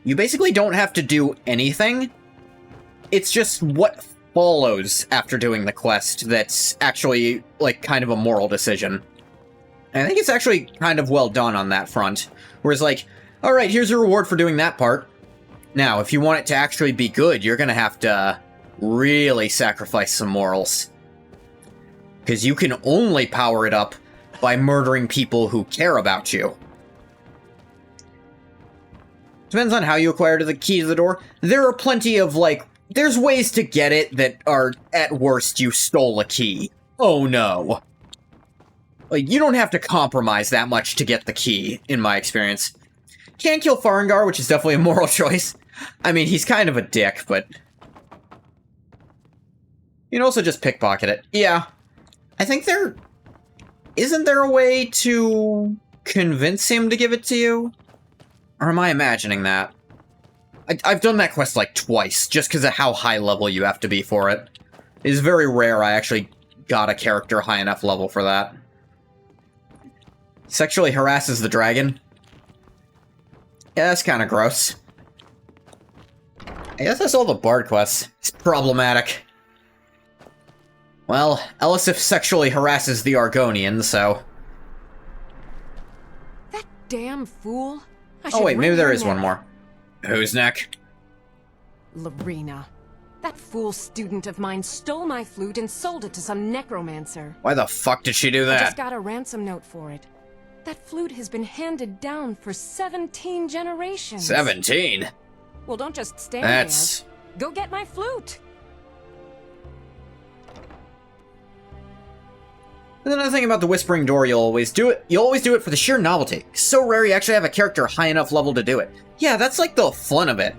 you basically don't have to do anything. It's just what follows after doing the quest that's actually, like, kind of a moral decision. And I think it's actually kind of well done on that front. Whereas, like, alright, here's your reward for doing that part. Now, if you want it to actually be good, you're gonna have to really sacrifice some morals. Because you can only power it up by murdering people who care about you. Depends on how you acquire the key to the door. There are plenty of, like, there's ways to get it that are, at worst, you stole a key. Oh no. Like, you don't have to compromise that much to get the key, in my experience. Can't kill Farengar, which is definitely a moral choice. I mean, he's kind of a dick, but... you can also just pickpocket it. Yeah. I think there... isn't there a way to convince him to give it to you? Or am I imagining that? I've done that quest like twice, just because of how high level you have to be for it. It's very rare I actually got a character high enough level for that. Sexually harasses the dragon. Yeah, that's kind of gross. I guess that's all the Bard quests. It's problematic. Well, Elisif sexually harasses the Argonian, so... That damn fool. Oh wait, maybe there is one more. Whose neck? Lorena. That fool student of mine stole my flute and sold it to some necromancer. Why the fuck did she do that? I just got a ransom note for it. That flute has been handed down for 17 generations. 17? Well, don't just stand there. Go get my flute. Another thing about the Whispering Door, you'll always do it for the sheer novelty. It's so rare you actually have a character high enough level to do it. Yeah, that's like the fun of it.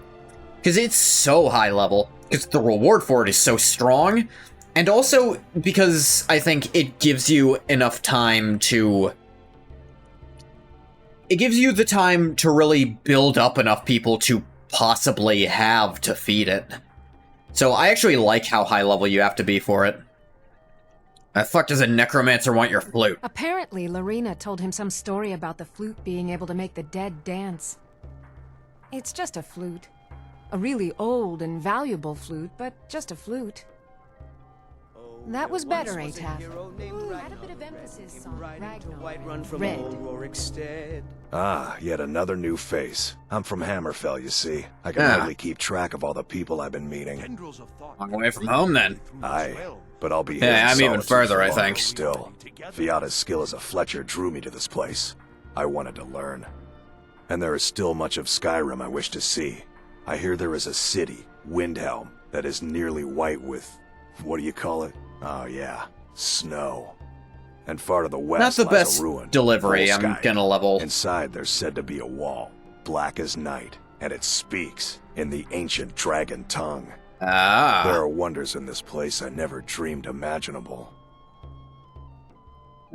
Because it's so high level. Because the reward for it is so strong. And also because I think it gives you enough time to... it gives you the time to really build up enough people to possibly have to feed it. So I actually like how high level you have to be for it. The fuck does a necromancer want your flute? Apparently, Lorena told him some story about the flute being able to make the dead dance. It's just a flute. A really old and valuable flute, but just a flute. That was better, Ataf. Add a bit of emphasis on Ragnar. Ah, yet another new face. I'm from Hammerfell, you see. I can hardly keep track of all the people I've been meeting. Long way from home, then. Aye, but I'll be here. Yeah, I'm even further, I longer think. Still, Fiata's skill as a Fletcher drew me to this place. I wanted to learn. And there is still much of Skyrim I wish to see. I hear there is a city, Windhelm, that is nearly white with... what do you call it? Oh yeah, snow. And far to the west Not the lies best a ruin. delivery, I'm Volskite. gonna level. Inside there's said to be a wall, black as night, and it speaks in the ancient dragon tongue. Ah. There are wonders in this place I never dreamed imaginable.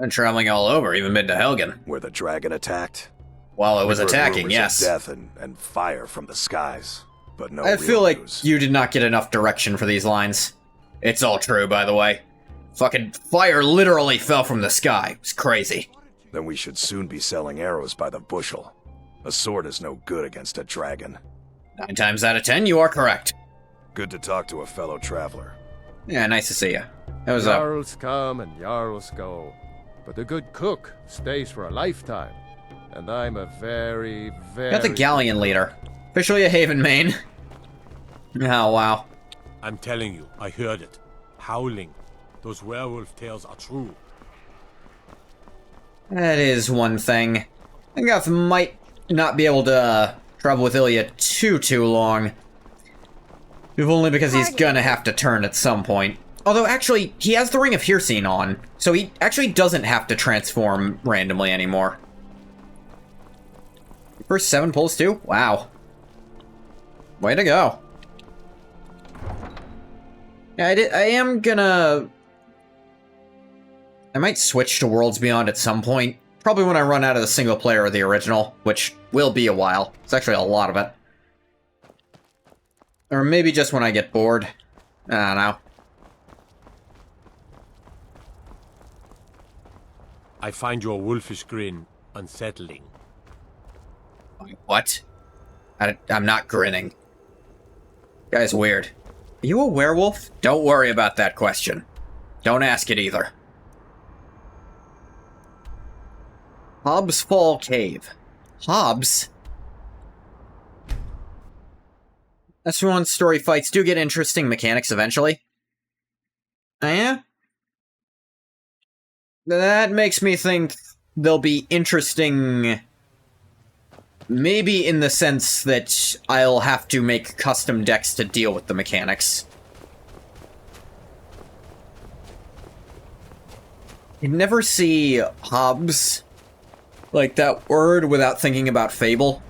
I'm traveling all over, even been to Helgen. Where the dragon attacked? While it was We've heard attacking, rumors yes. of death and fire from the skies, but no I real feel like news. you did not get enough direction for these lines. It's all true, by the way. Fucking fire literally fell from the sky. It's crazy. Then we should soon be selling arrows by the bushel. A sword is no good against a dragon. 9 times out of 10, you are correct. Good to talk to a fellow traveler. Yeah, nice to see you. That was Jarls come and Jarls go, but a good cook stays for a lifetime. And I'm a very, very... Got the galleon leader. Officially a Haven main. Oh, wow. I'm telling you, I heard it. Howling. Those werewolf tales are true. That is one thing. I think Guth might not be able to travel with Ilya too long. If only because he's gonna have to turn at some point. Although, actually, he has the Ring of Hircine on, so he actually doesn't have to transform randomly anymore. First 7 pulls too? Wow. Way to go. Yeah, I am gonna... I might switch to Worlds Beyond at some point. Probably when I run out of the single player of the original, which will be a while. It's actually a lot of it. Or maybe just when I get bored. I don't know. I find your wolfish grin unsettling. What? I'm not grinning. Guy's weird. Are you a werewolf? Don't worry about that question. Don't ask it either. Hobbs Fall Cave. Hobbs? S1 story fights do get interesting mechanics eventually. Oh, yeah? That makes me think they'll be interesting... Maybe in the sense that I'll have to make custom decks to deal with the mechanics. You never see Hobbs, like that word, without thinking about Fable.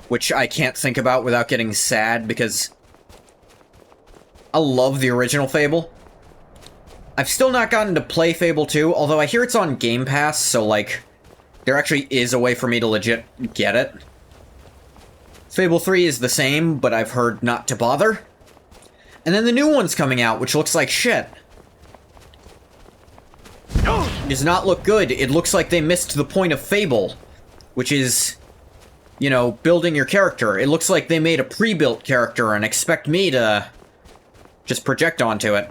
Which I can't think about without getting sad, because I love the original Fable. I've still not gotten to play Fable 2, although I hear it's on Game Pass, so like... There actually is a way for me to legit get it. Fable 3 is the same, but I've heard not to bother. And then the new one's coming out, which looks like shit. It does not look good. It looks like they missed the point of Fable, which is, you know, building your character. It looks like they made a pre-built character and expect me to just project onto it.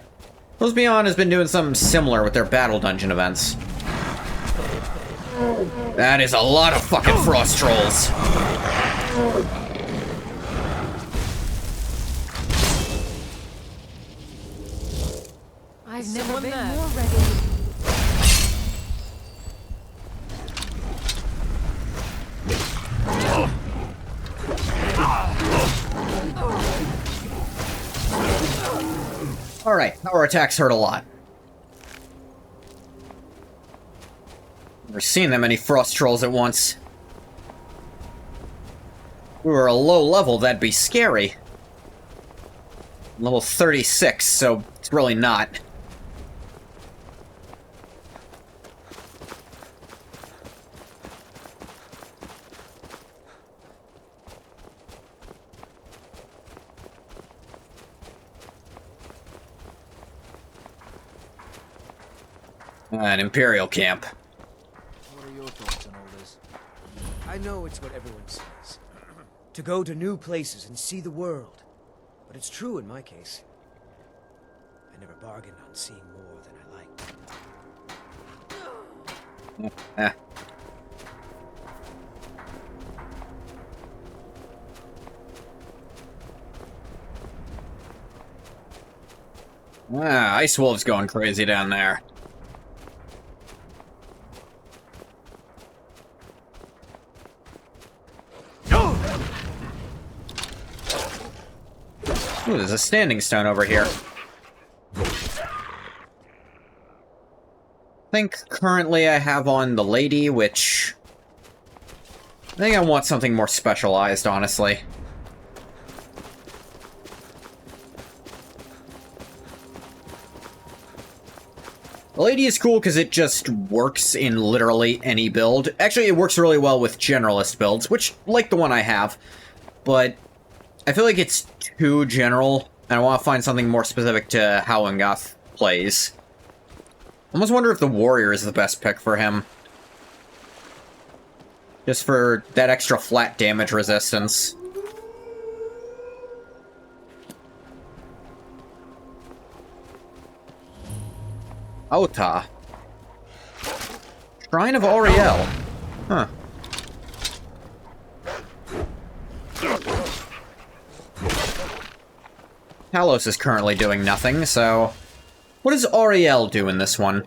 Worlds Beyond has been doing something similar with their battle dungeon events. That is a lot of fucking frost trolls. I've never been more ready. Alright, our attacks hurt a lot. Never seen that many frost trolls at once. If we were a low level, that'd be scary. Level 36, so it's really not. An Imperial camp. What are your thoughts on all this? I know it's what everyone says. To go to new places and see the world. But it's true in my case. I never bargained on seeing more than I liked. Ice Wolf's going crazy down there. Ooh, there's a standing stone over here. I think currently I have on the lady, which... I think I want something more specialized, honestly. The lady is cool because it just works in literally any build. Actually, it works really well with generalist builds, which, like the one I have, but I feel like it's too general, and I want to find something more specific to how Ngoth plays. I almost wonder if the warrior is the best pick for him. Just for that extra flat damage resistance. Ota. Shrine of Auriel. Huh. Talos is currently doing nothing, so... What does Auriel do in this one?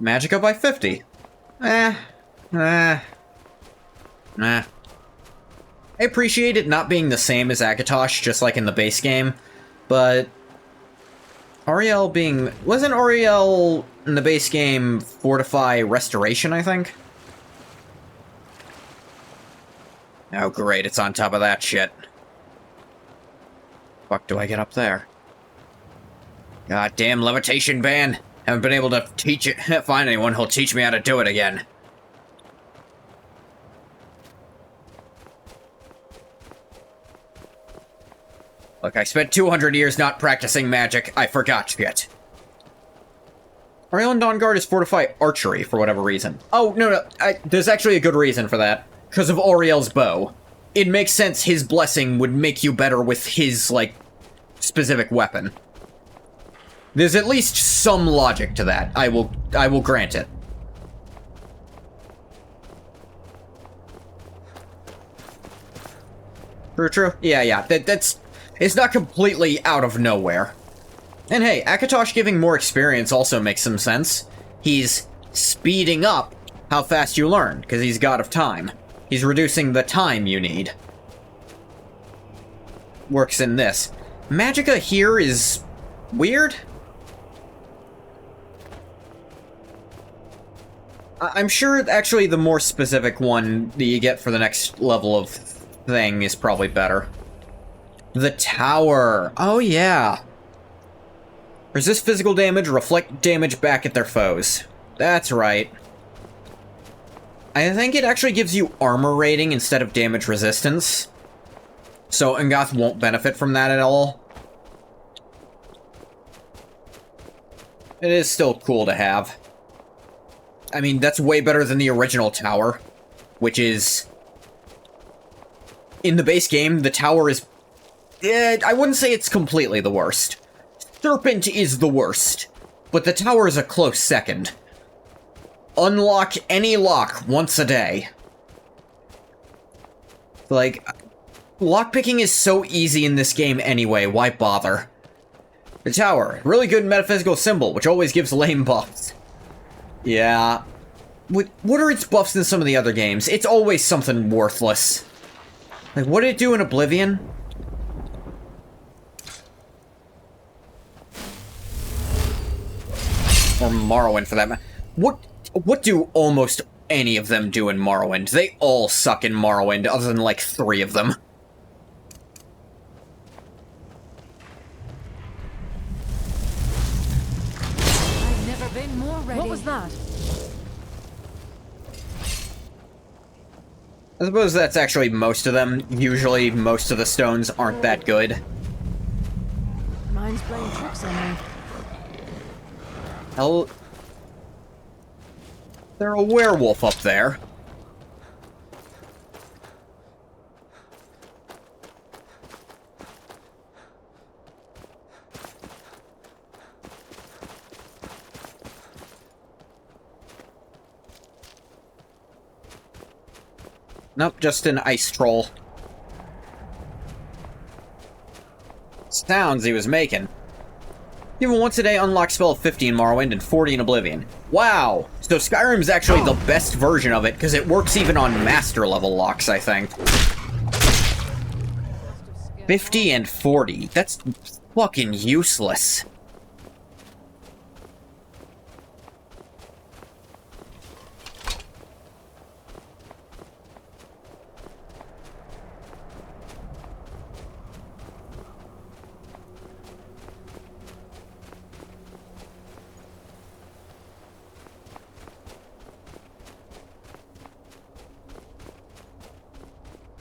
Magicka by 50. Nah. I appreciate it not being the same as Akatosh, just like in the base game, but... Auriel being... Wasn't Auriel in the base game Fortify Restoration, I think? Oh great, it's on top of that shit. Fuck do I get up there? Goddamn levitation ban! Haven't been able to find anyone who'll teach me how to do it again. Look, I spent 200 years not practicing magic. I forgot yet. Auriel and Dawnguard is Fortify Archery, for whatever reason. Oh, no, there's actually a good reason for that. Because of Auriel's bow. It makes sense his blessing would make you better with his, like, specific weapon. There's at least some logic to that. I will grant it. True. Yeah. That's... It's not completely out of nowhere. And hey, Akatosh giving more experience also makes some sense. He's speeding up how fast you learn, because he's God of Time. He's reducing the time you need. Works in this. Magicka here is... weird? I'm sure, actually, the more specific one that you get for the next level of thing is probably better. The tower. Oh, yeah. Resist physical damage, reflect damage back at their foes. That's right. I think it actually gives you armor rating instead of damage resistance. So Ngoth won't benefit from that at all. It is still cool to have. I mean, that's way better than the original tower, which is... In the base game, the tower is... I wouldn't say it's completely the worst. Serpent is the worst, but the tower is a close second. Unlock any lock once a day. Like, lockpicking is so easy in this game anyway, why bother? The tower, really good metaphysical symbol, which always gives lame buffs. Yeah. What are its buffs in some of the other games? It's always something worthless. Like, what did it do in Oblivion? Or Morrowind, for that matter. What do almost any of them do in Morrowind? They all suck in Morrowind, other than, like, 3 of them. I've never been more ready. What was that? I suppose that's actually most of them. Usually, most of the stones aren't that good. Mine's playing tricks on me. Hell... There's a werewolf up there. Nope, just an ice troll. Sounds he was making. Even once a day, unlock spell of 50 in Morrowind and 40 in Oblivion. Wow! So Skyrim's actually the best version of it, because it works even on master level locks, I think. 50 and 40. That's fucking useless.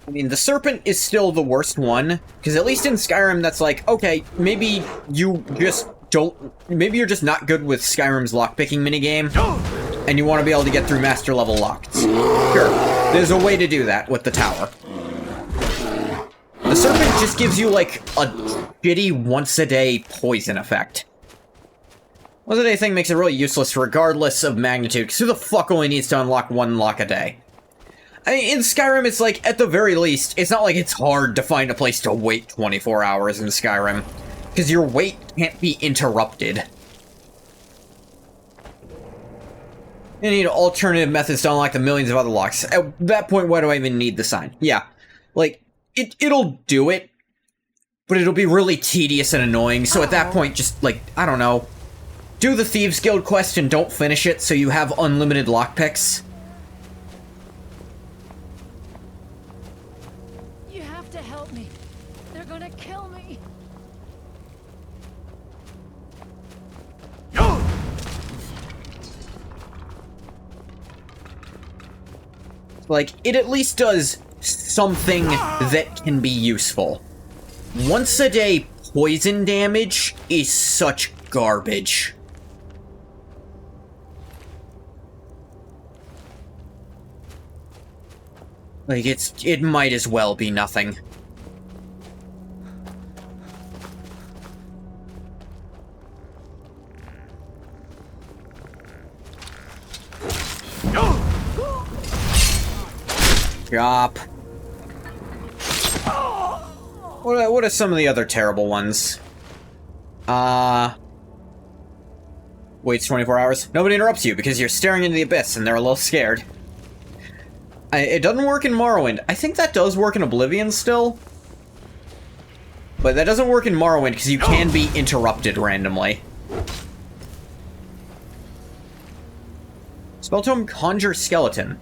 I mean, the Serpent is still the worst one, because at least in Skyrim, that's like, okay, maybe you just don't... Maybe you're just not good with Skyrim's lockpicking minigame, and you want to be able to get through master level locks. Sure, there's a way to do that with the tower. The Serpent just gives you, like, a shitty once-a-day poison effect. Once-a-day thing makes it really useless regardless of magnitude, because who the fuck only needs to unlock one lock a day? I mean, in Skyrim, it's like, at the very least, it's not like it's hard to find a place to wait 24 hours in Skyrim. Because your wait can't be interrupted. You need alternative methods to unlock the millions of other locks. At that point, why do I even need the sign? Yeah. Like, it'll do it, but it'll be really tedious and annoying, so at that point, just, like, I don't know. Do the Thieves Guild quest and don't finish it so you have unlimited lockpicks. Like, it at least does something that can be useful. Once a day poison damage is such garbage. Like, it might as well be nothing. Stop. What are some of the other terrible ones? Waits 24 hours. Nobody interrupts you because you're staring into the abyss and they're a little scared. It doesn't work in Morrowind. I think that does work in Oblivion still. But that doesn't work in Morrowind because you can be interrupted randomly. Spell Tome Conjure Skeleton.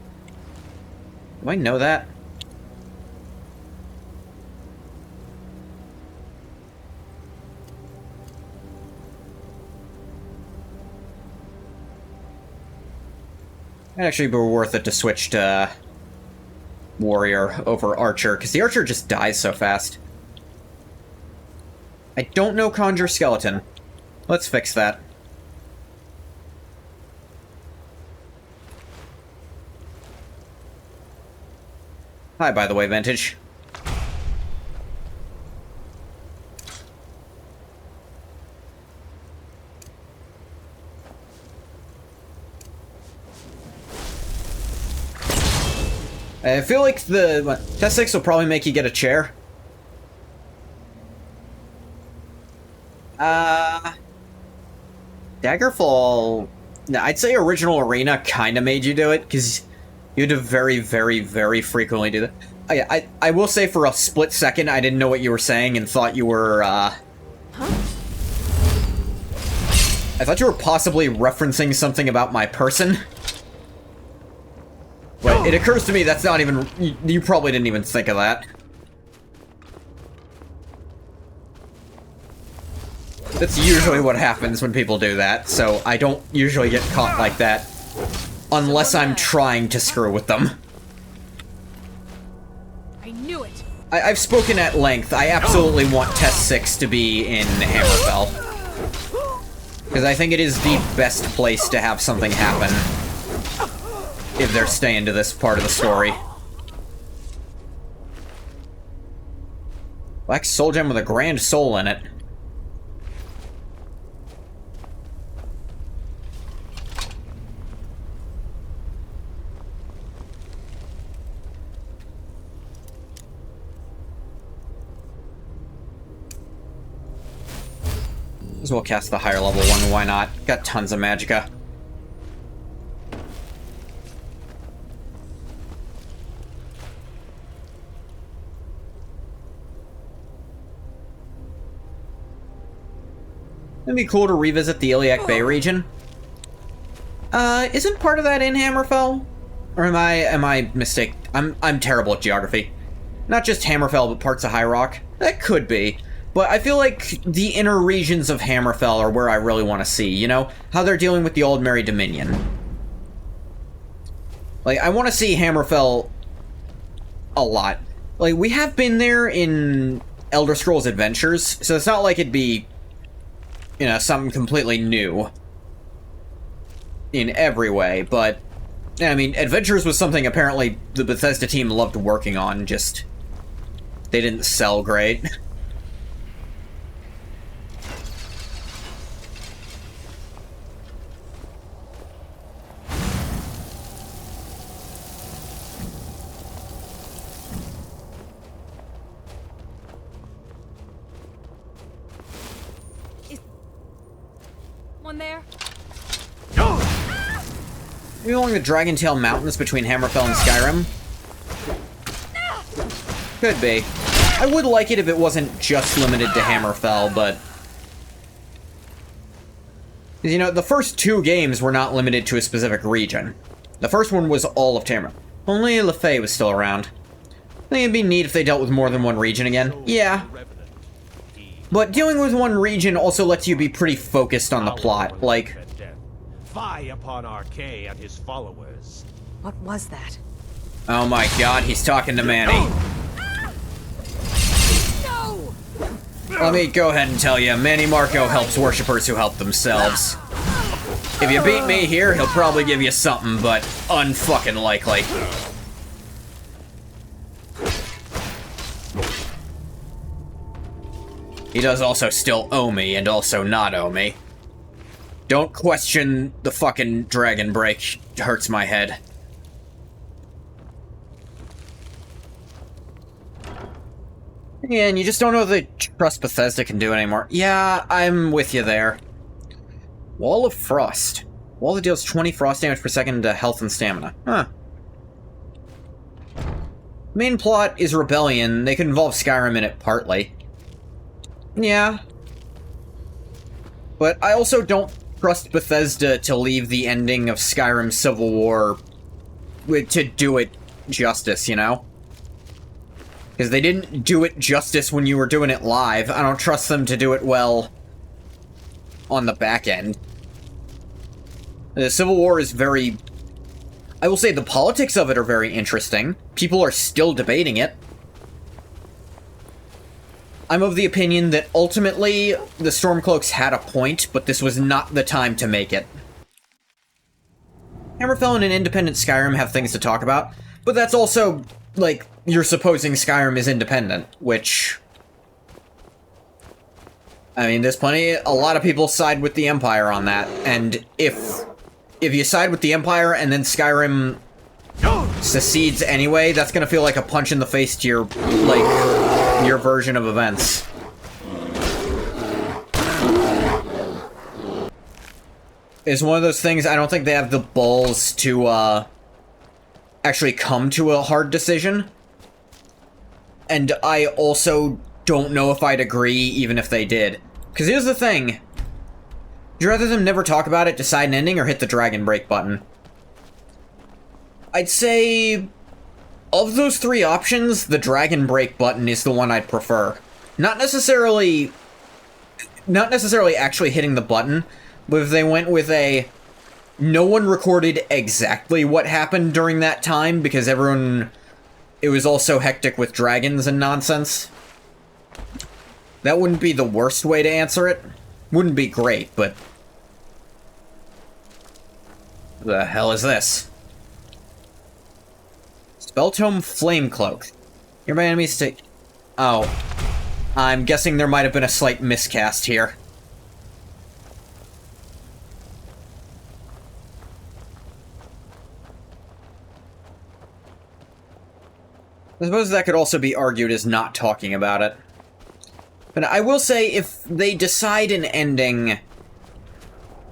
Do I know that? It'd actually be worth it to switch to Warrior over Archer, because the Archer just dies so fast. I don't know Conjure Skeleton. Let's fix that. Hi, by the way, Vintage. I feel like the Test 6 will probably make you get a chair. Daggerfall... No, I'd say Original Arena kind of made you do it, because you had to very, very, very frequently do that. I will say for a split second, I didn't know what you were saying and thought you were, Huh? I thought you were possibly referencing something about my person. But it occurs to me that's not even... You probably didn't even think of that. That's usually what happens when people do that, so I don't usually get caught like that. Unless I'm trying to screw with them. I knew it! I've spoken at length. I absolutely want Test 6 to be in Hammerfell. Because I think it is the best place to have something happen. If they're staying to this part of the story. Black soul gem with a grand soul in it. as well cast the higher level one, why not? Got tons of magicka. It'd be cool to revisit the Iliac Bay region. Isn't part of that in Hammerfell? Or am I mistaken? I'm terrible at geography. Not just Hammerfell, but parts of High Rock. That could be. But I feel like the inner regions of Hammerfell are where I really want to see, you know? How they're dealing with the Old Merry Dominion. Like, I want to see Hammerfell a lot. Like, we have been there in Elder Scrolls Adventures, so it's not like it'd be, you know, something completely new in every way, but, I mean, Adventures was something apparently the Bethesda team loved working on, just they didn't sell great. One there. Maybe along the Dragontail Mountains between Hammerfell and Skyrim? Could be. I would like it if it wasn't just limited to Hammerfell, but... You know, the first two games were not limited to a specific region. The first one was all of Tamriel. Only LeFay was still around. I think it'd be neat if they dealt with more than one region again. Yeah. But dealing with one region also lets you be pretty focused on the plot, like... Fie upon Arcay and his followers. What was that? Oh my god, he's talking to Manny. No! Let me go ahead and tell you, Manny Marco helps worshippers who help themselves. If you beat me here, he'll probably give you something, but unfucking likely. He does also still owe me, and also not owe me. Don't question the fucking dragon break. It hurts my head. Yeah, and you just don't know the trust Bethesda can do anymore. Yeah, I'm with you there. Wall of Frost. Wall that deals 20 frost damage per second to health and stamina. Huh. Main plot is rebellion. They could involve Skyrim in it partly. Yeah. But I also don't trust Bethesda to leave the ending of Skyrim Civil War to do it justice, you know? Because they didn't do it justice when you were doing it live. I don't trust them to do it well on the back end. The Civil War is very... I will say the politics of it are very interesting. People are still debating it. I'm of the opinion that ultimately the Stormcloaks had a point, but this was not the time to make it. Hammerfell and an independent Skyrim have things to talk about, but that's also, like, you're supposing Skyrim is independent, which... I mean, there's a lot of people side with the Empire on that, and if you side with the Empire and then Skyrim secedes anyway, that's gonna feel like a punch in the face to your, like, your version of events. It's one of those things I don't think they have the balls to, actually come to a hard decision. And I also don't know if I'd agree even if they did. Because here's the thing. Would you rather them never talk about it, decide an ending, or hit the dragon break button? I'd say... of those three options, the dragon break button is the one I'd prefer. Not necessarily actually hitting the button, but if they went with a... no one recorded exactly what happened during that time, because everyone... it was all so hectic with dragons and nonsense. That wouldn't be the worst way to answer it. Wouldn't be great, but... the hell is this? Spelltome Flamecloak. Nearby enemies take... oh. I'm guessing there might have been a slight miscast here. I suppose that could also be argued as not talking about it. But I will say, if they decide an ending,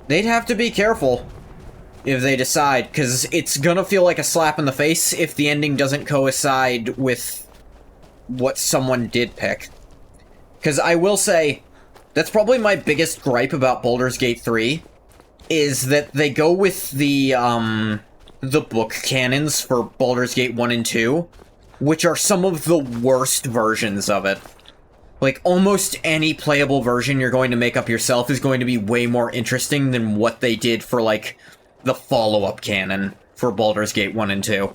they'd have to be careful if they decide, because it's gonna feel like a slap in the face if the ending doesn't coincide with what someone did pick. Because I will say, that's probably my biggest gripe about Baldur's Gate 3, is that they go with the book canons for Baldur's Gate 1 and 2, which are some of the worst versions of it. Like, almost any playable version you're going to make up yourself is going to be way more interesting than what they did for, like, the follow-up canon for Baldur's Gate 1 and 2.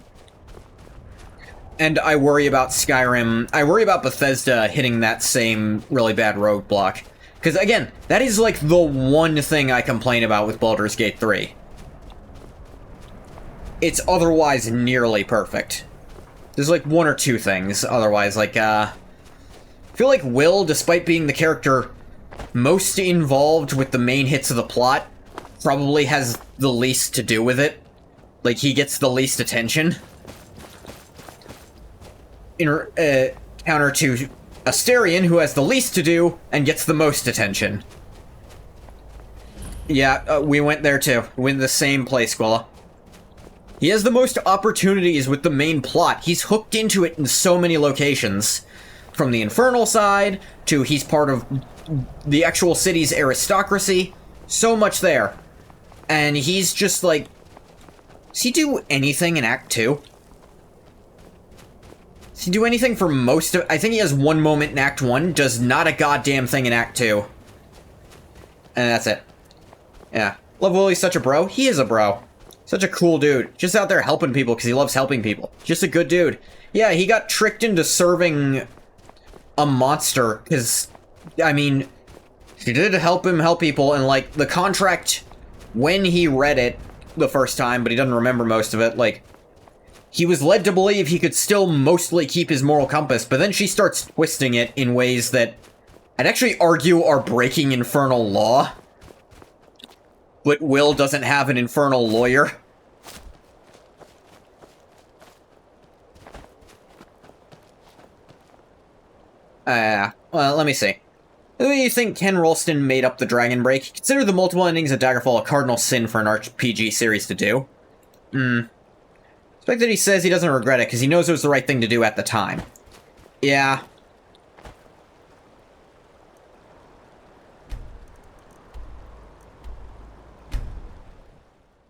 And I worry about Skyrim, I worry about Bethesda hitting that same really bad roadblock. Because, again, that is, like, the one thing I complain about with Baldur's Gate 3. It's otherwise nearly perfect. There's, like, one or two things, otherwise, like, I feel like Will, despite being the character most involved with the main hits of the plot, probably has the least to do with it. Like, he gets the least attention. Counter to Asterion, who has the least to do and gets the most attention. Yeah, we went there too. We went to the same place, Squilla. He has the most opportunities with the main plot. He's hooked into it in so many locations. From the Infernal side, to he's part of the actual city's aristocracy. So much there. And he's just like... Does he do anything in Act 2? Does he do anything for most of... I think he has one moment in Act 1, does not a goddamn thing in Act 2. And that's it. Yeah. Love Willie's such a bro. He is a bro. Such a cool dude. Just out there helping people because he loves helping people. Just a good dude. Yeah, he got tricked into serving a monster because, I mean, she did help him help people, and, like, the contract, when he read it the first time, but he doesn't remember most of it, like, he was led to believe he could still mostly keep his moral compass, but then she starts twisting it in ways that I'd actually argue are breaking infernal law. But Will doesn't have an infernal lawyer. Well, let me see. Who do you think Ken Rolston made up the Dragon Break? Consider the multiple endings of Daggerfall a cardinal sin for an RPG series to do. Expect that he says he doesn't regret it, because he knows it was the right thing to do at the time. Yeah.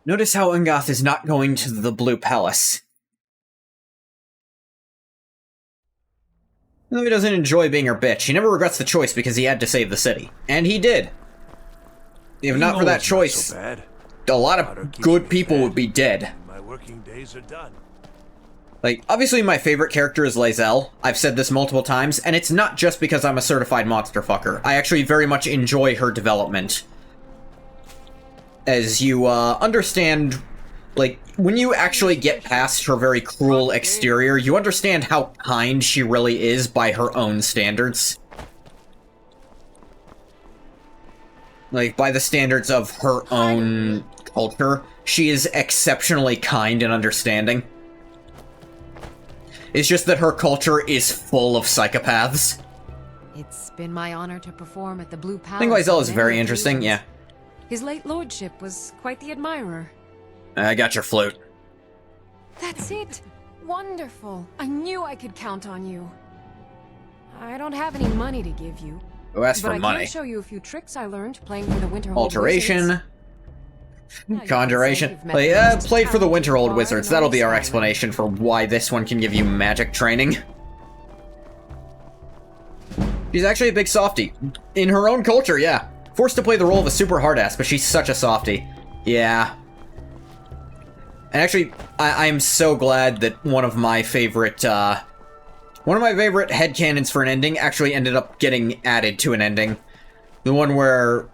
Notice how Ungoth is not going to the Blue Palace. Though he doesn't enjoy being her bitch, he never regrets the choice because he had to save the city. And he did. If not for that choice, a lot of good people would be dead. My working days are done. Like, obviously my favorite character is Lae'zel. I've said this multiple times, and it's not just because I'm a certified monster fucker. I actually very much enjoy her development. As you, understand, like, when you actually get past her very cruel exterior, you understand how kind she really is by her own standards. Like, by the standards of her own culture, she is exceptionally kind and understanding. It's just that her culture is full of psychopaths. It's been my honor to perform at the Blue Palace. I think Lae'zel is very interesting, yeah. His late lordship was quite the admirer. I got your flute. That's it! Wonderful! I knew I could count on you. I don't have any money to give you. Who asked for money? But I can show you a few tricks I learned playing for the Winterhold Alteration. Conjuration. Play for the Winterhold Wizards. That'll be our explanation for why this one can give you magic training. She's actually a big softie. In her own culture, yeah. Forced to play the role of a super hard-ass, but she's such a softie. Yeah. And actually, I'm so glad that one of my favorite headcanons for an ending actually ended up getting added to an ending. The one where,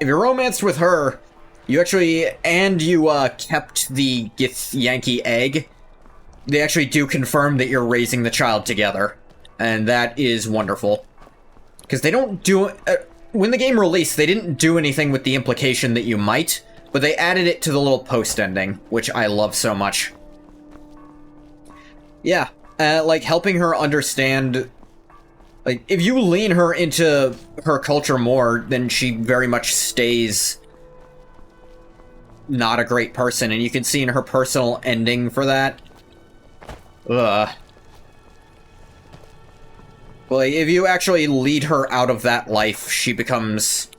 if you're romanced with her, you actually, and you, kept the Githyanki egg, they actually do confirm that you're raising the child together. And that is wonderful. Because they don't do... when the game released, they didn't do anything with the implication that you might, but they added it to the little post-ending, which I love so much. Yeah, like, helping her understand... Like, if you lean her into her culture more, then she very much stays not a great person, and you can see in her personal ending for that. Ugh. Like, if you actually lead her out of that life, she becomes...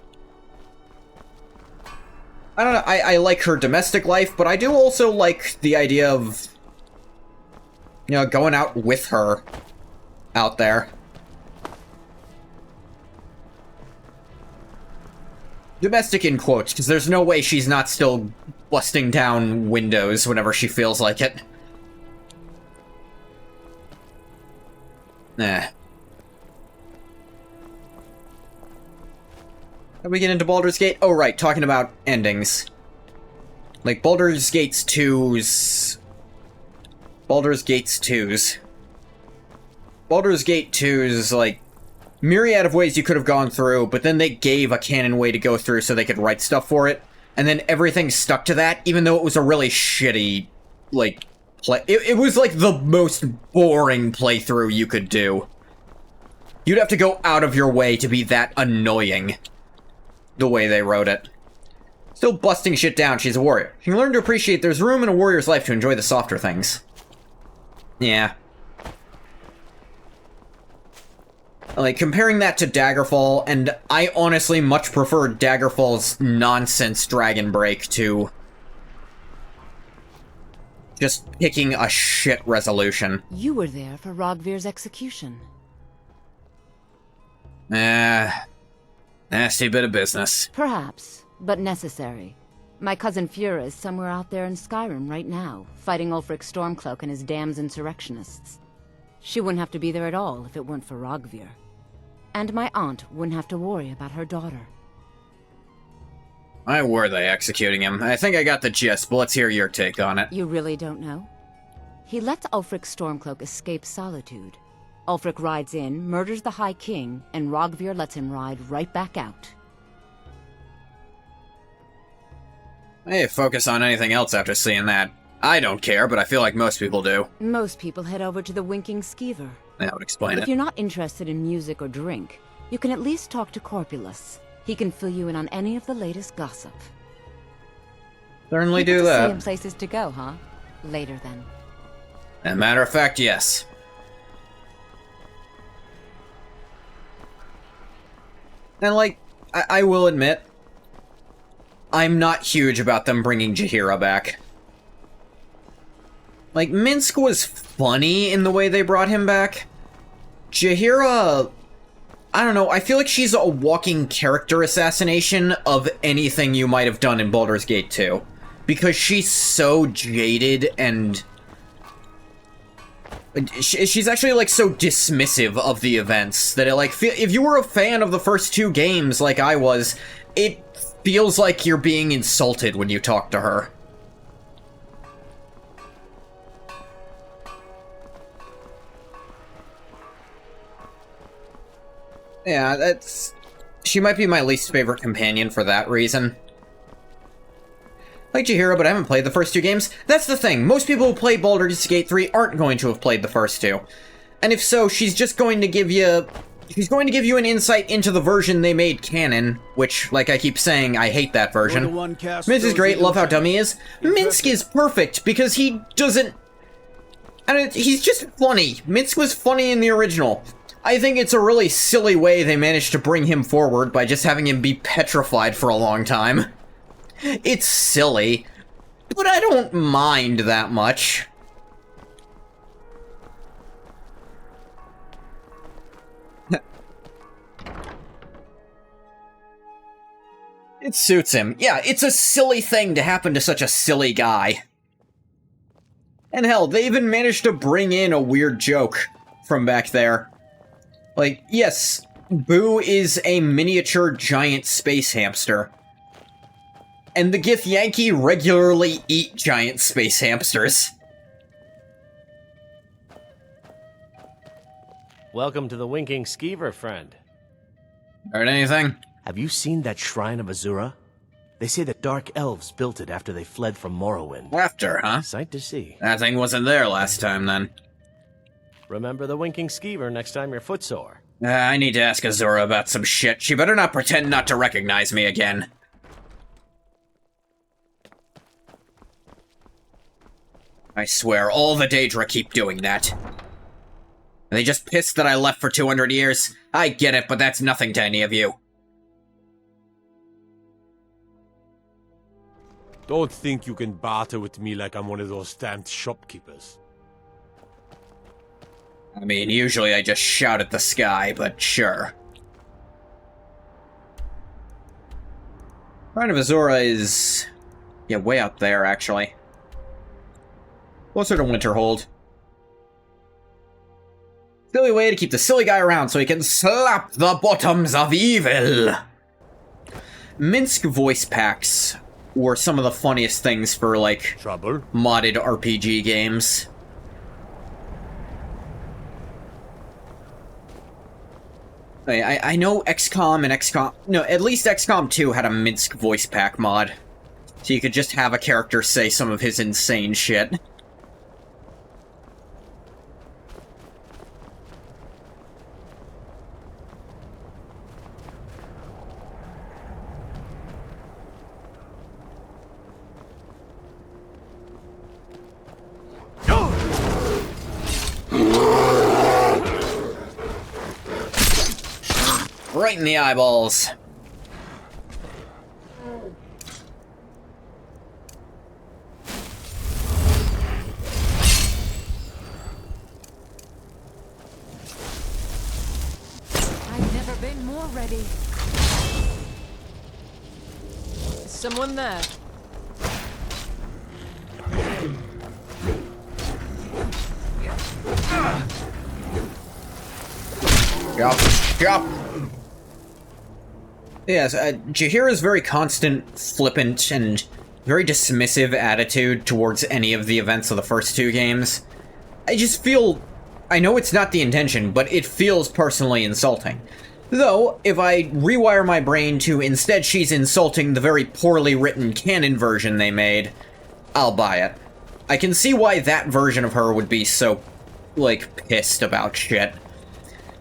I don't know, I like her domestic life, but I do also like the idea of, you know, going out with her out there. Domestic in quotes, because there's no way she's not still busting down windows whenever she feels like it. Nah. How do we get into Baldur's Gate? Oh, right, talking about endings. Like, Baldur's Gate's 2's... Baldur's Gate's 2's... Baldur's Gate 2's, like, myriad of ways you could have gone through, but then they gave a canon way to go through so they could write stuff for it, and then everything stuck to that, even though it was a really shitty, like, play. It was, like, the most boring playthrough you could do. You'd have to go out of your way to be that annoying. The way they wrote it. Still busting shit down, she's a warrior. She can learn to appreciate there's room in a warrior's life to enjoy the softer things. Yeah. Like, comparing that to Daggerfall, and I honestly much prefer Daggerfall's nonsense Dragon Break to just picking a shit resolution. You were there for Rogvir's execution. Nasty bit of business. Perhaps, but necessary. My cousin Fura is somewhere out there in Skyrim right now, fighting Ulfric Stormcloak and his damned insurrectionists. She wouldn't have to be there at all if it weren't for Rogvir. And my aunt wouldn't have to worry about her daughter. Why were they executing him? I think I got the gist, but let's hear your take on it. You really don't know? He lets Ulfric Stormcloak escape solitude. Ulfric rides in, murders the High King, and Rogvir lets him ride right back out. Hey, focus on anything else after seeing that. I don't care, but I feel like most people do. Most people head over to the Winking Skeever. That would explain it. If you're not interested in music or drink, you can at least talk to Corpulus. He can fill you in on any of the latest gossip. Certainly do that. Same places to go, huh? Later, then. As a matter of fact, yes. And, like, I will admit, I'm not huge about them bringing Jaheira back. Like, Minsk was funny in the way they brought him back. Jaheira, I don't know, I feel like she's a walking character assassination of anything you might have done in Baldur's Gate 2. Because she's so jaded and... she's actually, like, so dismissive of the events that it, like, if you were a fan of the first two games like I was, it feels like you're being insulted when you talk to her. Yeah, that's... she might be my least favorite companion for that reason. Like Jaheira, but I haven't played the first two games. That's the thing, most people who play Baldur's Gate 3 aren't going to have played the first two. And if so, she's just going to give you... she's going to give you an insight into the version they made canon, which, like I keep saying, I hate that version. Minsk is great, love how dumb he is. Minsk is perfect, because he doesn't... and he's just funny. Minsk was funny in the original. I think it's a really silly way they managed to bring him forward by just having him be petrified for a long time. It's silly, but I don't mind that much. It suits him. Yeah, it's a silly thing to happen to such a silly guy. And hell, they even managed to bring in a weird joke from back there. Like, yes, Boo is a miniature giant space hamster. And the Githyanki regularly eat giant space hamsters. Welcome to the Winking Skeever, friend. Heard anything? Have you seen that shrine of Azura? They say that dark elves built it after they fled from Morrowind. After, huh? Sight to see. That thing wasn't there last time, then. Remember the Winking Skeever next time you're footsore. I need to ask Azura about some shit. She better not pretend not to recognize me again. I swear, all the Daedra keep doing that. Are they just pissed that I left for 200 years? I get it, but that's nothing to any of you. Don't think you can barter with me like I'm one of those stamped shopkeepers. I mean, usually I just shout at the sky, but sure. Shrine of Azura is... yeah, way out there, actually. Closer to Winterhold. Silly way to keep the silly guy around so he can slap the bottoms of evil! Minsk voice packs were some of the funniest things for, like, modded RPG games. I know XCOM and XCOM... no, at least XCOM 2 had a Minsk voice pack mod. So you could just have a character say some of his insane shit. Right in the eyeballs. I've never been more ready. Is someone there? Yup. Yes, Jaheira's very constant, flippant, and very dismissive attitude towards any of the events of the first two games. I just feel... I know it's not the intention, but it feels personally insulting. Though, if I rewire my brain to instead she's insulting the very poorly written canon version they made, I'll buy it. I can see why that version of her would be so, like, pissed about shit.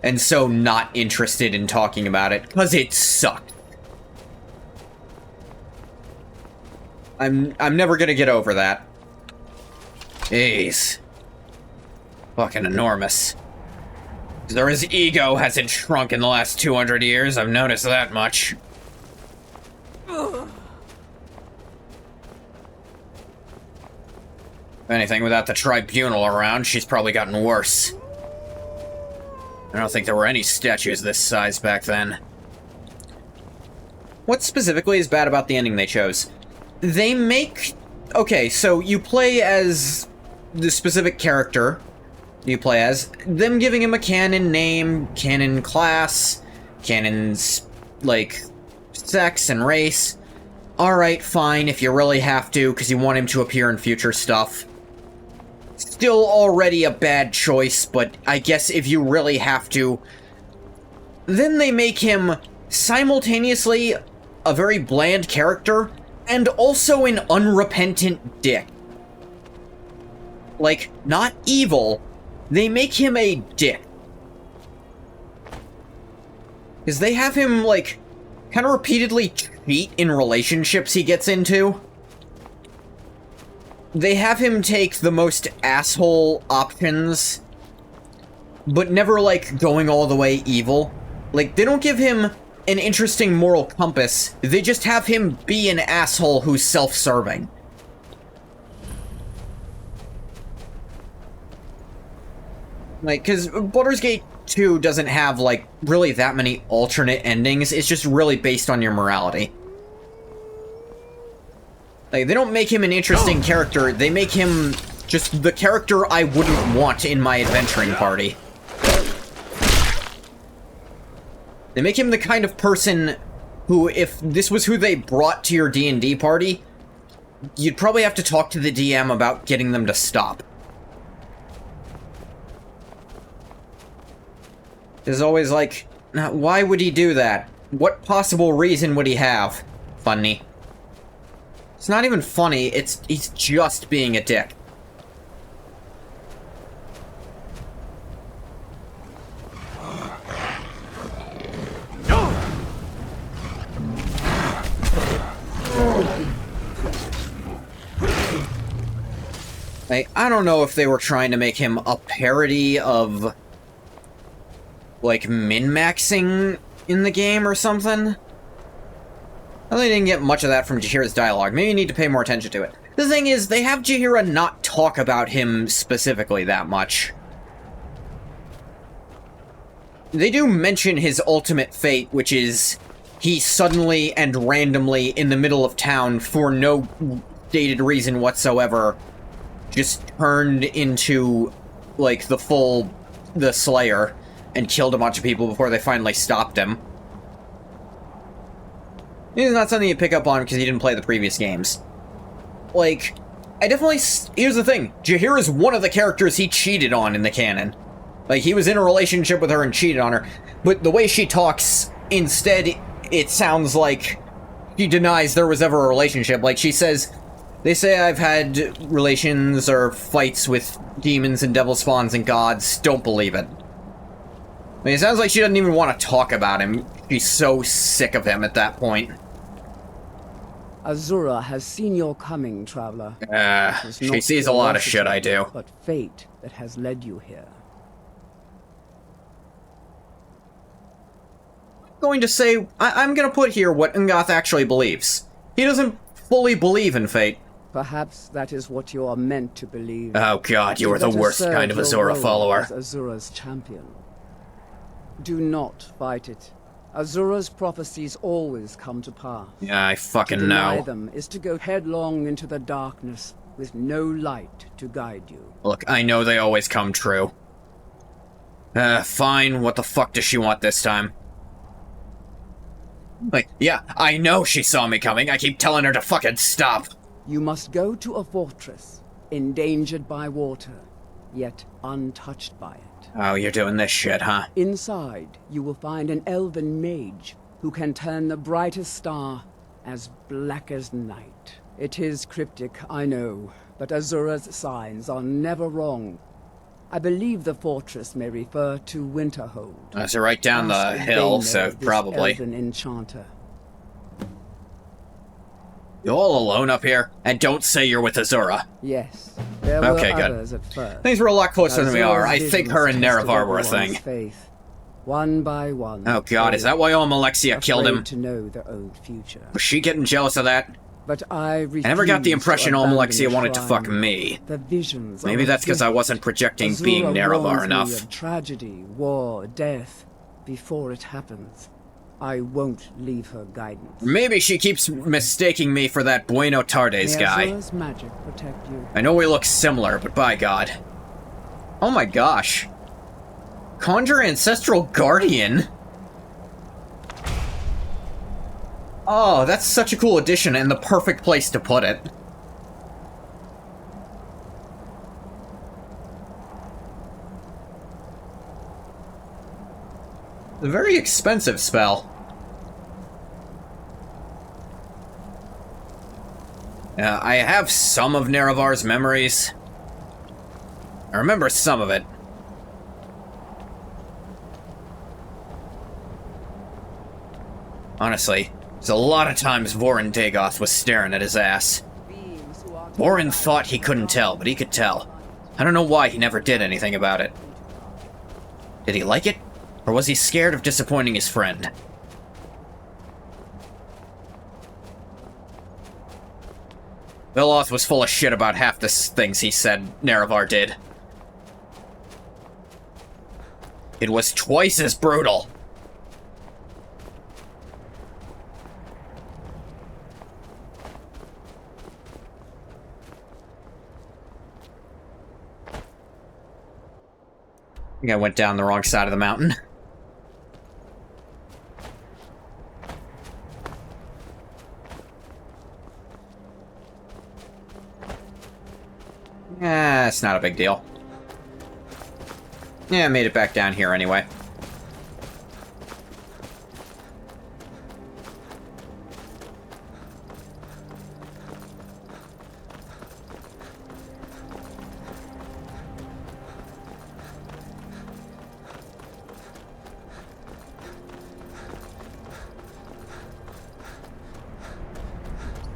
And so not interested in talking about it, because it sucked. I'm never gonna get over that. Jeez. Fucking enormous. Zura's ego hasn't shrunk in the last 200 years, I've noticed that much. If anything, without the tribunal around, she's probably gotten worse. I don't think there were any statues this size back then. What specifically is bad about the ending they chose? They make... okay, so you play as the specific character you play as, them giving him a canon name, canon class, canon's, like, sex and race. Alright, fine, if you really have to, because you want him to appear in future stuff. Still already a bad choice, but I guess if you really have to... then they make him simultaneously a very bland character, and also an unrepentant dick. Like, not evil, they make him a dick. Because they have him, like, kind of repeatedly cheat in relationships he gets into. They have him take the most asshole options, but never, like, going all the way evil. Like, they don't give him an interesting moral compass, they just have him be an asshole who's self-serving. Like, because Baldur's Gate 2 doesn't have, like, really that many alternate endings, it's just really based on your morality. Like, they don't make him an interesting character, they make him just the character I wouldn't want in my adventuring party. They make him the kind of person who, if this was who they brought to your D&D party, you'd probably have to talk to the DM about getting them to stop. There's always like, why would he do that? What possible reason would he have? Funny. It's not even funny, he's just being a dick. Like, I don't know if they were trying to make him a parody of, like, min-maxing in the game or something. I really didn't get much of that from Jaheira's dialogue. Maybe you need to pay more attention to it. The thing is, they have Jaheira not talk about him specifically that much. They do mention his ultimate fate, which is he suddenly and randomly in the middle of town, for no stated reason whatsoever, just turned into, like, the Slayer, and killed a bunch of people before they finally stopped him. It's not something you pick up on because you didn't play the previous games. Like, here's the thing, Jaheira is one of the characters he cheated on in the canon. Like, he was in a relationship with her and cheated on her, but the way she talks, instead, it sounds like she denies there was ever a relationship. Like, she says, they say I've had relations or fights with demons and devil spawns and gods. Don't believe it. I mean, it sounds like she doesn't even want to talk about him. She's so sick of him at that point. Azura has seen your coming, traveler. She sees a lot of shit I do. But fate that has led you here. Going to say, I'm going to put here what Ngoth actually believes. He doesn't fully believe in fate. Perhaps that is what you are meant to believe. Oh god, you are the worst kind of Azura follower. As Azura's champion. Do not fight it. Azura's prophecies always come to pass. Yeah, I fucking know. To deny know. them is to go headlong into the darkness with no light to guide you. Look, I know they always come true. Fine, what the fuck does she want this time? Like, yeah, I know she saw me coming. I keep telling her to fucking stop. You must go to a fortress, endangered by water, yet untouched by it. Oh, you're doing this shit, huh? Inside, you will find an elven mage who can turn the brightest star as black as night. It is cryptic, I know, but Azura's signs are never wrong. I believe the fortress may refer to Winterhold. That's right down the hill, so probably. Elven enchanter. You all alone up here? And don't say you're with Azura. Yes, there were others good. At first. Things were a lot closer than we are. I Azura's think her and visions Nerevar were a tested thing. Faith, one by one. Oh god, is that why Almalexia killed him? To know their own future. Was she getting jealous of that? But I never got the impression Almalexia wanted to fuck me. The visions. Maybe that's because I wasn't projecting Azura being Nerevar warns enough. Me of tragedy, war, death, before it happens. I won't leave her guidance. Maybe she keeps mistaking me for that Bueno Tardes guy. May Azura's magic protect you. I know we look similar, but by god. Oh my gosh. Conjure Ancestral Guardian? Oh, that's such a cool addition and the perfect place to put it. A very expensive spell. I have some of Nerevar's memories. I remember some of it. Honestly, there's a lot of times Vorin Dagoth was staring at his ass. Vorin thought he couldn't tell, but he could tell. I don't know why he never did anything about it. Did he like it? Or was he scared of disappointing his friend? Veloth was full of shit about half the things he said Nerevar did. It was twice as brutal. I think I went down the wrong side of the mountain. It's not a big deal. Yeah, I made it back down here anyway.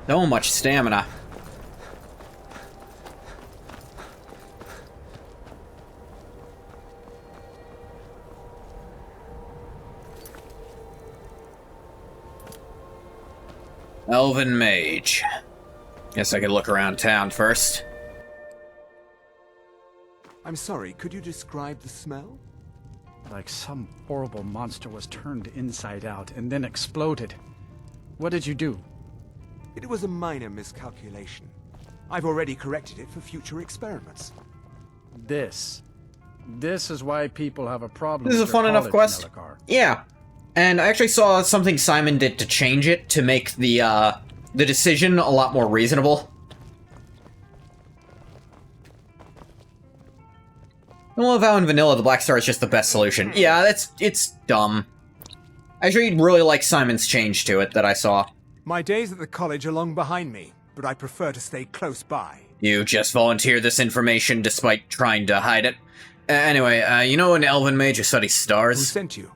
So much stamina. Elven Mage. Guess I could look around town first. I'm sorry, could you describe the smell? Like some horrible monster was turned inside out and then exploded. What did you do? It was a minor miscalculation. I've already corrected it for future experiments. This is why people have a problem This is with a fun their enough college, quest. Melikar. Yeah. And I actually saw something Simon did to change it to make the decision a lot more reasonable. I love how in vanilla the Black Star is just the best solution. Yeah, it's dumb. I actually really like Simon's change to it that I saw. My days at the college are long behind me, but I prefer to stay close by. You just volunteered this information despite trying to hide it. Anyway, you know an elven mage who studies stars? Who sent you?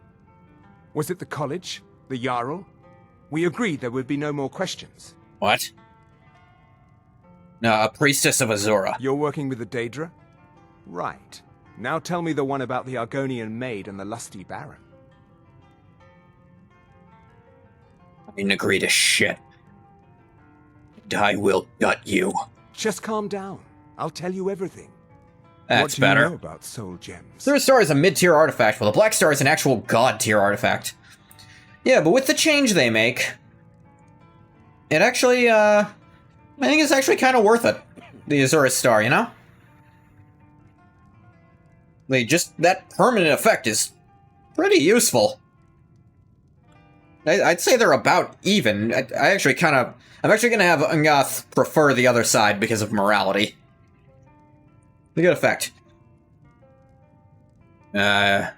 Was it the college? The Jarl? We agreed there would be no more questions. What? No, a priestess of Azura. You're working with the Daedra? Right. Now tell me the one about the Argonian maid and the lusty baron. I didn't agree to shit. And I will gut you. Just calm down. I'll tell you everything. That's what better. do you know about soul gems? Third Star is a mid-tier artifact, while the Black Star is an actual god-tier artifact. Yeah, but with the change they make, it actually, I think it's actually kind of worth it. The Azura Star, you know? That permanent effect is pretty useful. I'd say they're about even. I'm actually gonna have Ungoth prefer the other side because of morality. The good effect. They're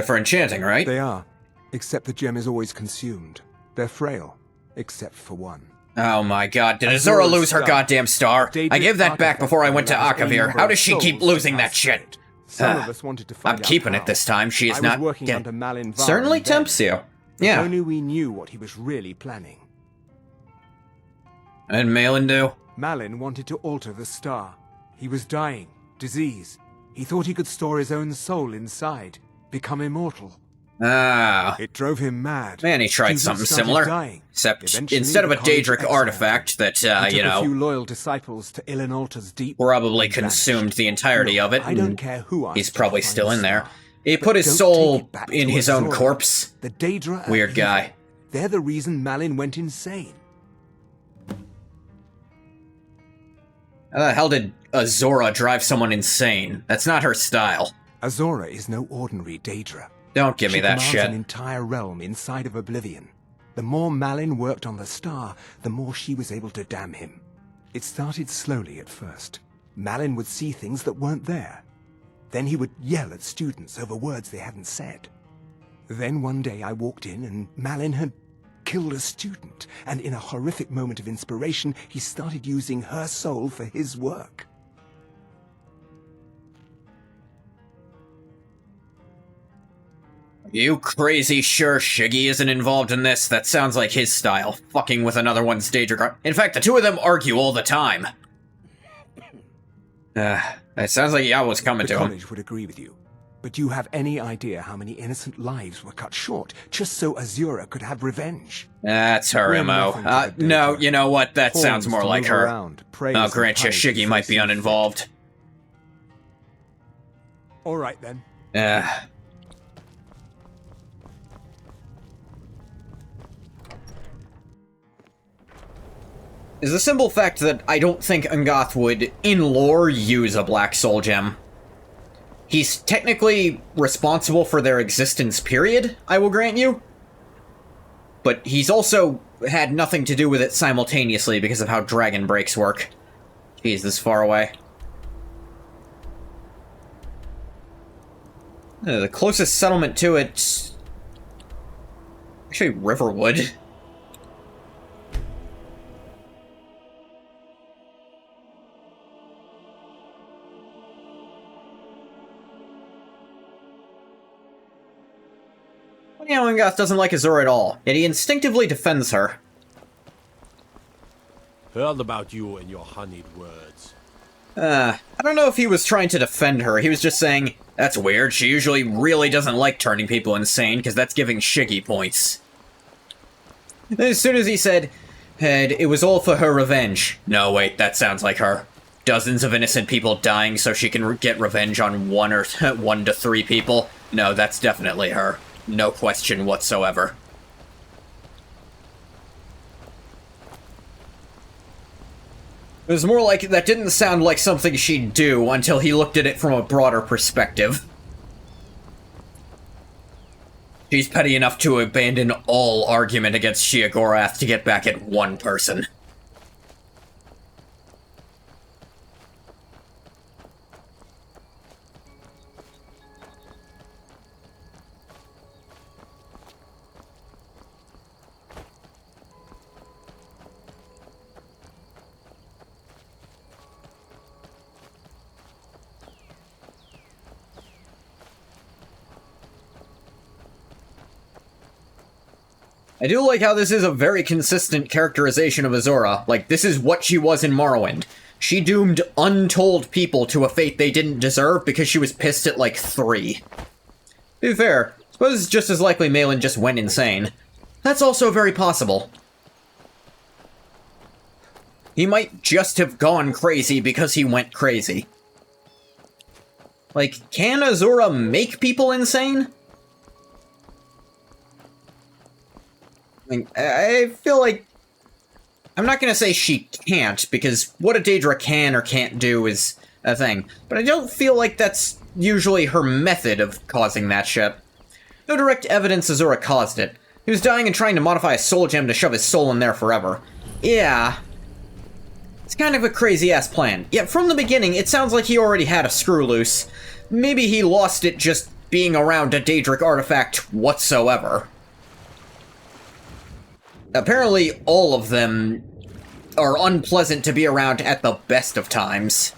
for enchanting, right? They are. Except the gem is always consumed. They're frail. Except for one. Oh my god, did Azura lose her goddamn star? I gave that back before I went to Akavir. How does she keep losing that shit? Some of us wanted to find I'm keeping it this time. She is not... working under Malin Varen Certainly then. tempts you. Yeah. If only we knew what he was really planning. And Malin do? Malin wanted to alter the star. He was dying. Disease. He thought he could store his own soul inside. Become immortal. Ah. It drove him mad. Man, he tried something similar. Except Eventually, instead of a the college Daedric exiled artifact that, He took you a few know, loyal disciples to Ilinalta's deep. probably and consumed vanished. the entirety of it. I don't and care who I he's still probably find still in the there. star. He But put his don't soul take it back in to his own Azura. corpse. The Daedra are Weird evil. guy. They're the reason Malin went insane. How the hell did Azura drive someone insane? That's not her style. Azura is no ordinary Daedra. Don't give me She that commands shit. an entire realm inside of Oblivion. The more Malin worked on the star, the more she was able to damn him. It started slowly at first. Malin would see things that weren't there. Then he would yell at students over words they hadn't said. Then one day I walked in and Malin had killed a student, and in a horrific moment of inspiration, he started using her soul for his work. You crazy sure Shiggy isn't involved in this? That sounds like his style, fucking with another one's Daedric. In fact, the two of them argue all the time. It sounds like Yao's coming The to him. college would agree with you. But do you have any idea how many innocent lives were cut short just so Azura could have revenge? That's her We're MO. nothing to the No, Daedra. you know what? That Pawns sounds more to like move her. around, praise I'll and grant you, punish Shiggy as might they be see uninvolved. All right then. Is the simple fact that I don't think Ungoth would, in lore, use a Black Soul Gem. He's technically responsible for their existence, period, I will grant you. But he's also had nothing to do with it simultaneously because of how dragon breaks work. Jeez, this far away. The closest settlement to it... actually, Riverwood. Ungoth doesn't like Azura at all, yet he instinctively defends her. Heard about you and your honeyed words. I don't know if he was trying to defend her. He was just saying, that's weird, she usually really doesn't like turning people insane, because that's giving Shiggy points. Then as soon as he said, And it was all for her revenge. No, wait, that sounds like her. Dozens of innocent people dying so she can get revenge on 1 to 3 people. No, that's definitely her. No question whatsoever. It was more like that didn't sound like something she'd do until he looked at it from a broader perspective. She's petty enough to abandon all argument against Sheogorath to get back at one person. I do like how this is a very consistent characterization of Azura. Like, this is what she was in Morrowind. She doomed untold people to a fate they didn't deserve because she was pissed at, like, 3. To be fair, I suppose it's just as likely Malin just went insane. That's also very possible. He might just have gone crazy because he went crazy. Like, can Azura make people insane? I feel like... I'm not gonna say she can't, because what a Daedra can or can't do is a thing. But I don't feel like that's usually her method of causing that shit. No direct evidence Azura caused it. He was dying and trying to modify a soul gem to shove his soul in there forever. Yeah. It's kind of a crazy-ass plan. Yet from the beginning, it sounds like he already had a screw loose. Maybe he lost it just being around a Daedric artifact whatsoever. Apparently, all of them are unpleasant to be around at the best of times.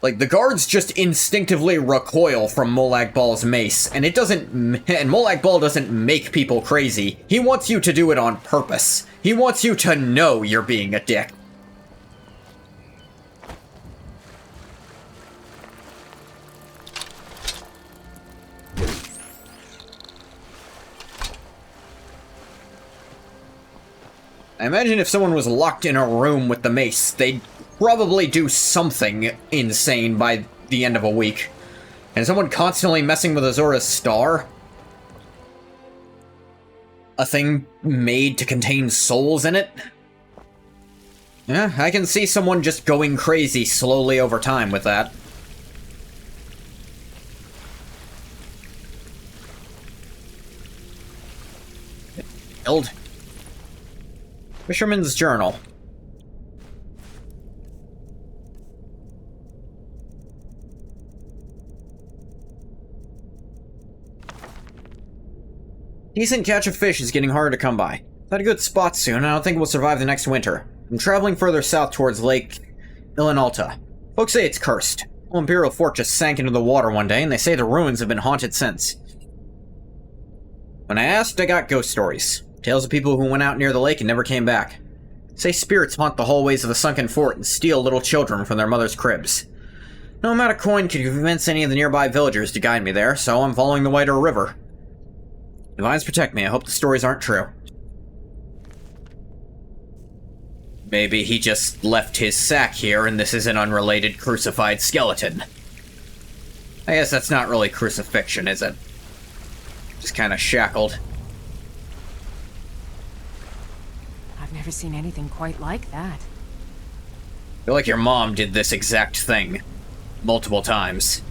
Like, the guards just instinctively recoil from Molag Bal's mace, and Molag Bal doesn't make people crazy. He wants you to do it on purpose. He wants you to know you're being a dick. I imagine if someone was locked in a room with the mace, they'd probably do something insane by the end of a week. And someone constantly messing with Azura's star? A thing made to contain souls in it? Yeah, I can see someone just going crazy slowly over time with that. Killed. Fisherman's Journal. Decent catch of fish is getting harder to come by. Got a good spot soon, and I don't think we'll survive the next winter. I'm traveling further south towards Lake Ilinalta. Folks say it's cursed. The whole Imperial fort just sank into the water one day, and they say the ruins have been haunted since. When I asked, I got ghost stories. Tales of people who went out near the lake and never came back. Say spirits haunt the hallways of the sunken fort and steal little children from their mother's cribs. No amount of coin could convince any of the nearby villagers to guide me there, so I'm following the Whiter River. Divines protect me, I hope the stories aren't true. Maybe he just left his sack here and this is an unrelated crucified skeleton. I guess that's not really crucifixion, is it? Just kind of shackled. I've never seen anything quite like that. I feel like your mom did this exact thing. Multiple times.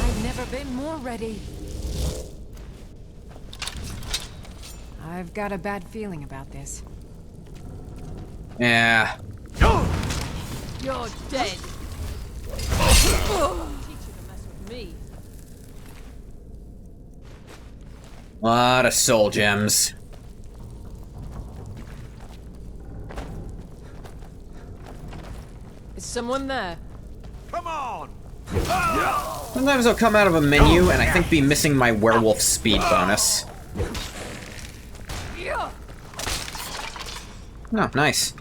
I've never been more ready. I've got a bad feeling about this. Yeah. You're dead. Teach you to mess with me. Lot of soul gems. Is someone there? Come on! Sometimes I'll come out of a menu and I think be missing my werewolf speed bonus. Oh, nice.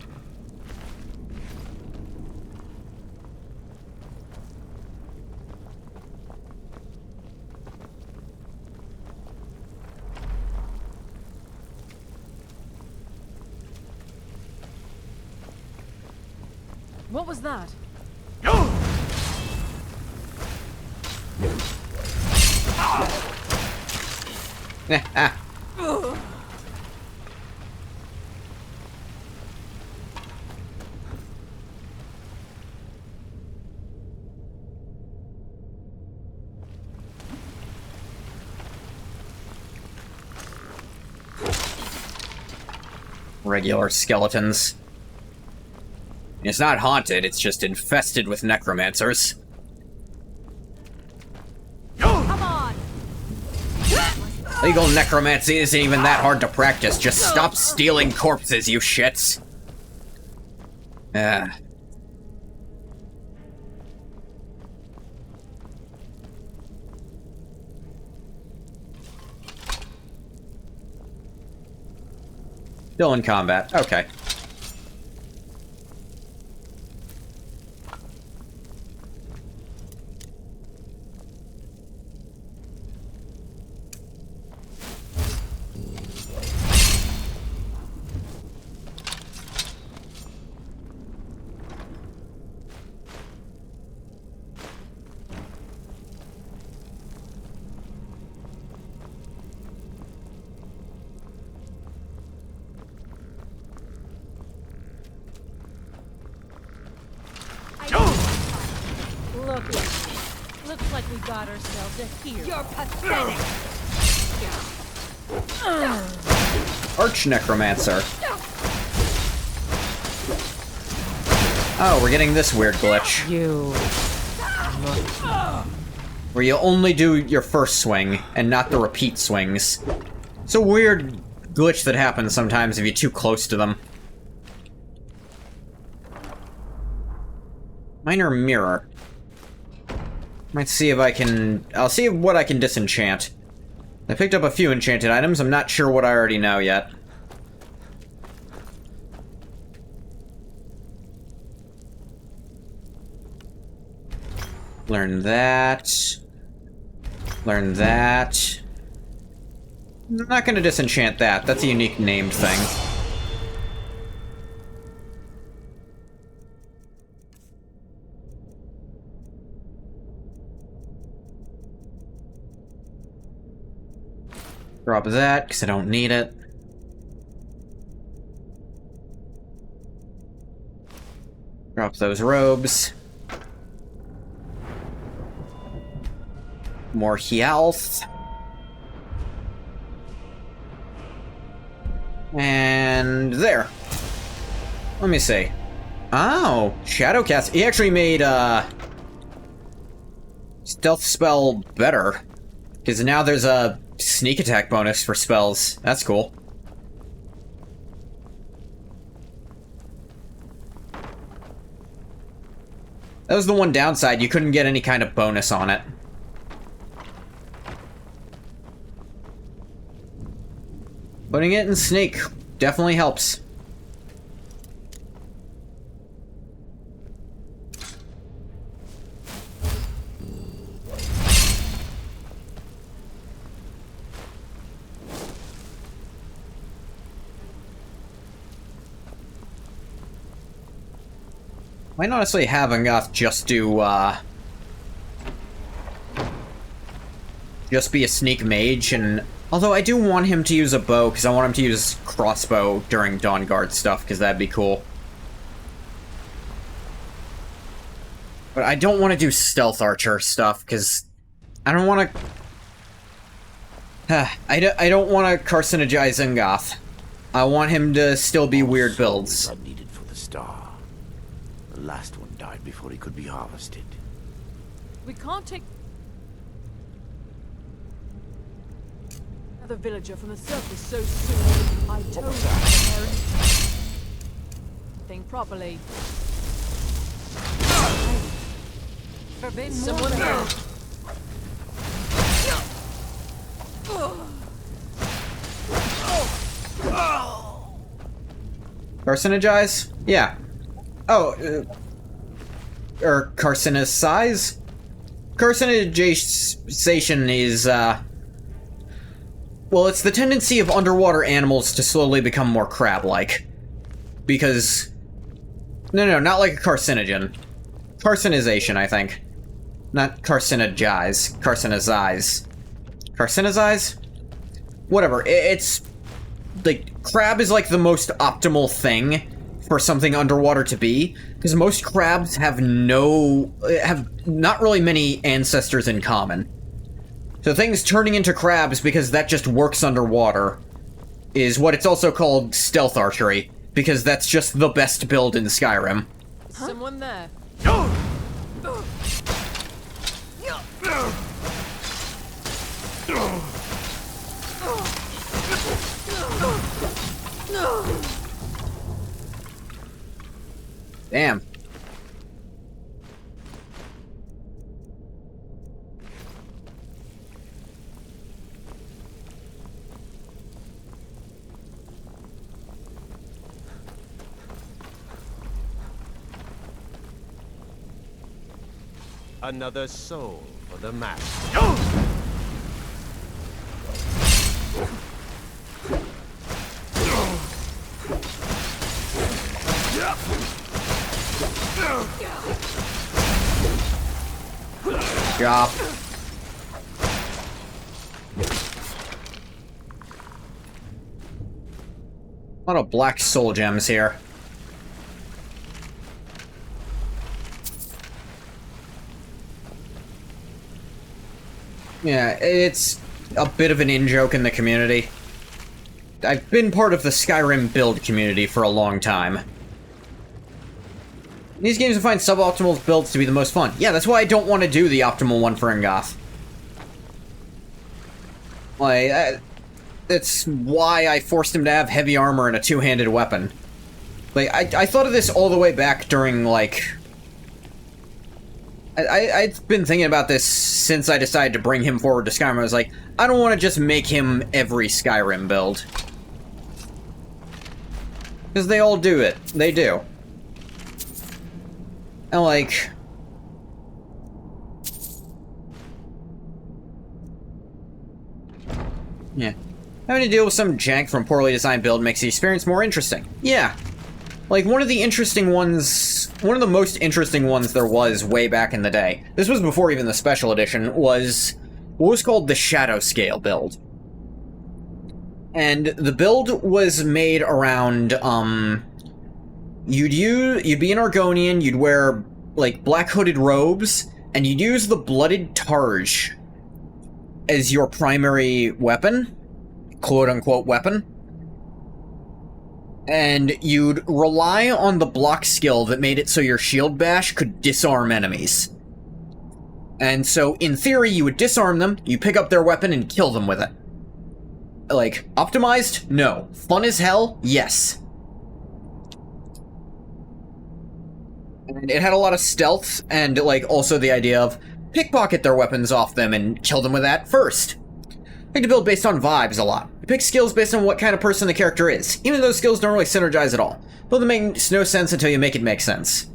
What was that? Regular skeletons. It's not haunted, it's just infested with necromancers. Come on! Legal necromancy isn't even that hard to practice. Just stop stealing corpses, you shits. Still in combat. Okay. Look at me. Looks like we got ourselves a hero. You're pathetic. Arch necromancer. Oh, we're getting this weird glitch. You. Where you only do your first swing, and not the repeat swings. It's a weird glitch that happens sometimes if you're too close to them. Minor mirror. Might see if I can... I'll see what I can disenchant. I picked up a few enchanted items, I'm not sure what I already know yet. Learn that. Learn that. I'm not gonna disenchant that, that's a unique named thing. Drop that, because I don't need it. Drop those robes. More health. And there. Let me see. Oh, Shadowcast. He actually made, stealth spell better. Because now there's a sneak attack bonus for spells. That's cool. That was the one downside. You couldn't get any kind of bonus on it. Putting it in sneak definitely helps. Might honestly have Angoth just do, just be a sneak mage, and... Although I do want him to use a bow, because I want him to use crossbow during Dawnguard stuff, because that'd be cool. But I don't want to do stealth archer stuff, because I don't want to... I don't want to carcinogize Angoth. I want him to still be weird builds. Blood needed for the star. The last one died before he could be harvested. We can't take... The villager from the surface so soon. I told you, Aaron. Think properly. Someone move. Carcinogize? Yeah. Oh, or carcinicize? Carcinization is, well, it's the tendency of underwater animals to slowly become more crab-like. Because... No, not like a carcinogen. Carcinization, I think. Not carcinogize. Carcinizize. Carcinizize? Whatever. It's... Like, crab is like the most optimal thing for something underwater to be, because most crabs have not really many ancestors in common. So things turning into crabs because that just works underwater is what it's also called stealth archery, because that's just the best build in Skyrim. Someone there. Damn. Another soul for the master. Job. A lot of black soul gems here. Yeah, it's a bit of an in-joke in the community. I've been part of the Skyrim build community for a long time. In these games, I find suboptimal builds to be the most fun. Yeah, that's why I don't want to do the optimal one for Ingoth. Like, that's why I forced him to have heavy armor and a two-handed weapon. Like, I thought of this all the way back during, like... I've been thinking about this since I decided to bring him forward to Skyrim. I was like, I don't want to just make him every Skyrim build. Because they all do it. They do. And, like... Yeah. Having to deal with some jank from poorly designed build makes the experience more interesting. Yeah. Like, one of the most interesting ones there was way back in the day, this was before even the special edition, was what was called the Shadow Scale build. And the build was made around, you'd be an Argonian, you'd wear, like, black hooded robes, and you'd use the Blooded Targe as your primary weapon, quote-unquote weapon. And you'd rely on the block skill that made it so your shield bash could disarm enemies. And so, in theory, you would disarm them, you pick up their weapon and kill them with it. Like, optimized? No. Fun as hell? Yes. And it had a lot of stealth, and, like, also the idea of pickpocket their weapons off them and kill them with that first. I like to build based on vibes a lot. You pick skills based on what kind of person the character is, even though those skills don't really synergize at all. Building makes no sense until you make it make sense.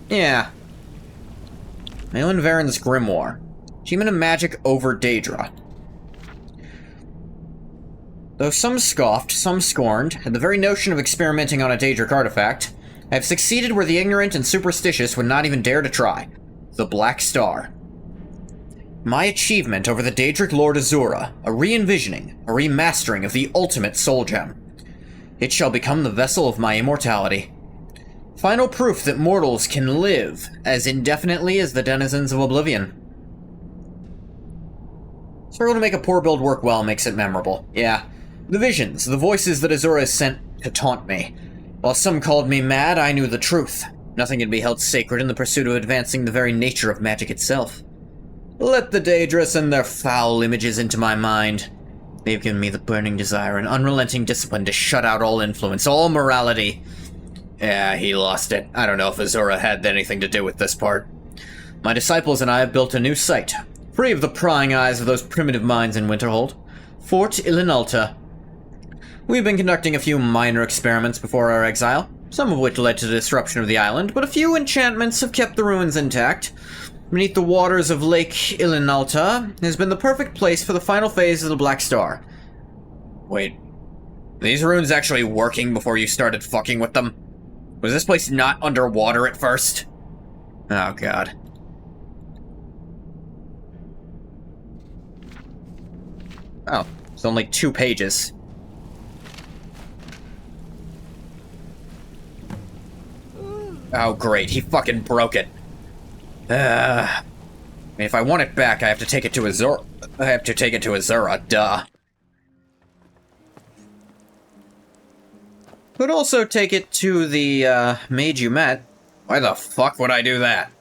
Yeah. Malin Varen's Grimoire. Achievement of Magic over Daedra. Though some scoffed, some scorned, at the very notion of experimenting on a Daedric artifact, I have succeeded where the ignorant and superstitious would not even dare to try. The Black Star. My achievement over the Daedric Lord Azura, a re-envisioning, a remastering of the ultimate soul gem. It shall become the vessel of my immortality. Final proof that mortals can live as indefinitely as the denizens of Oblivion. Struggle to make a poor build work well makes it memorable, yeah. The visions, the voices that Azura has sent to taunt me. While some called me mad, I knew the truth. Nothing can be held sacred in the pursuit of advancing the very nature of magic itself. Let the Daedra send their foul images into my mind. They've given me the burning desire and unrelenting discipline to shut out all influence, all morality. Yeah, he lost it. I don't know if Azura had anything to do with this part. My disciples and I have built a new site, free of the prying eyes of those primitive minds in Winterhold. Fort Ilinalta. We've been conducting a few minor experiments before our exile, some of which led to the disruption of the island, but a few enchantments have kept the ruins intact. Beneath the waters of Lake Ilinalta has been the perfect place for the final phase of the Black Star. Wait, these runes actually working before you started fucking with them? Was this place not underwater at first? Oh god. Oh, it's only 2 pages. Oh great, he fucking broke it. If I want it back, I have to take it to Azura. Duh. Could also take it to the, mage you met. Why the fuck would I do that?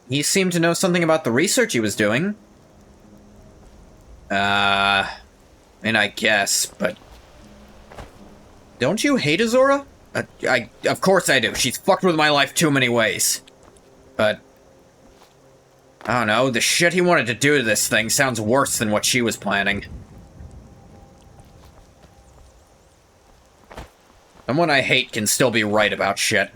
He seemed to know something about the research he was doing. I mean, I guess, but... Don't you hate Azura? Of course I do. She's fucked with my life too many ways. But... I don't know, the shit he wanted to do to this thing sounds worse than what she was planning. Someone I hate can still be right about shit.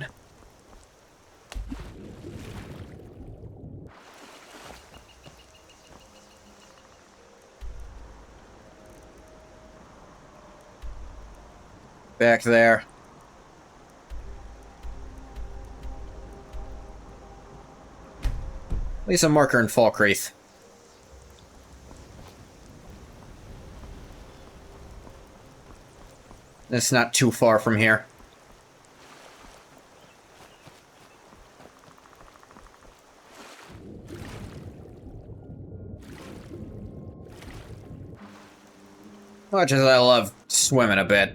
Back there. Place a marker in Falkreath. It's not too far from here. Much as I love swimming a bit,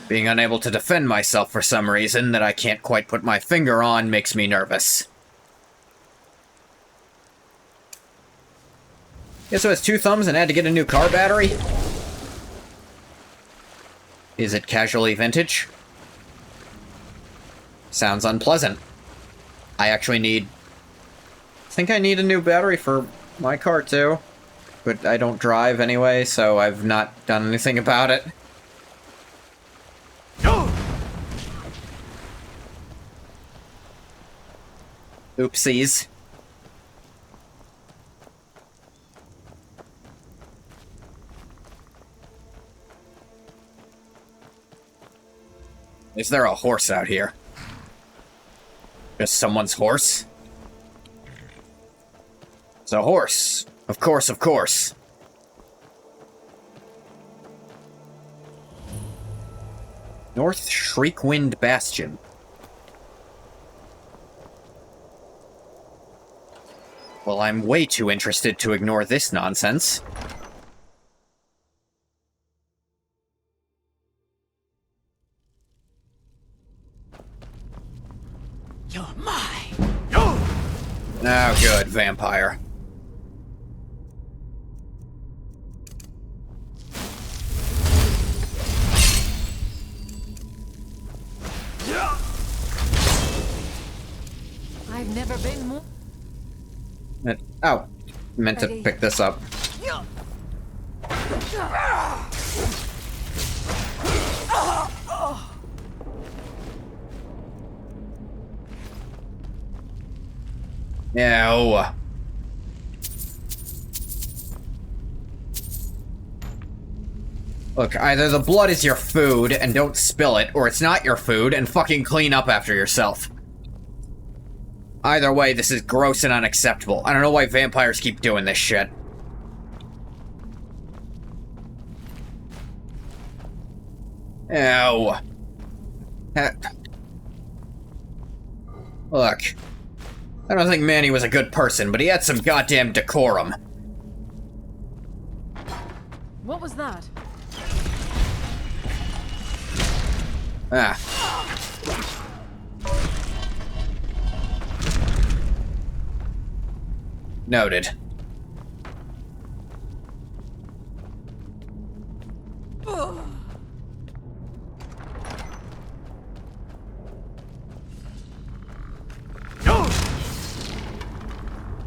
being unable to defend myself for some reason that I can't quite put my finger on makes me nervous. Guess who has 2 thumbs and had to get a new car battery? Is it casually vintage? Sounds unpleasant. I actually need... I think I need a new battery for my car too. But I don't drive anyway, so I've not done anything about it. Oopsies. Is there a horse out here? Just someone's horse? It's a horse. Of course, of course. North Shriekwind Bastion. Well, I'm way too interested to ignore this nonsense. You're mine. Oh, good, vampire. I've never been more... Oh, meant to pick this up. No. Look, either the blood is your food and don't spill it, or it's not your food and fucking clean up after yourself. Either way, this is gross and unacceptable. I don't know why vampires keep doing this shit. Ew. Look. I don't think Manny was a good person, but he had some goddamn decorum. What was that? Ah. Noted.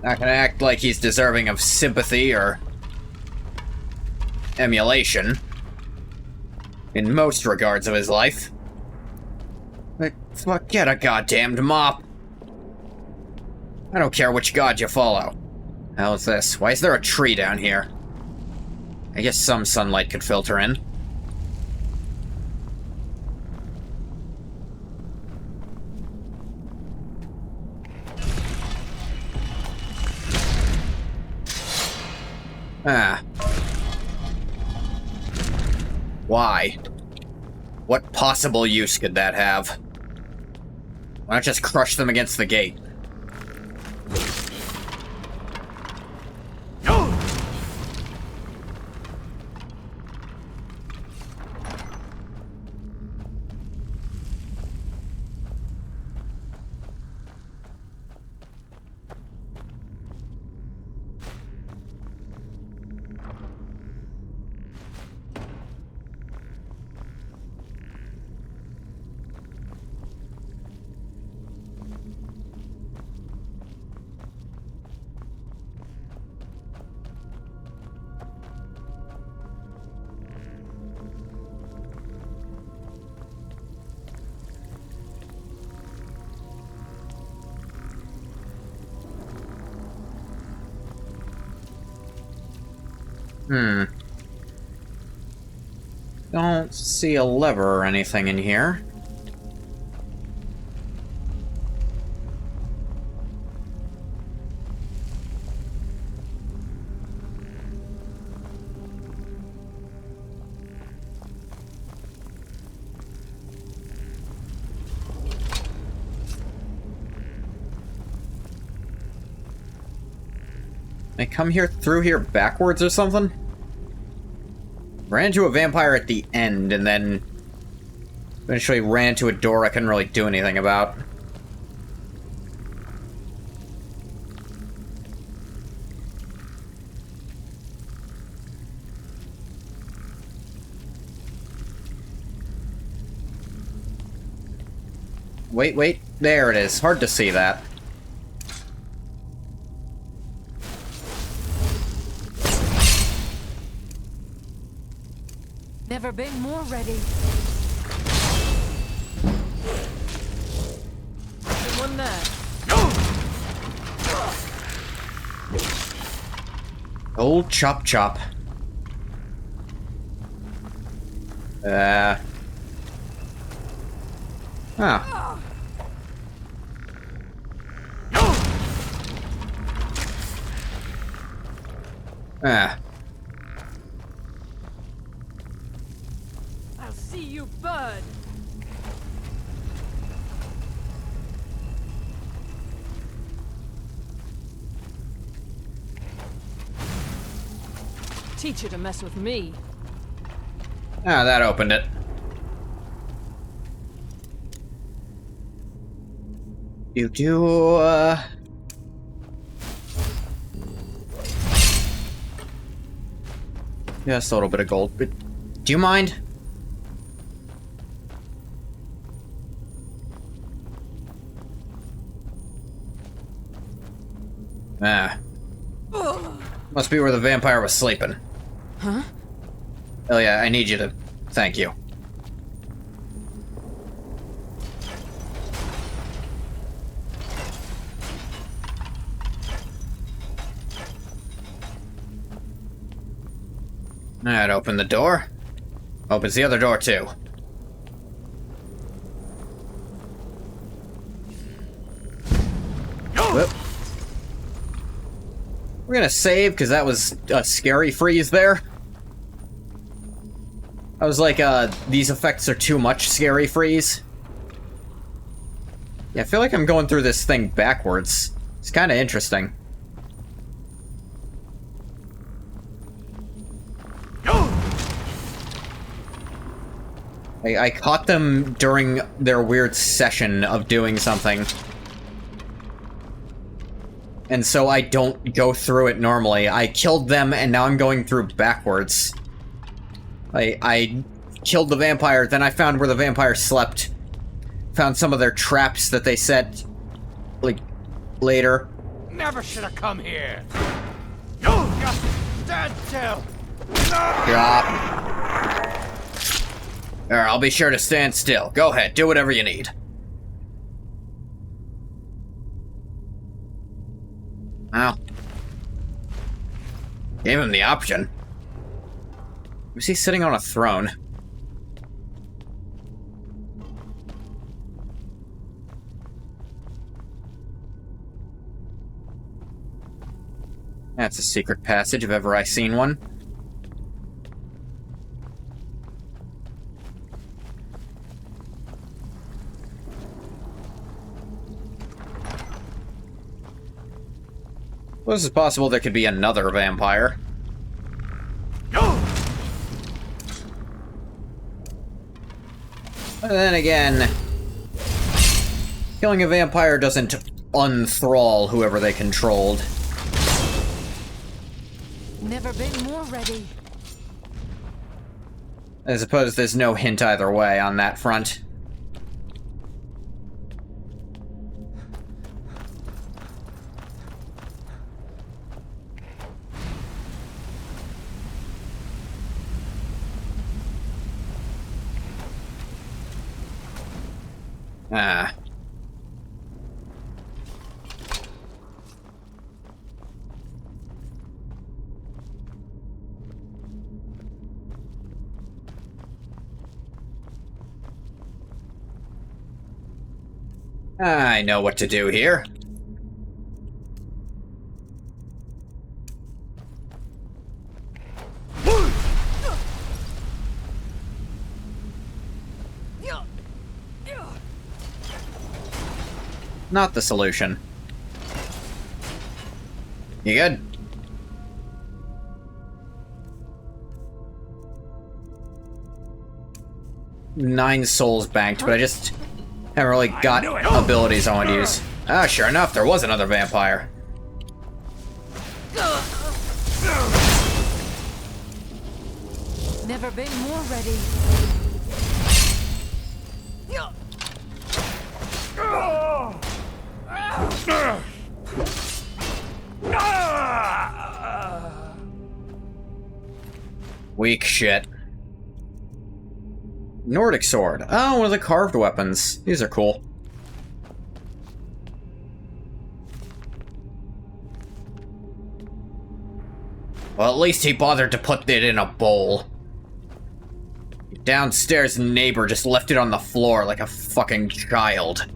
Not gonna act like he's deserving of sympathy or emulation. In most regards of his life. Like, forget a goddamned mop. I don't care which god you follow. How's this? Why is there a tree down here? I guess some sunlight could filter in. Ah. Why? What possible use could that have? Why not just crush them against the gate? Don't see a lever or anything in here. I come here through here backwards or something? Ran into a vampire at the end, and then eventually ran into a door I couldn't really do anything about. Wait, there it is. Hard to see that. Never been more ready. One there. Old Chop Chop. Huh. I'll see you burn. Teach you to mess with me. Ah, that opened it. Just a little bit of gold, but do you mind? Must be where the vampire was sleeping. Huh? Oh yeah, I need you to... Thank you. That opened the door. Opens the other door too. Whoop. We're gonna save, because that was a scary freeze there. I was like, these effects are too much scary freeze. Yeah, I feel like I'm going through this thing backwards. It's kind of interesting. I caught them during their weird session of doing something. And so I don't go through it normally. I killed them, and now I'm going through backwards. I killed the vampire, then I found where the vampire slept. Found some of their traps that they set, like, later. Never should have come here. Just stand still. Drop. There, I'll be sure to stand still. Go ahead, do whatever you need. Well, gave him the option. Was he sitting on a throne? That's a secret passage if ever I seen one. Well, this is possible there could be another vampire. But then again, killing a vampire doesn't unthrall whoever they controlled. Never been more ready. I suppose there's no hint either way on that front. Ah. I know what to do here. Not the solution. You good? Nine souls banked, but I just haven't really got abilities I want to use. Ah, sure enough, there was another vampire. Never been more ready. Weak shit. Nordic sword. Oh, one of the carved weapons. These are cool. Well, at least he bothered to put it in a bowl. Your downstairs neighbor just left it on the floor like a fucking child.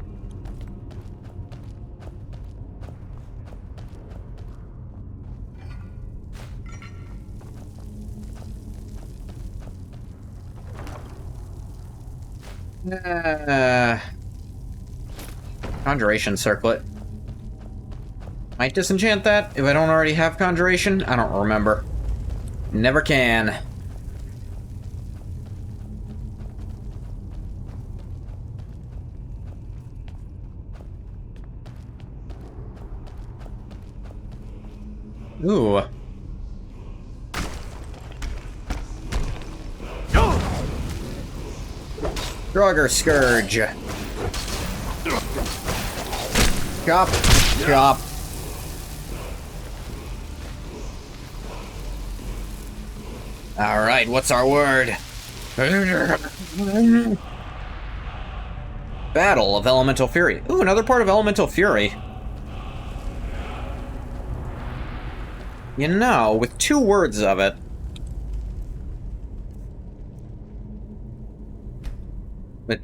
Conjuration circlet. Might disenchant that if I don't already have conjuration. I don't remember. Never can. Ooh. Draugr Scourge. Chop. Chop. Alright, what's our word? Battle of Elemental Fury. Ooh, another part of Elemental Fury. You know, with 2 words of it. But...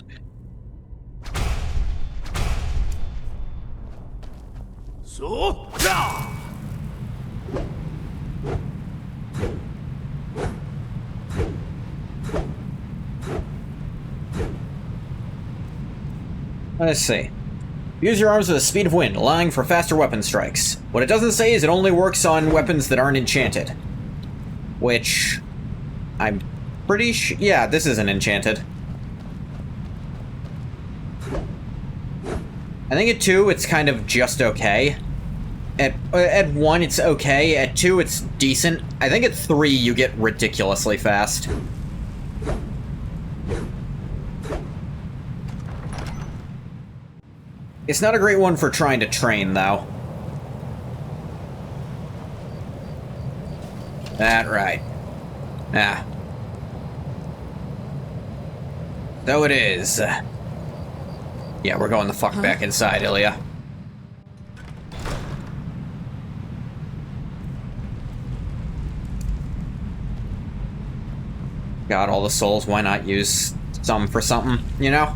So, let's see. Use your arms with the speed of wind, allowing for faster weapon strikes. What it doesn't say is it only works on weapons that aren't enchanted. Which... I'm pretty sure... Yeah, this isn't enchanted. I think at 2, it's kind of just okay. At 1, it's okay. At 2, it's decent. I think at 3, you get ridiculously fast. It's not a great one for trying to train, though. That right. Ah. So it is. Yeah, we're going the fuck back inside, Ilya. Got all the souls, why not use some for something, you know?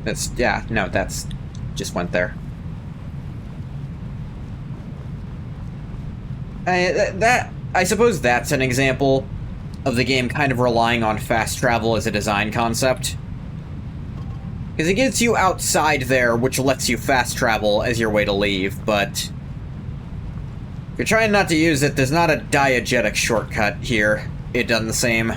That's, yeah, no, that's, just went there. I suppose that's an example of the game kind of relying on fast travel as a design concept. Because it gets you outside there, which lets you fast travel as your way to leave, but if you're trying not to use it, there's not a diegetic shortcut here. It done the same.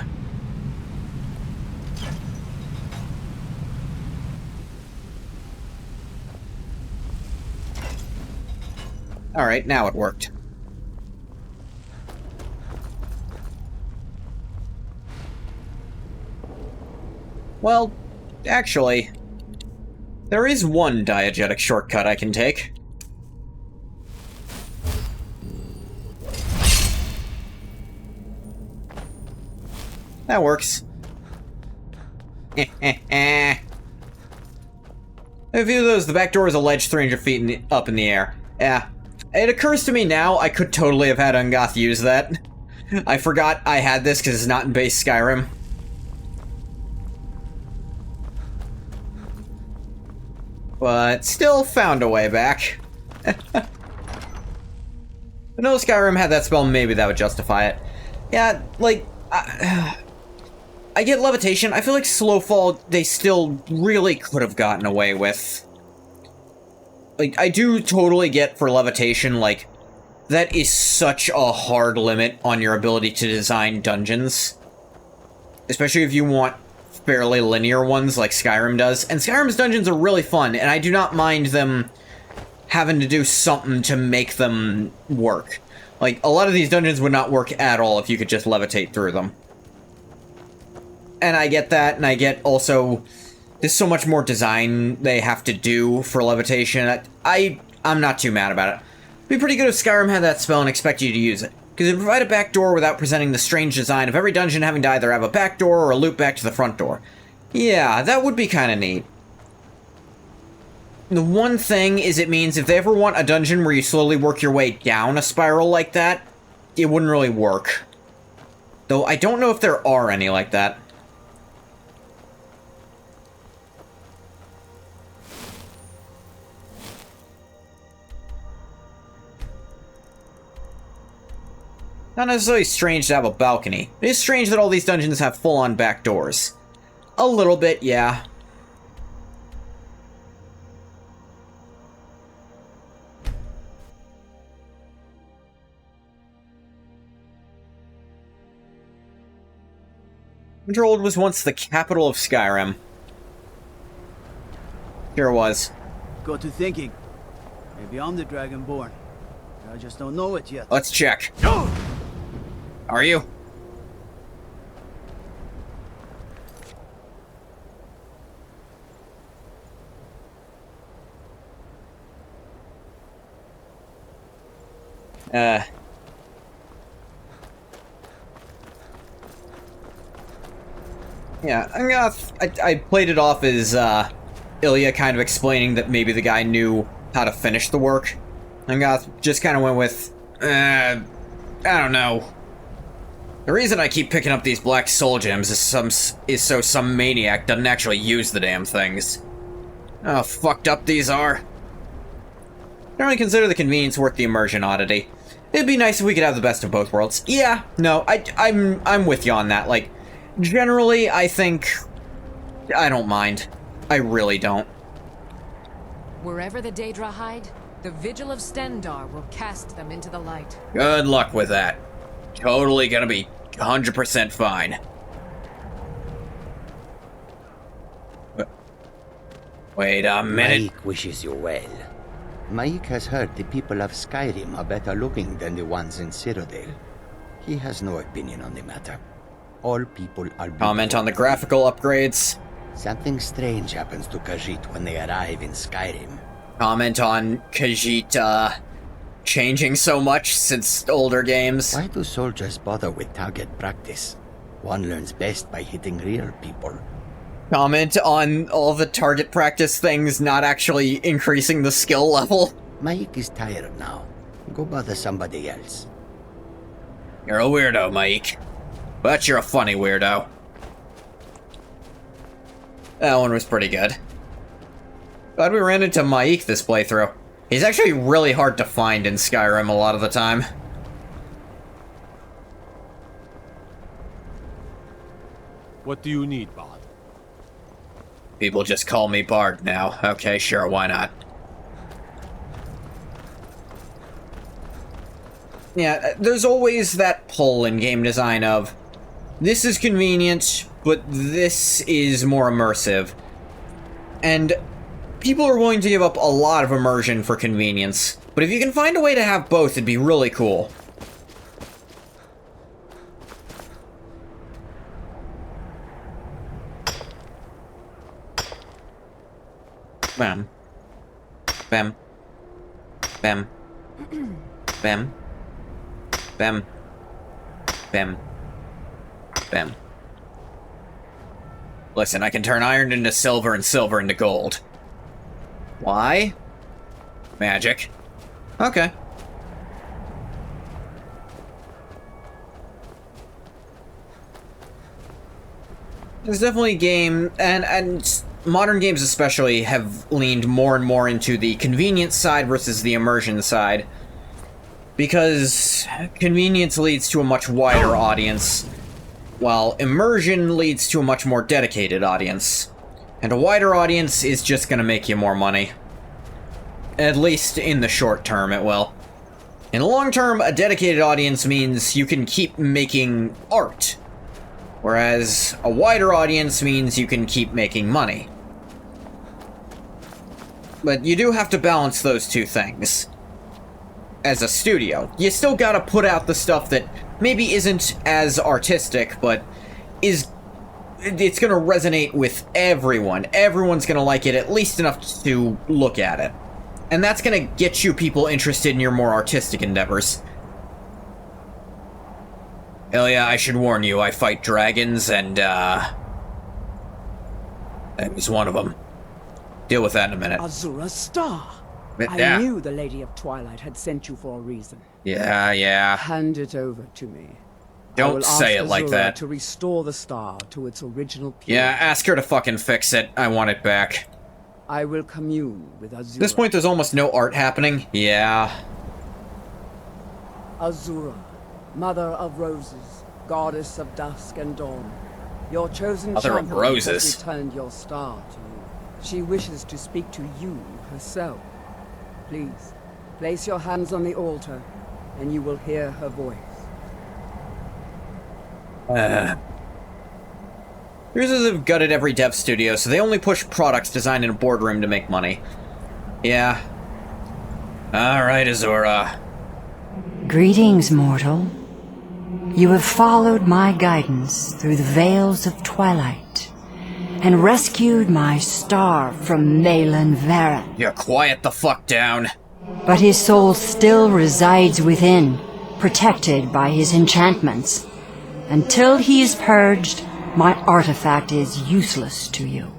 Alright, now it worked. Well, actually, there is one diegetic shortcut I can take. That works. A few of those, the back door is a ledge 300 feet up in the air. Yeah. It occurs to me now, I could totally have had Ungoth use that. I forgot I had this because it's not in base Skyrim. But still found a way back. If no Skyrim had that spell, maybe that would justify it. Yeah, like, I get levitation. I feel like Slowfall, they still really could have gotten away with. Like, I do totally get for levitation, like, that is such a hard limit on your ability to design dungeons. Especially if you want fairly linear ones like Skyrim does. And Skyrim's dungeons are really fun, and I do not mind them having to do something to make them work. Like, a lot of these dungeons would not work at all if you could just levitate through them. And I get that, and I get also there's so much more design they have to do for levitation. I'm not too mad about it. It'd be pretty good if Skyrim had that spell and expect you to use it. Because it would provide a back door without presenting the strange design of every dungeon having to either have a back door or a loop back to the front door. Yeah, that would be kind of neat. The one thing is it means if they ever want a dungeon where you slowly work your way down a spiral like that, it wouldn't really work. Though I don't know if there are any like that. Not necessarily strange to have a balcony. It is strange that all these dungeons have full-on back doors. A little bit, yeah. Winterhold was once the capital of Skyrim. Sure was. Got to thinking. Maybe I'm the Dragonborn. I just don't know it yet. Let's check. Are you? Yeah, I played it off as, Ilya kind of explaining that maybe the guy knew how to finish the work. Ungoth just kind of went with, I don't know. The reason I keep picking up these black soul gems is so some maniac doesn't actually use the damn things. Oh, fucked up these are. I don't really consider the convenience worth the immersion oddity. It'd be nice if we could have the best of both worlds. Yeah, no, I'm with you on that. Like, generally, I think I don't mind. I really don't. Wherever the Daedra hide, the Vigil of Stendarr will cast them into the light. Good luck with that. Totally gonna be 100% fine. Wait a minute. Mike wishes you well. Mike has heard the people of Skyrim are better looking than the ones in Cyrodiil. He has no opinion on the matter. All people are beautiful. Comment on the graphical upgrades. Something strange happens to Khajiit when they arrive in Skyrim. Comment on Khajiit, changing so much since older games. Why do soldiers bother with target practice? One learns best by hitting real people. Comment on all the target practice things not actually increasing the skill level. Mike is tired now. Go bother somebody else. You're a weirdo, Mike. But you're a funny weirdo. That one was pretty good. Glad we ran into Mike this playthrough. He's actually really hard to find in Skyrim a lot of the time. What do you need, Bard? People just call me Bard now. Okay, sure, why not? Yeah, there's always that pull in game design of, this is convenient, but this is more immersive. And people are willing to give up a lot of immersion for convenience. But if you can find a way to have both, it'd be really cool. Bam. Bam. Bam. Bam. Bam. Bam. Bam. Listen, I can turn iron into silver and silver into gold. Why? Magic. Okay. There's definitely a game, and modern games especially have leaned more and more into the convenience side versus the immersion side. Because convenience leads to a much wider audience, while immersion leads to a much more dedicated audience. And a wider audience is just gonna make you more money. At least in the short term, it will. In the long term, a dedicated audience means you can keep making art. Whereas a wider audience means you can keep making money. But you do have to balance those two things. As a studio, you still gotta put out the stuff that maybe isn't as artistic, but it's gonna resonate with everyone. Everyone's gonna like it at least enough to look at it. And that's gonna get you people interested in your more artistic endeavors. Hell yeah, I should warn you, I fight dragons, and, that was one of them. Deal with that in a minute. Azura's star. Yeah. I knew the Lady of Twilight had sent you for a reason. Yeah. Hand it over to me. Don't say it like that. To restore the star to its original purity. Yeah, ask her to fucking fix it. I want it back. I will commune with Azura. At this point, there's almost no art happening. Yeah. Azura, Mother of Roses, Goddess of Dusk and Dawn. Your chosen Mother of champion Roses. has returned your star to you. She wishes to speak to you herself. Please, place your hands on the altar, and you will hear her voice. Users have gutted every dev studio, so they only push products designed in a boardroom to make money. Yeah. Alright, Azura. Greetings, mortal. You have followed my guidance through the veils of twilight, and rescued my star from Malin Varen. Yeah, quiet the fuck down. But his soul still resides within, protected by his enchantments. Until he is purged, my artifact is useless to you.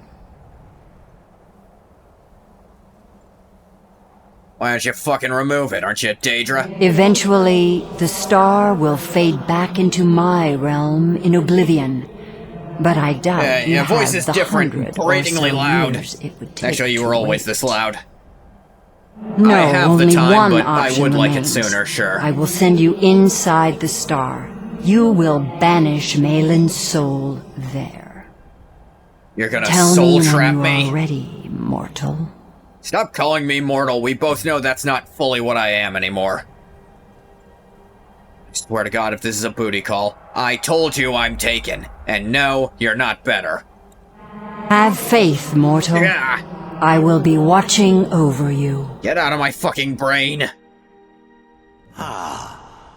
Why don't you fucking remove it, aren't you, Daedra? Eventually, the star will fade back into my realm in oblivion. But I doubt you your voice have is the different, 100 or gratingly so loud. years it would take Actually, you to were always wait. this loud. No, I have only the time, one but I option would like it remains. sooner, sure. I will send you inside the star. You will banish Malin's soul there. You're gonna Tell soul me trap when you me? are ready, mortal. Stop calling me mortal. We both know that's not fully what I am anymore. I swear to God, if this is a booty call, I told you I'm taken. And no, you're not better. Have faith, mortal. Yeah. I will be watching over you. Get out of my fucking brain.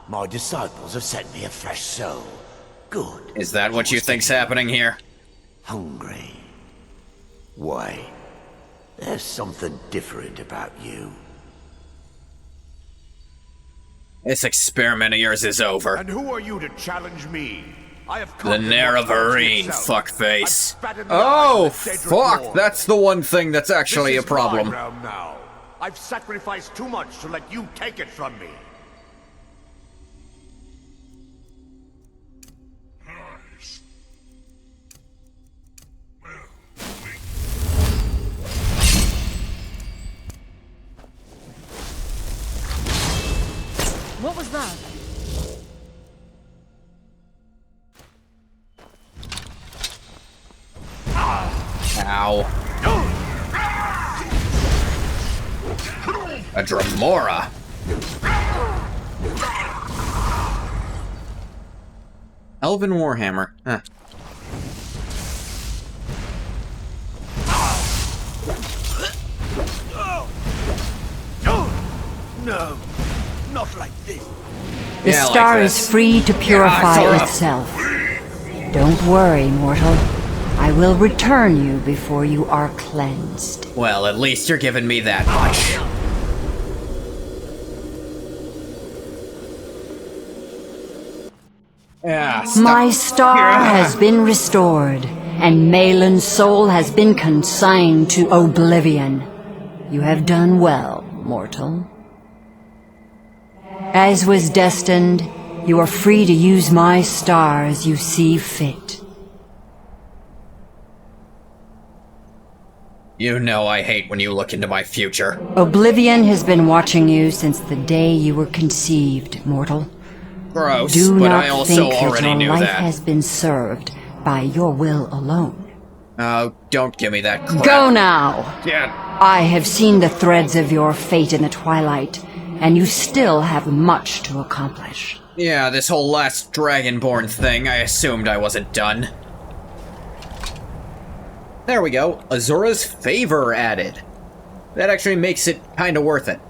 My disciples have sent me a fresh soul. Good. Is that what you think's happening here? Hungry. Why? There's something different about you. This experiment of yours is over. And who are you to challenge me? I have The Nerevarine, fuckface. Oh, fuck! That's the one thing that's actually a problem. Now. I've sacrificed too much to let you take it from me. What was that? Ow. A Dramora. Elven Warhammer. Huh. No, not like this. The Yeah, star like is this. free to purify Azura. itself. Don't worry, mortal. I will return you before you are cleansed. Well, at least you're giving me that much. Yeah, My star has been restored, and Malin's soul has been consigned to oblivion. You have done well, mortal. As was destined, you are free to use my star as you see fit. You know I hate when you look into my future. Oblivion has been watching you since the day you were conceived, mortal. Gross, Do but not I also think already that your knew life that. has been served by your will alone. Oh, don't give me that crap. Go now! Yeah. I have seen the threads of your fate in the twilight, and you still have much to accomplish. Yeah, this whole last Dragonborn thing, I assumed I wasn't done. There we go. Azura's favor added. That actually makes it kinda worth it.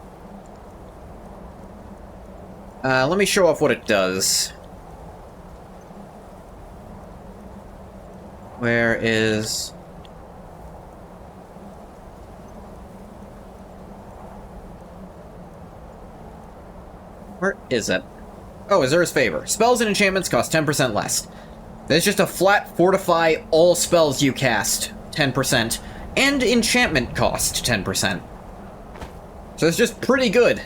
Let me show off what it does. Where is... Where is it? Oh, Azura's favor. Spells and enchantments cost 10% less. There's just a flat fortify all spells you cast, 10%, and enchantment cost 10%. So it's just pretty good.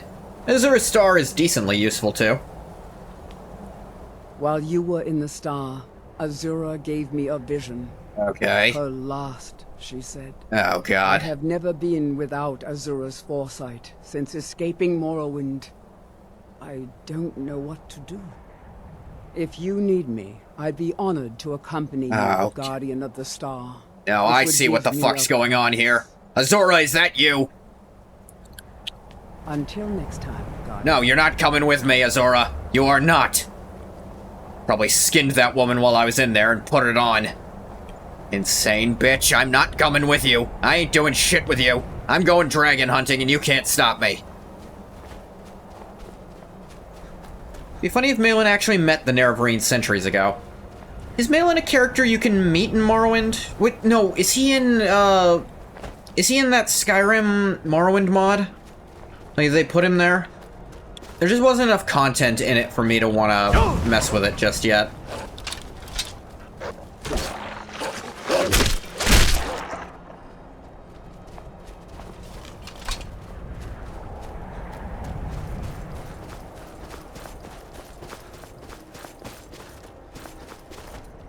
Azura's star is decently useful too. While you were in the star, Azura gave me a vision. Okay. Her last, she said. Oh I god. have never been without Azura's foresight since escaping Morrowind. I don't know what to do. If you need me, I'd be honored to accompany you, Oh. Guardian of the Star. Now This I would see what the give me fuck's a- going on here. Azura, is that you? Until next time, Guardian. No, you're not coming with me, Azura. You are not. Probably skinned that woman while I was in there and put it on. Insane bitch, I'm not coming with you. I ain't doing shit with you. I'm going dragon hunting and you can't stop me. Be funny if Malin actually met the Nerevarine centuries ago. Is Malin a character you can meet in Morrowind? Wait, no, is he in that Skyrim Morrowind mod? Like, they put him there? There just wasn't enough content in it for me to want to mess with it just yet.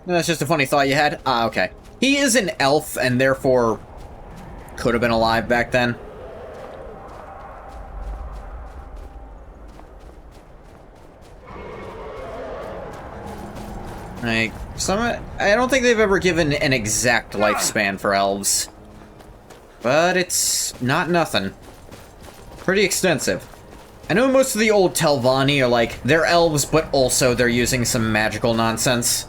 That's just a funny thought you had? Ah, okay. He is an elf, and therefore could have been alive back then. Like, I don't think they've ever given an exact lifespan for elves. But it's not nothing. Pretty extensive. I know most of the old Telvanni are like, they're elves, but also they're using some magical nonsense.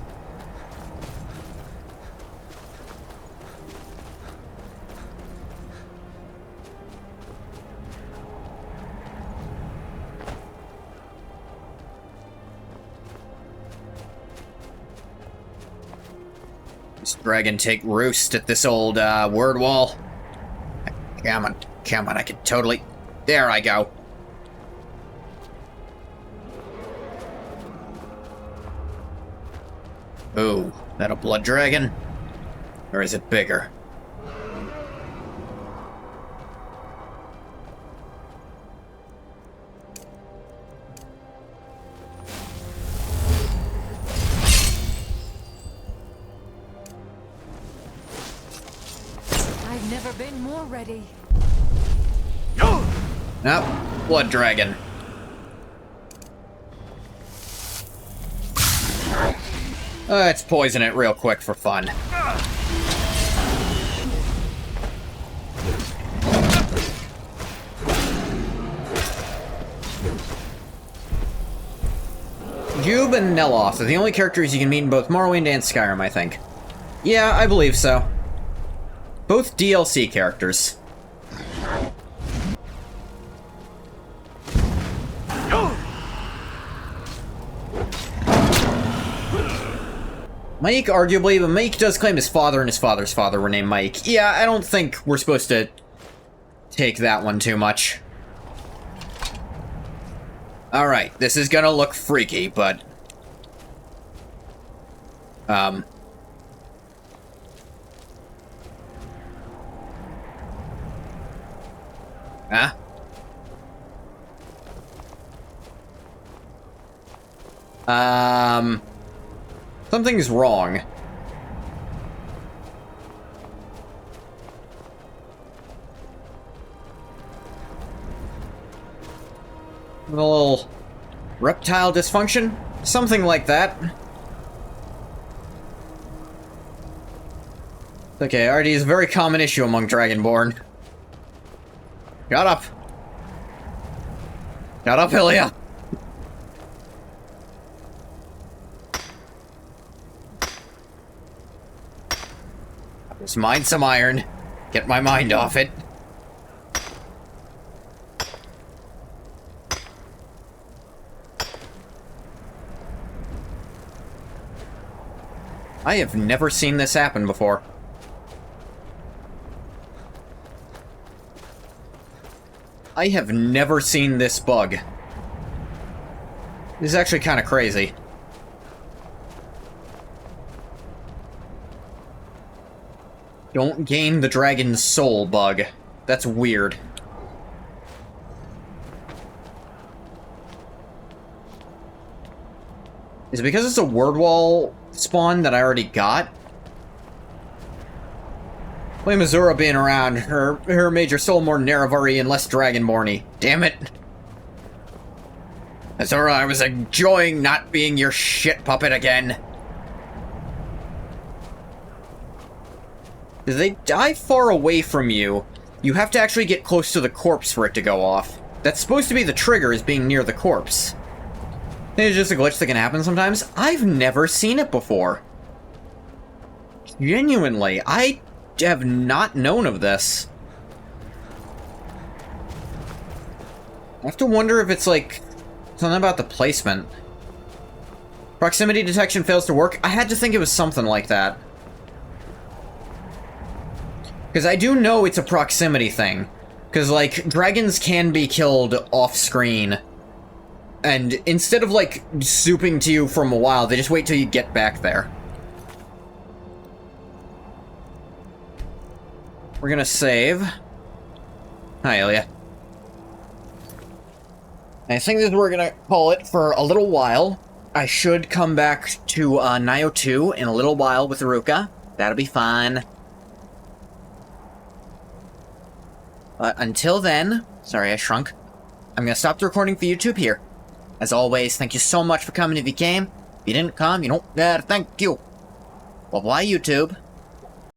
This dragon take roost at this old word wall. Come on, I can totally... There I go. Ooh, that a blood dragon? Or is it bigger? I've never been more ready. Nope, blood dragon. Let's poison it real quick for fun. Jube and Neloth are the only characters you can meet in both Morrowind and Skyrim, I think. Yeah, I believe so. Both DLC characters. Mike, arguably, but Mike does claim his father and his father's father were named Mike. Yeah, I don't think we're supposed to take that one too much. Alright, this is gonna look freaky, but... Huh? Something's wrong. A little reptile dysfunction? Something like that. Okay, RD is a very common issue among Dragonborn. Shut up. Shut up, Ilya. Just mine some iron. Get my mind off it. I have never seen this happen before. I have never seen this bug. This is actually kind of crazy. Don't gain the dragon's soul bug. That's weird. Is it because it's a word wall spawn that I already got? Blame Azura being around. Her made your soul more Nerevari and less Dragonborny. Damn it. Azura, I was enjoying not being your shit puppet again. If they die far away from you, you have to actually get close to the corpse for it to go off. That's supposed to be the trigger, is being near the corpse. It's just a glitch that can happen sometimes. I've never seen it before. Genuinely, I have not known of this. I have to wonder if it's like something about the placement. Proximity detection fails to work. I had to think it was something like that. Because I do know it's a proximity thing. Because, like, dragons can be killed off-screen. And instead of, like, swooping to you from a while, they just wait till you get back there. We're gonna save. Hi, Ilya. I think this is where we're gonna call it for a little while. I should come back to Nio 2 in a little while with Ruka. That'll be fun. But until then, sorry I shrunk, I'm gonna stop the recording for YouTube here. As always, thank you so much for coming if you came. If you didn't come, you don't gotta thank you. Bye-bye, YouTube.